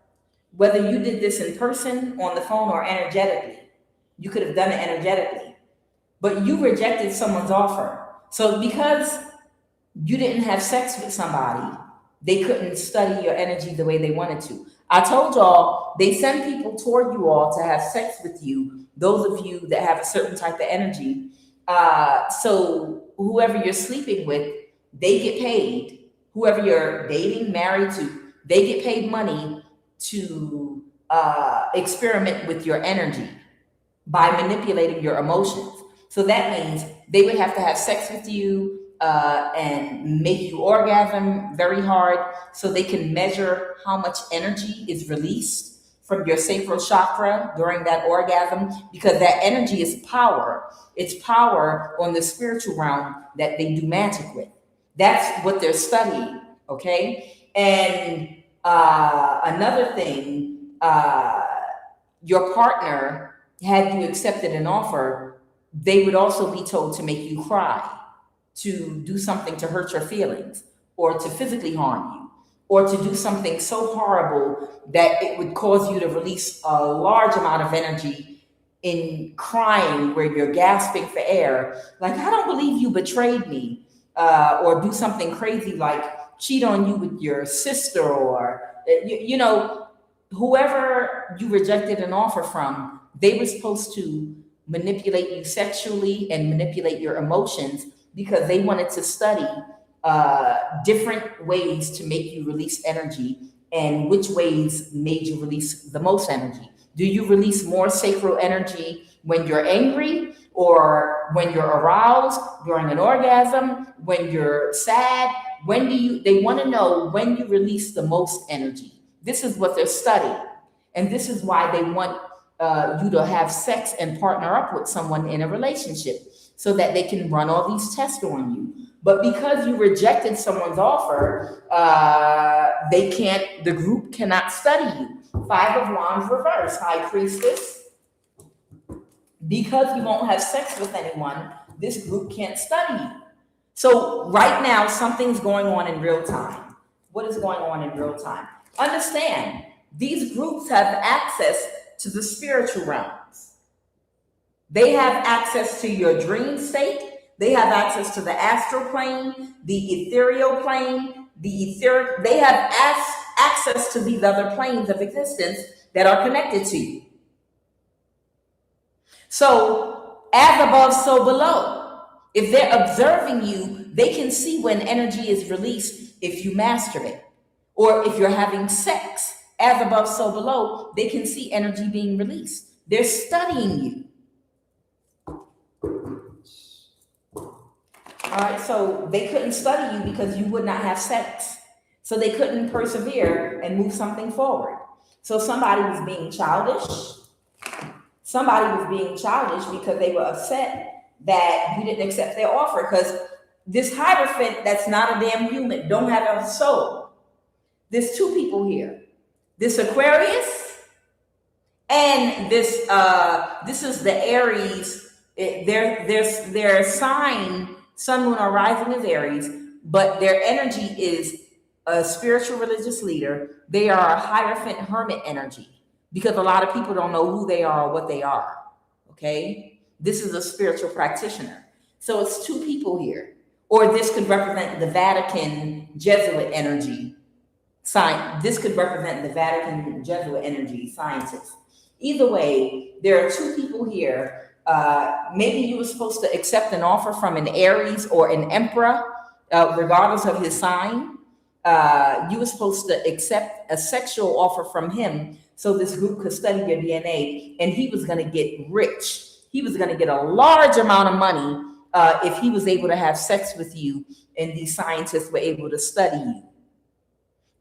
whether you did this in person, on the phone, or energetically. You could have done it energetically, but you rejected someone's offer. So because you didn't have sex with somebody, they couldn't study your energy the way they wanted to. I told y'all, they send people toward you all to have sex with you, those of you that have a certain type of energy, So whoever you're sleeping with, they get paid. Whoever you're dating, married to, they get paid money to experiment with your energy by manipulating your emotions. So that means they would have to have sex with you and make you orgasm very hard so they can measure how much energy is released from your sacral chakra during that orgasm, because that energy is power. It's power on the spiritual realm that they do magic with. That's what they're studying, okay? And another thing, your partner, had you accepted an offer, they would also be told to make you cry, to do something to hurt your feelings, or to physically harm you, or to do something so horrible that it would cause you to release a large amount of energy in crying where you're gasping for air. Like, I don't believe you betrayed me, or do something crazy like cheat on you with your sister, or, you know, whoever you rejected an offer from, they were supposed to manipulate you sexually and manipulate your emotions because they wanted to study different ways to make you release energy and which ways made you release the most energy. Do you release more sacral energy when you're angry, or when you're aroused during an orgasm, when you're sad? When do you, they want to know when you release the most energy. This is what they're studying. And this is why they want you to have sex and partner up with someone in a relationship so that they can run all these tests on you. But because you rejected someone's offer, the group cannot study you. Five of Wands reverse, High Priestess. Because you won't have sex with anyone, this group can't study you. So right now, something's going on in real time. What is going on in real time? Understand, these groups have access to the spiritual realms. They have access to your dream state. They have access to the astral plane, the ethereal plane, they have access to these other planes of existence that are connected to you. So, as above, so below. If they're observing you, they can see when energy is released if you masturbate. Or if you're having sex, as above, so below, they can see energy being released. They're studying you. All right, so they couldn't study you because you would not have sex. So they couldn't persevere and move something forward. So somebody was being childish. Somebody was being childish because they were upset that you didn't accept their offer, because this Hierophant that's not a damn human, don't have a soul. There's two people here. This Aquarius and this is the Aries. Their sign, Sun, Moon, or Rising is Aries, but their energy is a spiritual religious leader. They are a Hierophant hermit energy, because a lot of people don't know who they are or what they are, okay? This is a spiritual practitioner. So it's two people here. Or this could represent the Vatican Jesuit energy. This could represent the Vatican Jesuit energy scientists. Either way, there are two people here. Maybe you were supposed to accept an offer from an Aries or an Emperor, regardless of his sign. You were supposed to accept a sexual offer from him so this group could study your DNA, and he was going to get rich. He was going to get a large amount of money if he was able to have sex with you, and these scientists were able to study you.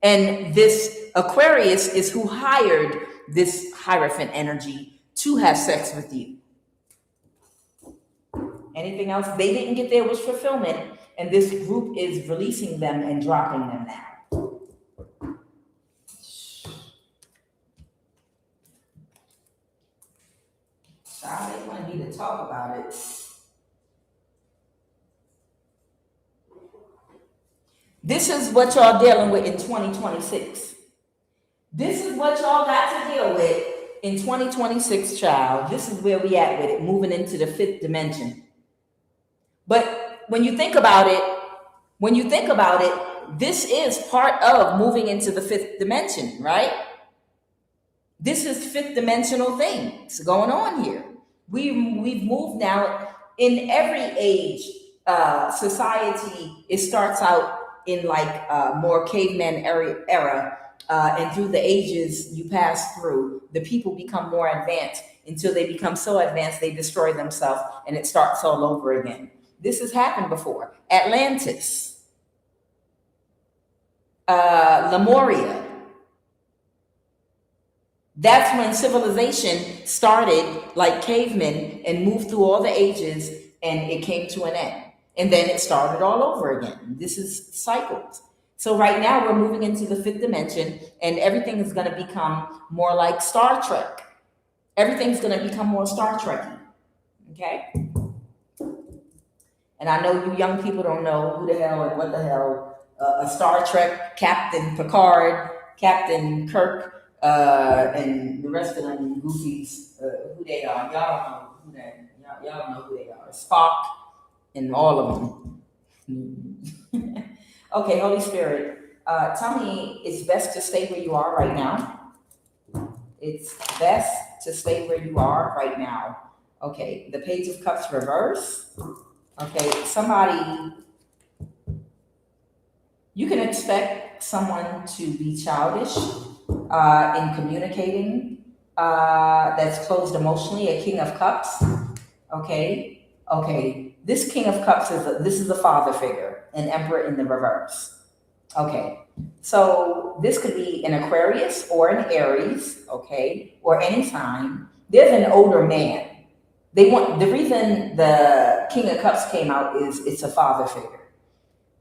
And this Aquarius is who hired this Hierophant energy to have sex with you. Anything else? They didn't get their wish fulfillment, and this group is releasing them and dropping them now. They want me to talk about it. This is what y'all dealing with in 2026. This is what y'all got to deal with in 2026, child. This is where we at with it, moving into the fifth dimension. But when you think about it, this is part of moving into the fifth dimension, right? This is fifth dimensional things going on here. We've moved now in every age, society, it starts out in like more caveman era, and through the ages you pass through, the people become more advanced until they become so advanced they destroy themselves, and it starts all over again. This has happened before. Atlantis, Lemuria. That's when civilization started like cavemen and moved through all the ages, and it came to an end. And then it started all over again. This is cycles. So right now we're moving into the fifth dimension, and everything is going to become more like Star Trek. Everything's going to become more Star Trek. Okay? And I know you young people don't know who the hell and what the hell a Star Trek, Captain Picard, Captain Kirk, and the rest of them goofies, who they are. Y'all don't know who they are. Y'all know who they are. Spock and all of them. Okay, Holy Spirit, tell me it's best to stay where you are right now. It's best to stay where you are right now. Okay, the Page of Cups reverse. Okay, somebody, you can expect someone to be childish in communicating, that's closed emotionally, a King of Cups. Okay, this King of Cups this is a father figure, an Emperor in the reverse. Okay, so this could be an Aquarius or an Aries, okay, or any sign. There's an older man. The reason the King of Cups came out is it's a father figure.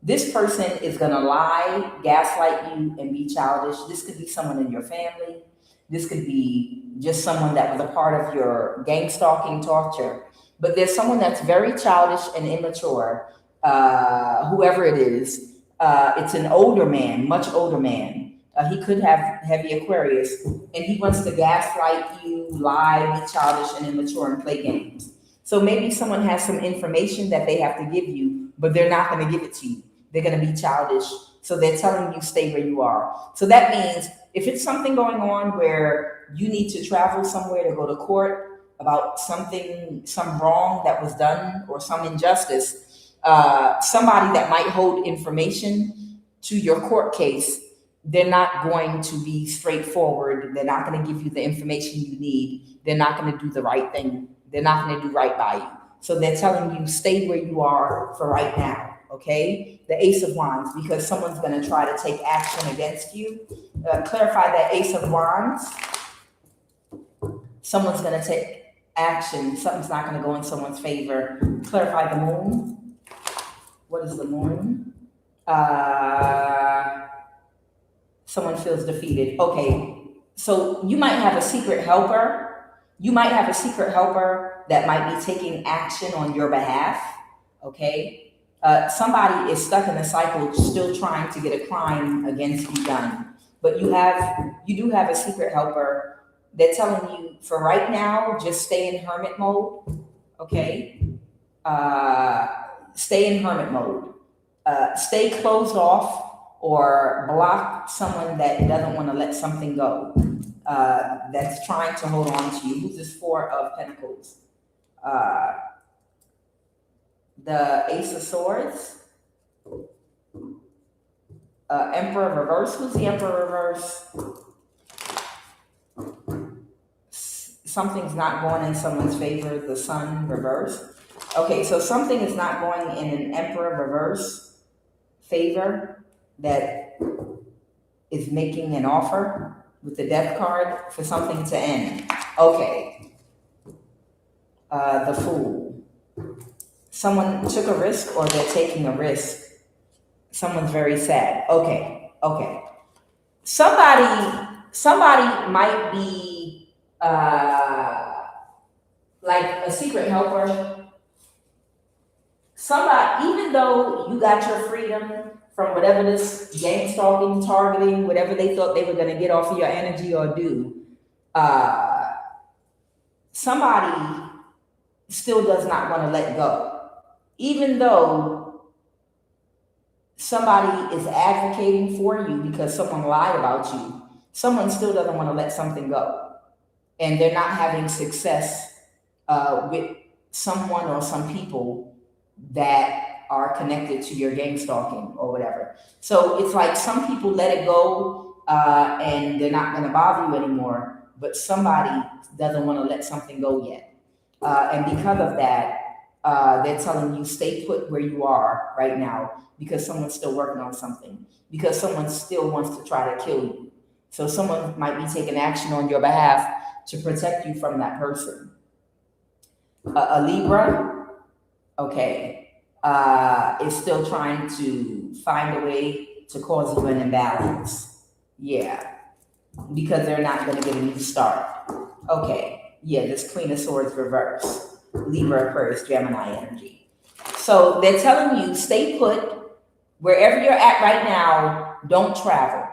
This person is going to lie, gaslight you, and be childish. This could be someone in your family. This could be just someone that was a part of your gang stalking torture. But there's someone that's very childish and immature, whoever it is. It's an older man, much older man. He could have heavy Aquarius, and he wants to gaslight you, lie, be childish and immature, and play games. So maybe someone has some information that they have to give you, but they're not going to give it to you. They're going to be childish. So they're telling you stay where you are. So that means if it's something going on where you need to travel somewhere to go to court about something, some wrong that was done or some injustice, somebody that might hold information to your court case, they're not going to be straightforward. They're not going to give you the information you need. They're not going to do the right thing. They're not going to do right by you. So they're telling you stay where you are for right now, okay? The Ace of Wands, because someone's going to try to take action against you. Clarify that Ace of Wands. Someone's going to take action. Something's not going to go in someone's favor. Clarify the Moon. What is the Moon? Someone feels defeated. Okay, so you might have a secret helper. You might have a secret helper that might be taking action on your behalf. Okay, somebody is stuck in a cycle, still trying to get a crime against you done. But you do have a secret helper. They're telling you for right now, just stay in hermit mode. Okay, stay in hermit mode. Stay closed off, or block someone that doesn't want to let something go, that's trying to hold on to you. Who's this Four of Pentacles? The Ace of Swords. Emperor reverse. Who's the Emperor reverse? Something's not going in someone's favor. The Sun reverse. Okay, so something is not going in an Emperor reverse favor that is making an offer with the Death card for something to end. Okay. The Fool. Someone took a risk, or they're taking a risk. Someone's very sad. Okay. Somebody might be like a secret helper. Somebody, even though you got your freedom from whatever this gang stalking, targeting, whatever they thought they were going to get off of your energy or do, somebody still does not want to let go. Even though somebody is advocating for you because someone lied about you, someone still doesn't want to let something go. And they're not having success with someone or some people that are connected to your gang stalking or whatever. So it's like some people let it go and they're not going to bother you anymore, but somebody doesn't want to let something go yet. And because of that, they're telling you stay put where you are right now because someone's still working on something, because someone still wants to try to kill you. So someone might be taking action on your behalf to protect you from that person. A Libra, okay, is still trying to find a way to cause you an imbalance. Yeah, because they're not going to get a new start. Okay, yeah, this Queen of Swords reverse. Libra, Aquarius, Gemini energy. So they're telling you stay put wherever you're at right now. Don't travel.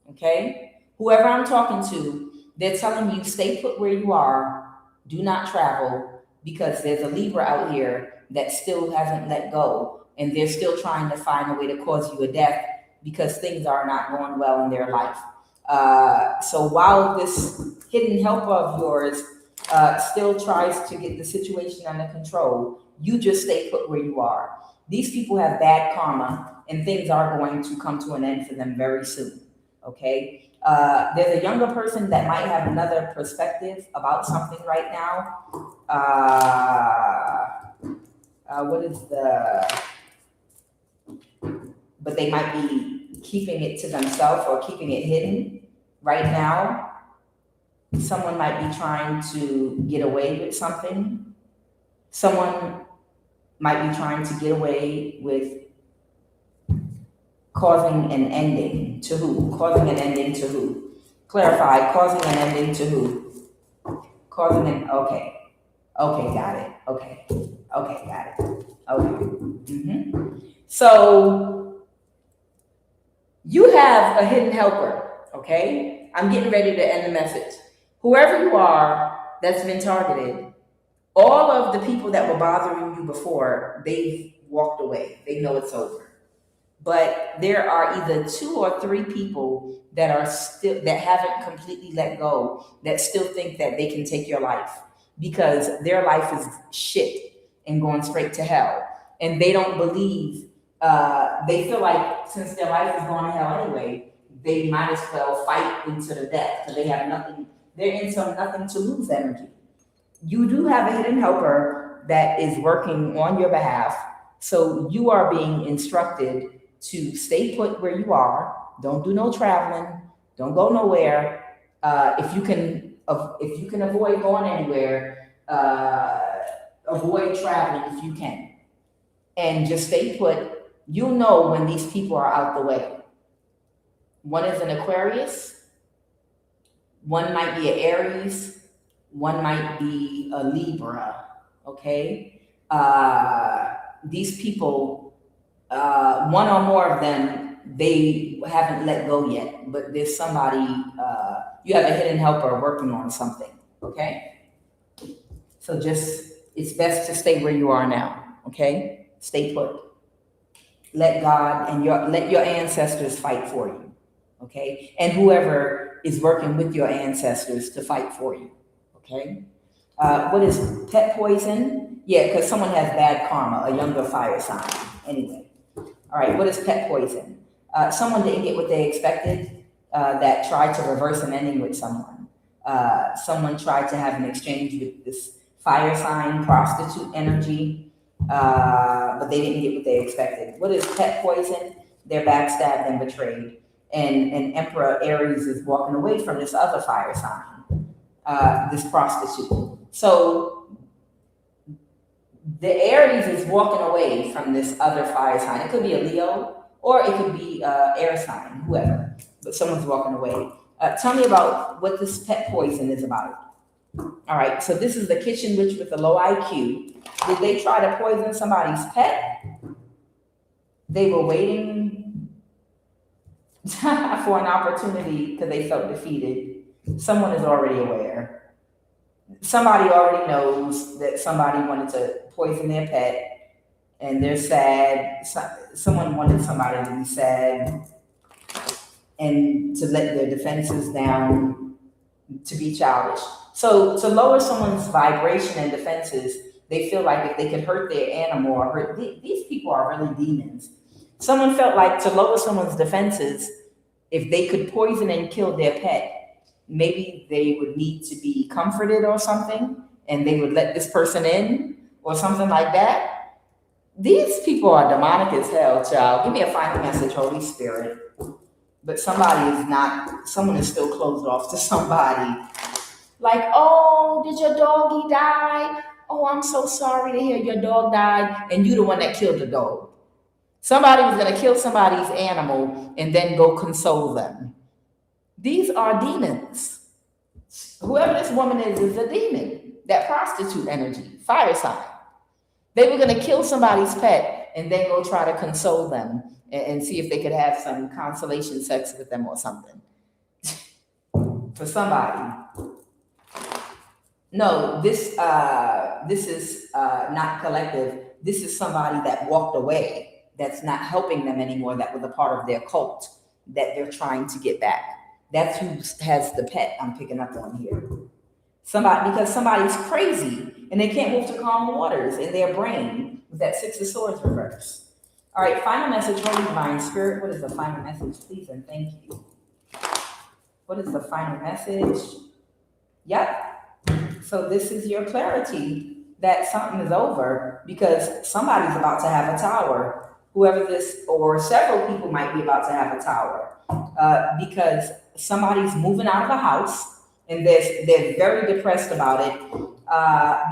Okay, whoever I'm talking to, they're telling you stay put where you are. Do not travel because there's a Libra out here that still hasn't let go, and they're still trying to find a way to cause you a death because things are not going well in their life. So while this hidden helper of yours still tries to get the situation under control, you just stay put where you are. These people have bad karma, and things are going to come to an end for them very soon. Okay? There's a younger person that might have another perspective about something right now. What is the... But they might be keeping it to themselves or keeping it hidden right now. Someone might be trying to get away with something. Someone might be trying to get away with causing an ending to who? Causing an ending to who? Clarify, causing an ending to who? Causing an, okay. Okay, got it. Okay, got it. Okay. So you have a hidden helper, okay? I'm getting ready to end the message. Whoever you are that's been targeted, all of the people that were bothering you before, they've walked away. They know it's over. But there are either 2 or 3 people that are still, that haven't completely let go, that still think that they can take your life because their life is shit and going straight to hell. And they don't believe, they feel like since their life is going to hell anyway, they might as well fight into the death because they have nothing, they're into nothing to lose energy. You do have a hidden helper that is working on your behalf. So you are being instructed to stay put where you are. Don't do no traveling. Don't go nowhere. If you can avoid going anywhere, avoid traveling if you can, and just stay put. You'll know when these people are out the way. One is an Aquarius. One might be an Aries. One might be a Libra. Okay. These people, one or more of them, they haven't let go yet, but there's somebody, you have a hidden helper working on something, okay? So just, it's best to stay where you are now, okay? Stay put. Let God and let your ancestors fight for you, okay? And whoever is working with your ancestors to fight for you, okay? What is pet poison? Yeah, because someone has bad karma, a younger fire sign. Anyway, all right, what is pet poison? Someone didn't get what they expected, that tried to reverse an ending with someone. Someone tried to have an exchange with this fire sign, prostitute energy, but they didn't get what they expected. What is pet poison? They're backstabbed and betrayed. And Emperor Aries is walking away from this other fire sign, this prostitute. So the Aries is walking away from this other fire sign. It could be a Leo, or it could be air sign, whoever. But someone's walking away. Tell me about what this pet poison is about. All right, so this is the kitchen witch with the low IQ. Did they try to poison somebody's pet? They were waiting for an opportunity because they felt defeated. Someone is already aware. Somebody already knows that somebody wanted to poison their pet, and they're sad. Someone wanted somebody to be sad and to let their defenses down, to be childish. So to lower someone's vibration and defenses, They feel like if they could hurt their animal or these people are really demons. Someone felt like to lower someone's defenses, if they could poison and kill their pet, maybe they would need to be comforted or something, and they would let this person in or something like that. These people are demonic as hell, child. Give me a final message, Holy Spirit. But someone is still closed off to somebody. Like, oh, did your doggy die? Oh, I'm so sorry to hear your dog died, and you the one that killed the dog. Somebody was going to kill somebody's animal and then go console them. These are demons. Whoever this woman is a demon. That prostitute energy, fire sign. They were going to kill somebody's pet and then go try to console them and see if they could have some consolation sex with them or something. For somebody. No, this is not collective. This is somebody that walked away. That's not helping them anymore. That was a part of their cult that they're trying to get back. That's who has the pet I'm picking up on here. Because somebody's crazy and they can't move to calm waters in their brain with that Six of Swords reverse. All right, final message, Holy Divine Spirit. What is the final message, please, and thank you. What is the final message? Yep. So this is your clarity that something is over because somebody's about to have a tower. Whoever this, or several people might be about to have a tower because somebody's moving out of the house and they're very depressed about it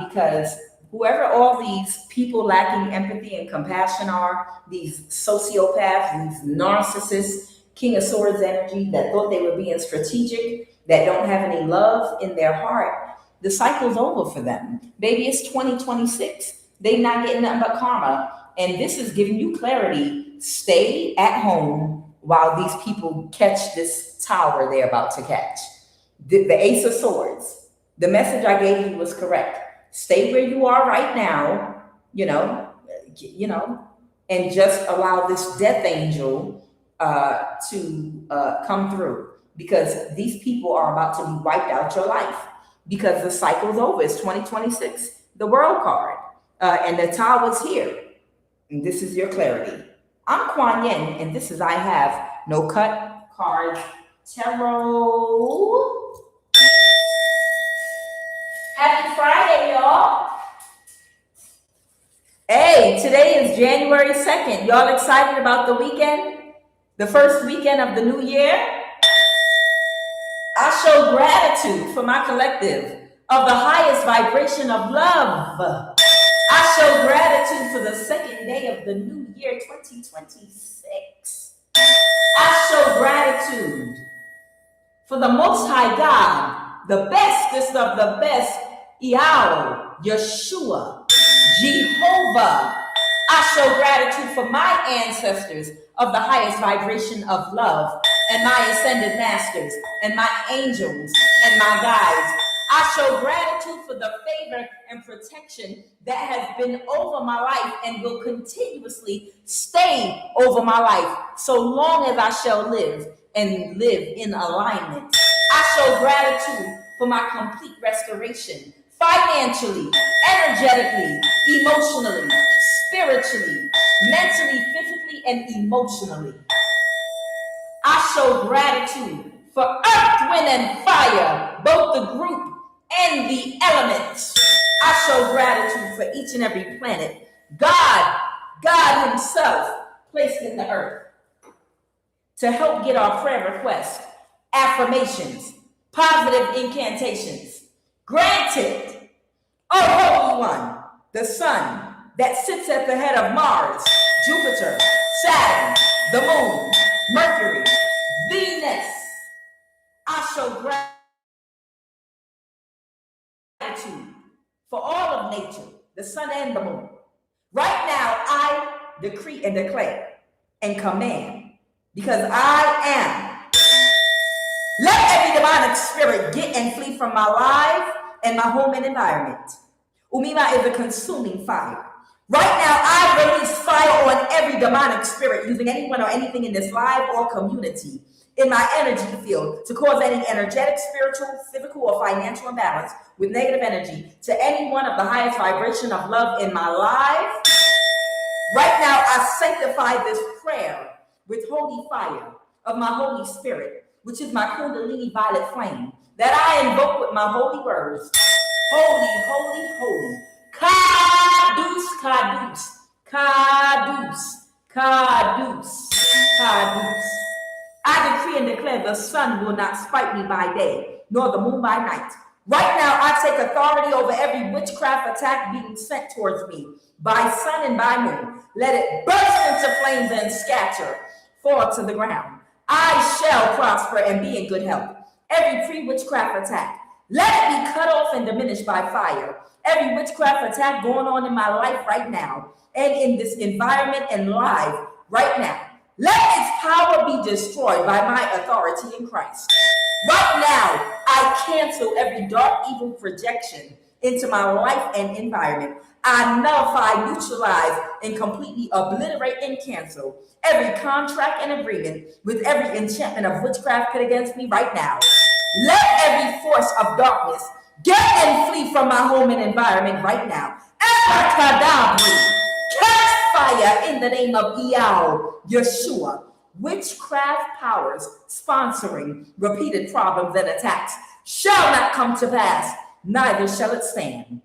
because whoever all these people lacking empathy and compassion are, these sociopaths, these narcissists, King of Swords energy that thought they were being strategic, that don't have any love in their heart, the cycle's over for them. Baby, it's 2026. They're not getting nothing but karma. And this is giving you clarity. Stay at home while these people catch this tower they're about to catch. The Ace of Swords. The message I gave you was correct. Stay where you are right now, and just allow this death angel to come through. Because these people are about to be wiped out your life. Because the cycle's over. It's 2026. The World card. And the tower's here. And this is your clarity. I'm QUAN, and this is I Have No Cut Card Tarot. Happy Friday, y'all. Hey, today is January 2nd. Y'all excited about the weekend? The first weekend of the new year? I show gratitude for my collective of the highest vibration of love. I show gratitude for the second day of the new year, 2026. I show gratitude for the Most High God, the bestest of the best, Yahweh, Yeshua, Jehovah. I show gratitude for my ancestors of the highest vibration of love and my ascended masters and my angels and my guides. I show gratitude for the favor and protection that has been over my life and will continuously stay over my life so long as I shall live and live in alignment. I show gratitude for my complete restoration, financially, energetically, emotionally, spiritually, mentally, physically, and emotionally. I show gratitude for earth, wind, and fire, both the group and the elements. I show gratitude for each and every planet God himself placed in the earth to help get our prayer requests, affirmations, positive incantations granted. Oh, Holy One, the sun that sits at the head of Mars, Jupiter, Saturn, the moon, Mercury, Venus. I show gratitude for all of nature, the sun and the moon. Right now, I decree and declare and command, because I am. Let every demonic spirit get and flee from my life and my home and environment. Umima is a consuming fire. Right now, I release fire on every demonic spirit using anyone or anything in this live or community. in my energy field to cause any energetic, spiritual, physical, or financial imbalance with negative energy to anyone of the highest vibration of love in my life. Right now, I sanctify this prayer with holy fire of my Holy Spirit, which is my Kundalini violet flame, that I invoke with my holy words. Holy, holy, holy. Kadus, kadus, kadus, kadus, kadus. I decree and declare the sun will not spite me by day, nor the moon by night. Right now, I take authority over every witchcraft attack being sent towards me by sun and by moon. Let it burst into flames and scatter, fall to the ground. I shall prosper and be in good health. Every pre-witchcraft attack, let it be cut off and diminished by fire. Every witchcraft attack going on in my life right now and in this environment and live right now, let its power be destroyed by my authority in Christ. Right now, I cancel every dark, evil projection into my life and environment. I nullify, neutralize, and completely obliterate and cancel every contract and agreement with every enchantment of witchcraft put against me right now. Let every force of darkness get and flee from my home and environment right now. Abracadabra, catch fire in the name of Yeshua. Witchcraft powers sponsoring repeated problems and attacks shall not come to pass, neither shall it stand.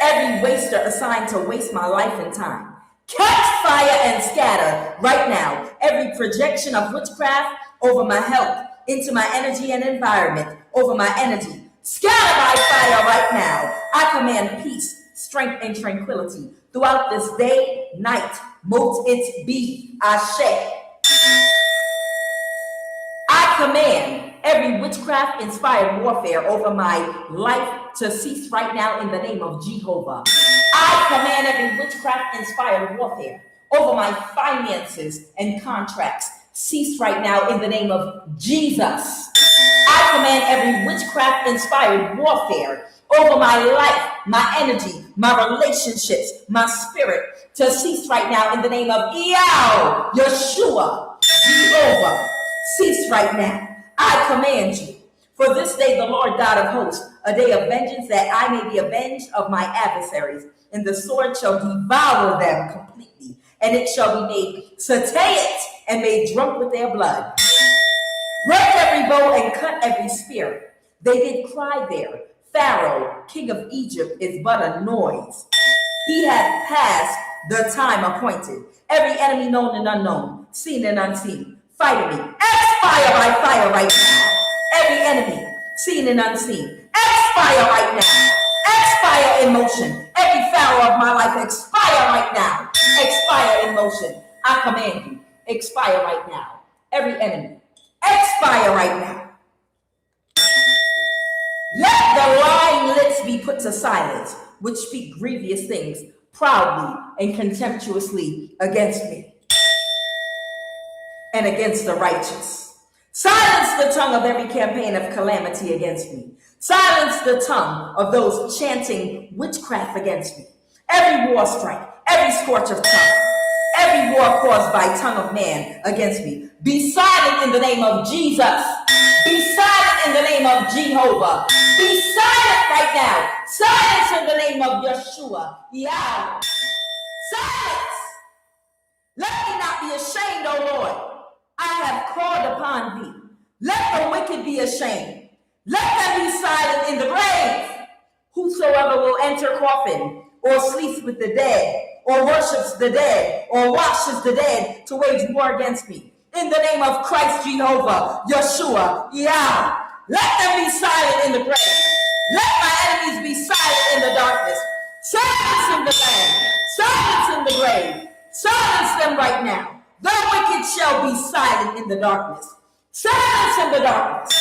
Every waster assigned to waste my life and time, catch fire and scatter right now. Every projection of witchcraft over my health, into my energy and environment, over my energy, scatter by fire right now. I command peace, strength, and tranquility throughout this day, night. Mote it be. Ashe. I command every witchcraft-inspired warfare over my life to cease right now in the name of Jehovah. I command every witchcraft-inspired warfare over my finances and contracts cease right now in the name of Jesus. I command every witchcraft-inspired warfare over my life, my energy, my relationships, my spirit to cease right now in the name of Yeshua, Jehovah. Cease right now. I command you. For this day, the Lord God of hosts, a day of vengeance, that I may be avenged of my adversaries, and the sword shall devour them completely, and it shall be made satiate and made drunk with their blood. Break every bow and cut every spear. They did cry there. Pharaoh, king of Egypt, is but a noise. He had passed the time appointed. Every enemy known and unknown, seen and unseen, fighting me. Expire by fire right now. Every enemy, seen and unseen, expire right now. Expire in motion. Every Pharaoh of my life, expire right now. Expire in motion. I command you, expire right now. Every enemy, expire right now. Let the lying lips be put to silence, which speak grievous things proudly and contemptuously against me and against the righteous. Silence the tongue of every campaign of calamity against me. Silence the tongue of those chanting witchcraft against me. Every war strike, every scorch of tongue, every war caused by tongue of man against me, be silent in the name of Jesus. Be silent in the name of Jehovah. Be silent right now. Silence in the name of Yeshua. Yah. Silence. Let me not be ashamed, O Lord. I have called upon thee. Let the wicked be ashamed. Let them be silent in the grave. Whosoever will enter coffin, or sleeps with the dead, or worships the dead, or washes the dead to wage war against me. In the name of Christ Jehovah, Yeshua, Yah. Let them be silent in the grave. Let my enemies be silent in the darkness. Silence in the land. Silence in the grave. Silence them right now. The wicked shall be silent in the darkness. Silence in the darkness.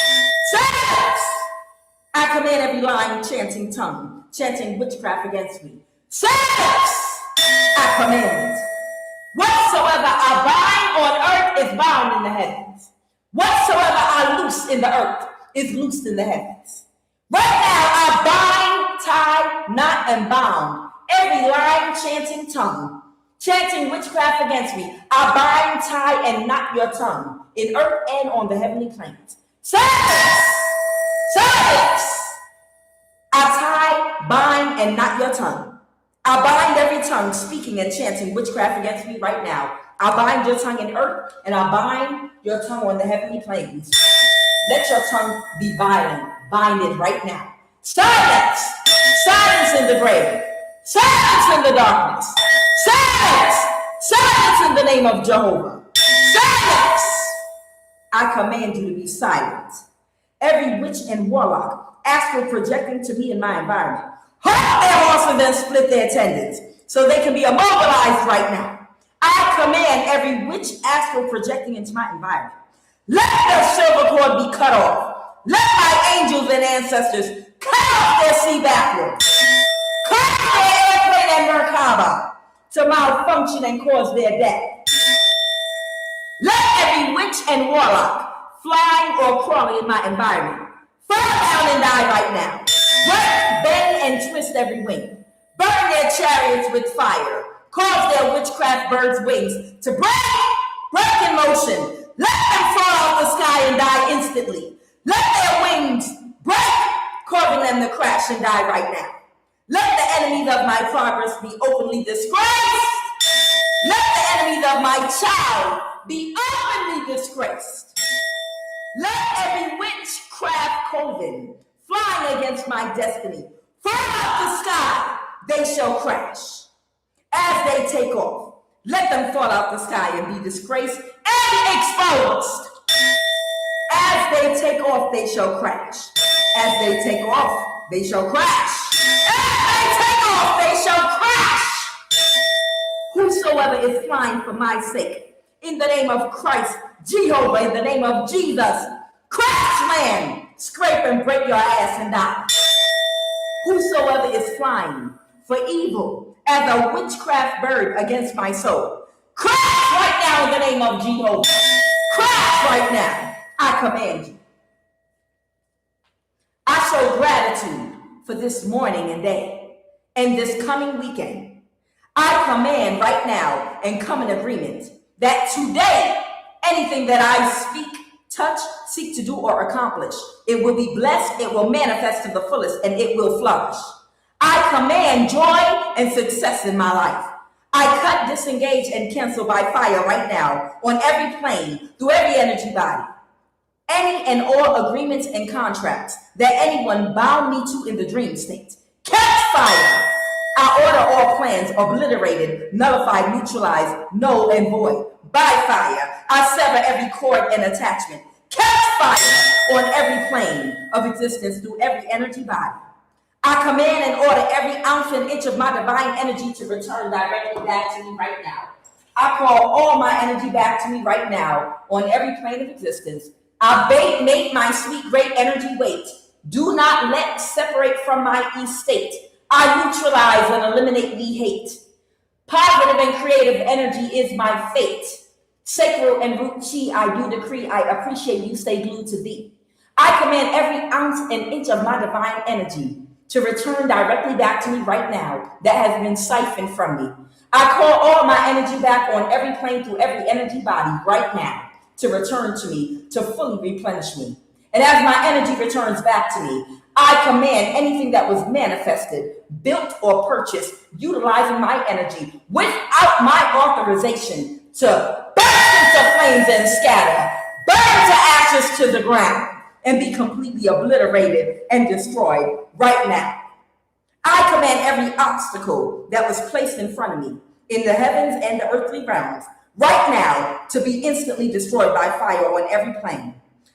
Silence. I command every lying, chanting tongue, chanting witchcraft against me. Silence. I command it. Whatsoever I bind on earth is bound in the heavens. Whatsoever I loose in the earth is loosed in the heavens. Right now, I bind, tie, knot, and bound every lying, chanting tongue, chanting witchcraft against me. I bind, tie, and knot your tongue in earth and on the heavenly planes. Silence! Silence! I tie, bind, and not your tongue. I bind every tongue speaking and chanting witchcraft against me right now. I bind your tongue in earth, and I bind your tongue on the heavenly planes. Let your tongue be violent. Bind it right now. Silence! Silence in the grave. Silence in the darkness. Silence! Silence in the name of Jehovah. Silence! I command you to be silent. Every witch and warlock, astral projecting to me in my environment, halt their horses and split their tendons so they can be immobilized right now. I command every witch, astral projecting into my environment, let their silver cord be cut off. Let my angels and ancestors cut off their sea backwards. Cause their airplane and Merkaba to malfunction and cause their death. Let every witch and warlock flying or crawling in my environment fall down and die right now. Work, bend, and twist every wing. Burn their chariots with fire. Cause their witchcraft birds' wings to break in motion. Let them fall out the sky and die instantly. Let their wings break, causing them to crash and die right now. Let the enemies of my progress be openly disgraced. Let the enemies of my child be openly disgraced. Let every witchcraft coven flying against my destiny fall out the sky. They shall crash. As they take off, let them fall out the sky and be disgraced and exposed. As they take off, they shall crash. As they take off, they shall crash. As they take off, they shall crash. Whosoever is flying for my sake, in the name of Christ, Jehovah, in the name of Jesus, crash land, scrape and break your ass and die. Whosoever is flying for evil as a witchcraft bird against my soul, crash right now in the name of Jehovah. Crash right now. I command you. I show gratitude for this morning and day and this coming weekend. I command right now and come in agreement that today, anything that I speak, touch, seek to do, or accomplish, it will be blessed, it will manifest to the fullest, and it will flourish. I command joy and success in my life. I cut, disengage, and cancel by fire right now on every plane, through every energy body. Any and all agreements and contracts that anyone bound me to in the dream state, catch fire. I order all plans obliterated, nullified, neutralized, null, and void by fire. I sever every cord and attachment. Catch fire on every plane of existence through every energy body. I command and order every ounce and inch of my divine energy to return directly back to me right now. I call all my energy back to me right now on every plane of existence. I make my sweet, great energy wait. Do not let separate from my estate. I neutralize and eliminate the hate. Positive and creative energy is my fate. Sacral and root chi, I do decree, I appreciate you, stay glued to thee. I command every ounce and inch of my divine energy to return directly back to me right now that has been siphoned from me. I call all my energy back on every plane through every energy body right now to return to me, to fully replenish me. And as my energy returns back to me, I command anything that was manifested, built, or purchased utilizing my energy without my authorization to burst into flames and scatter, burn to ashes to the ground, and be completely obliterated and destroyed right now. I command every obstacle that was placed in front of me in the heavens and the earthly realms right now to be instantly destroyed by fire on every plane.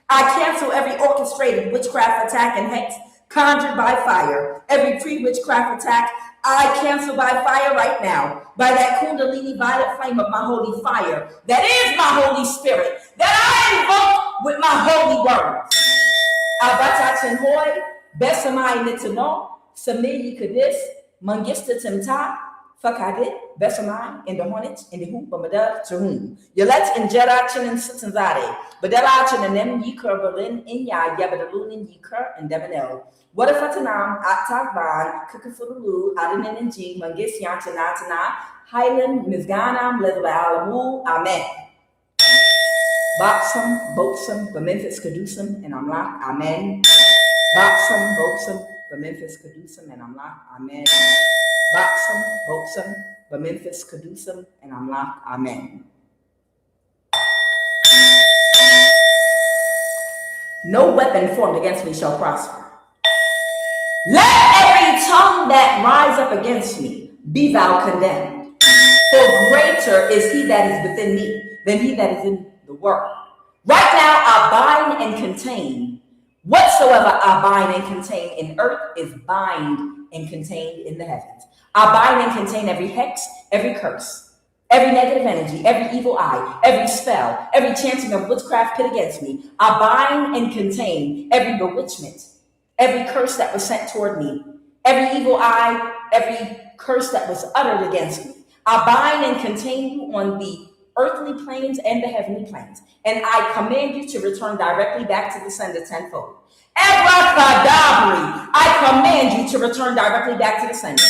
I cancel every orchestrated witchcraft attack and hex conjured by fire. Every pre-witchcraft attack, I cancel by fire right now, by that kundalini violet flame of my holy fire, that is my Holy Spirit, that I invoke with my holy words. Abatachin hoy, besamai nitano, samili kadis, mangista timta, fakadit, besamai, in the hornet, in the hoop, bamada, to whom. Yalet in jedachin and sitanzade, badelachin and nem yikur berlin, in ya, yabadalunin yikur, and devanel. What if Atanam, Atagban, Kukafulu, Adanin and G, Mangis Yantanatana, Highland, Mizganam, Level Alamu, Amen. Boxum, Boxum, Memphis, Caducum, and I'm locked. Amen. Boxum, Boxum, Memphis, Caducum, and I'm locked. Amen. Boxum, Boxum, Memphis, Caducum, and I'm locked. Amen. No weapon formed against me shall prosper. Let every tongue that rise up against me be thou condemned. For greater is he that is within me than he that is in the world. Right now, I bind and contain. Whatsoever I bind and contain in earth is bind and contained in the heavens. I bind and contain every hex, every curse, every negative energy, every evil eye, every spell, every chancing of witchcraft pit against me. I bind and contain every bewitchment, every curse that was sent toward me, every evil eye, every curse that was uttered against me. I bind and contain you on the earthly planes and the heavenly planes. And I command you to return directly back to the sender tenfold. Abracadabra! I command you to return directly back to the sender.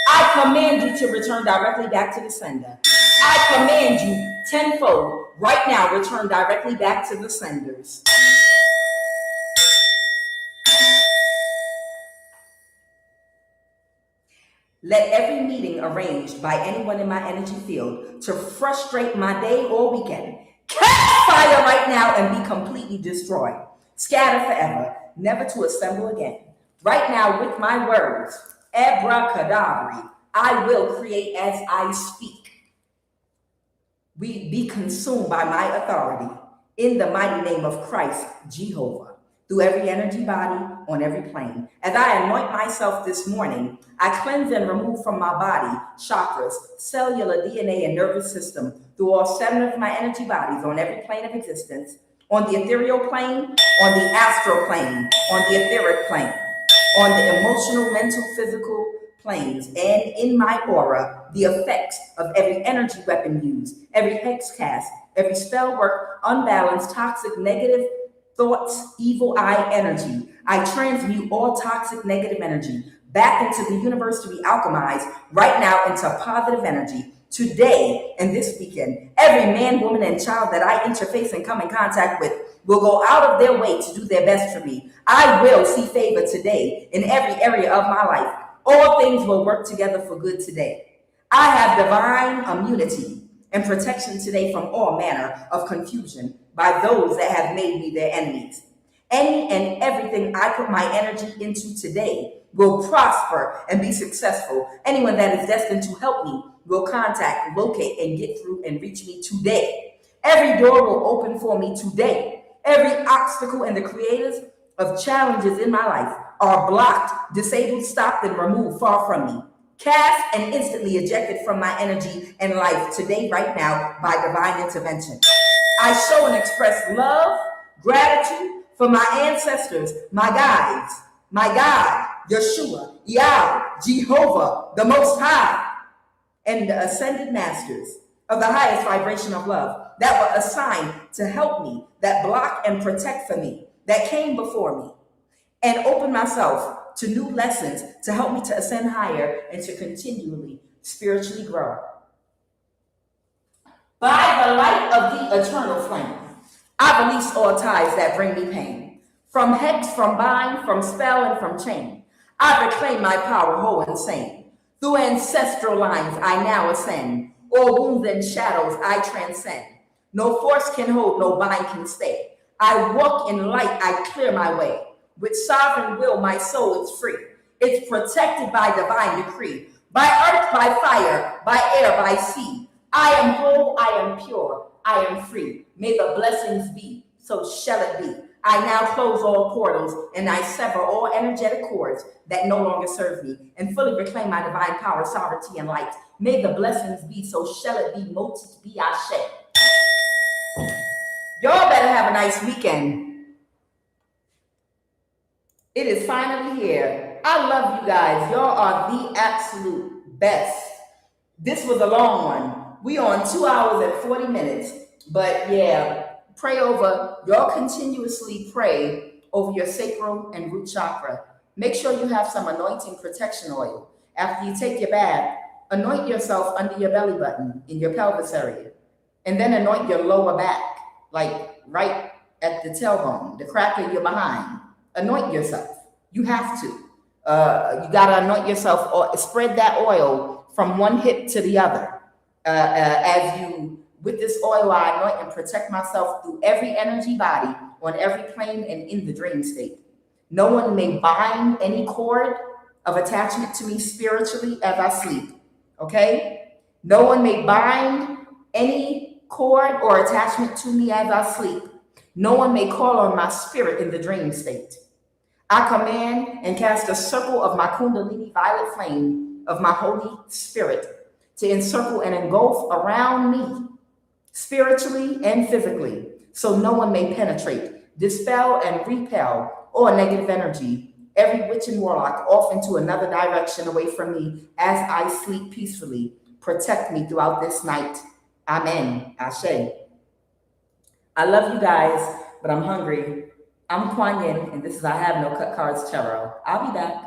I command you to return directly back to the sender. I command you tenfold right now, return directly back to the senders. Let every meeting arranged by anyone in my energy field to frustrate my day or weekend catch fire right now and be completely destroyed. Scatter forever, never to assemble again. Right now, with my words, abracadabra, I will create as I speak. We be consumed by my authority in the mighty name of Christ, Jehovah, through every energy body on every plane. As I anoint myself this morning, I cleanse and remove from my body chakras, cellular, DNA, and nervous system through all 7 of my energy bodies on every plane of existence, on the ethereal plane, on the astral plane, on the etheric plane, on the emotional, mental, physical planes, and in my aura, the effects of every energy weapon used, every hex cast, every spell work, unbalanced, toxic, negative thoughts, evil eye energy. I transmute all toxic negative energy back into the universe to be alchemized right now into positive energy. Today and this weekend, every man, woman, and child that I interface and come in contact with will go out of their way to do their best for me. I will see favor today in every area of my life. All things will work together for good today. I have divine immunity and protection today from all manner of confusion by those that have made me their enemies. Any and everything I put my energy into today will prosper and be successful. Anyone that is destined to help me will contact, locate, and get through and reach me today. Every door will open for me today. Every obstacle and the creators of challenges in my life are blocked, disabled, stopped, and removed far from me. Cast and instantly ejected from my energy and life today, right now, by divine intervention. I show and express love, gratitude for my ancestors, my guides, my God, Yeshua, Yahweh, Jehovah, the Most High, and the ascended masters of the highest vibration of love that were assigned to help me, that block and protect for me, that came before me, and open myself to new lessons to help me to ascend higher and to continually spiritually grow. By the light of the eternal flame, I release all ties that bring me pain. From hex, from bind, from spell, and from chain, I reclaim my power whole and sane. Through ancestral lines I now ascend. All wounds and shadows I transcend. No force can hold, no bind can stay. I walk in light, I clear my way. With sovereign will, my soul is free. It's protected by divine decree. By earth, by fire, by air, by sea. I am whole, I am pure, I am free. May the blessings be, so shall it be. I now close all portals and I sever all energetic cords that no longer serve me and fully reclaim my divine power, sovereignty, and light. May the blessings be, so shall it be, motes be ashe. Y'all better have a nice weekend. It is finally here. I love you guys. Y'all are the absolute best. This was a long one. We on 2 hours and 40 minutes. But yeah, pray over. Y'all continuously pray over your sacral and root chakra. Make sure you have some anointing protection oil. After you take your bath, anoint yourself under your belly button in your pelvis area. And then anoint your lower back, like right at the tailbone, the crack of your behind. Anoint yourself. You have to. You got to anoint yourself, or spread that oil from one hip to the other. As you, with this oil, I anoint and protect myself through every energy body, on every plane, and in the dream state. No one may bind any cord of attachment to me spiritually as I sleep. Okay? No one may bind any cord or attachment to me as I sleep. No one may call on my spirit in the dream state. I command and cast a circle of my Kundalini violet flame of my Holy Spirit to encircle and engulf around me, spiritually and physically, so no one may penetrate, dispel, and repel all negative energy, every witch and warlock off into another direction away from me as I sleep peacefully. Protect me throughout this night. Amen. Ashe. I love you guys, but I'm hungry. I'm Kuan Yin, and this is I Have No Cut Cards Tarot. I'll be back.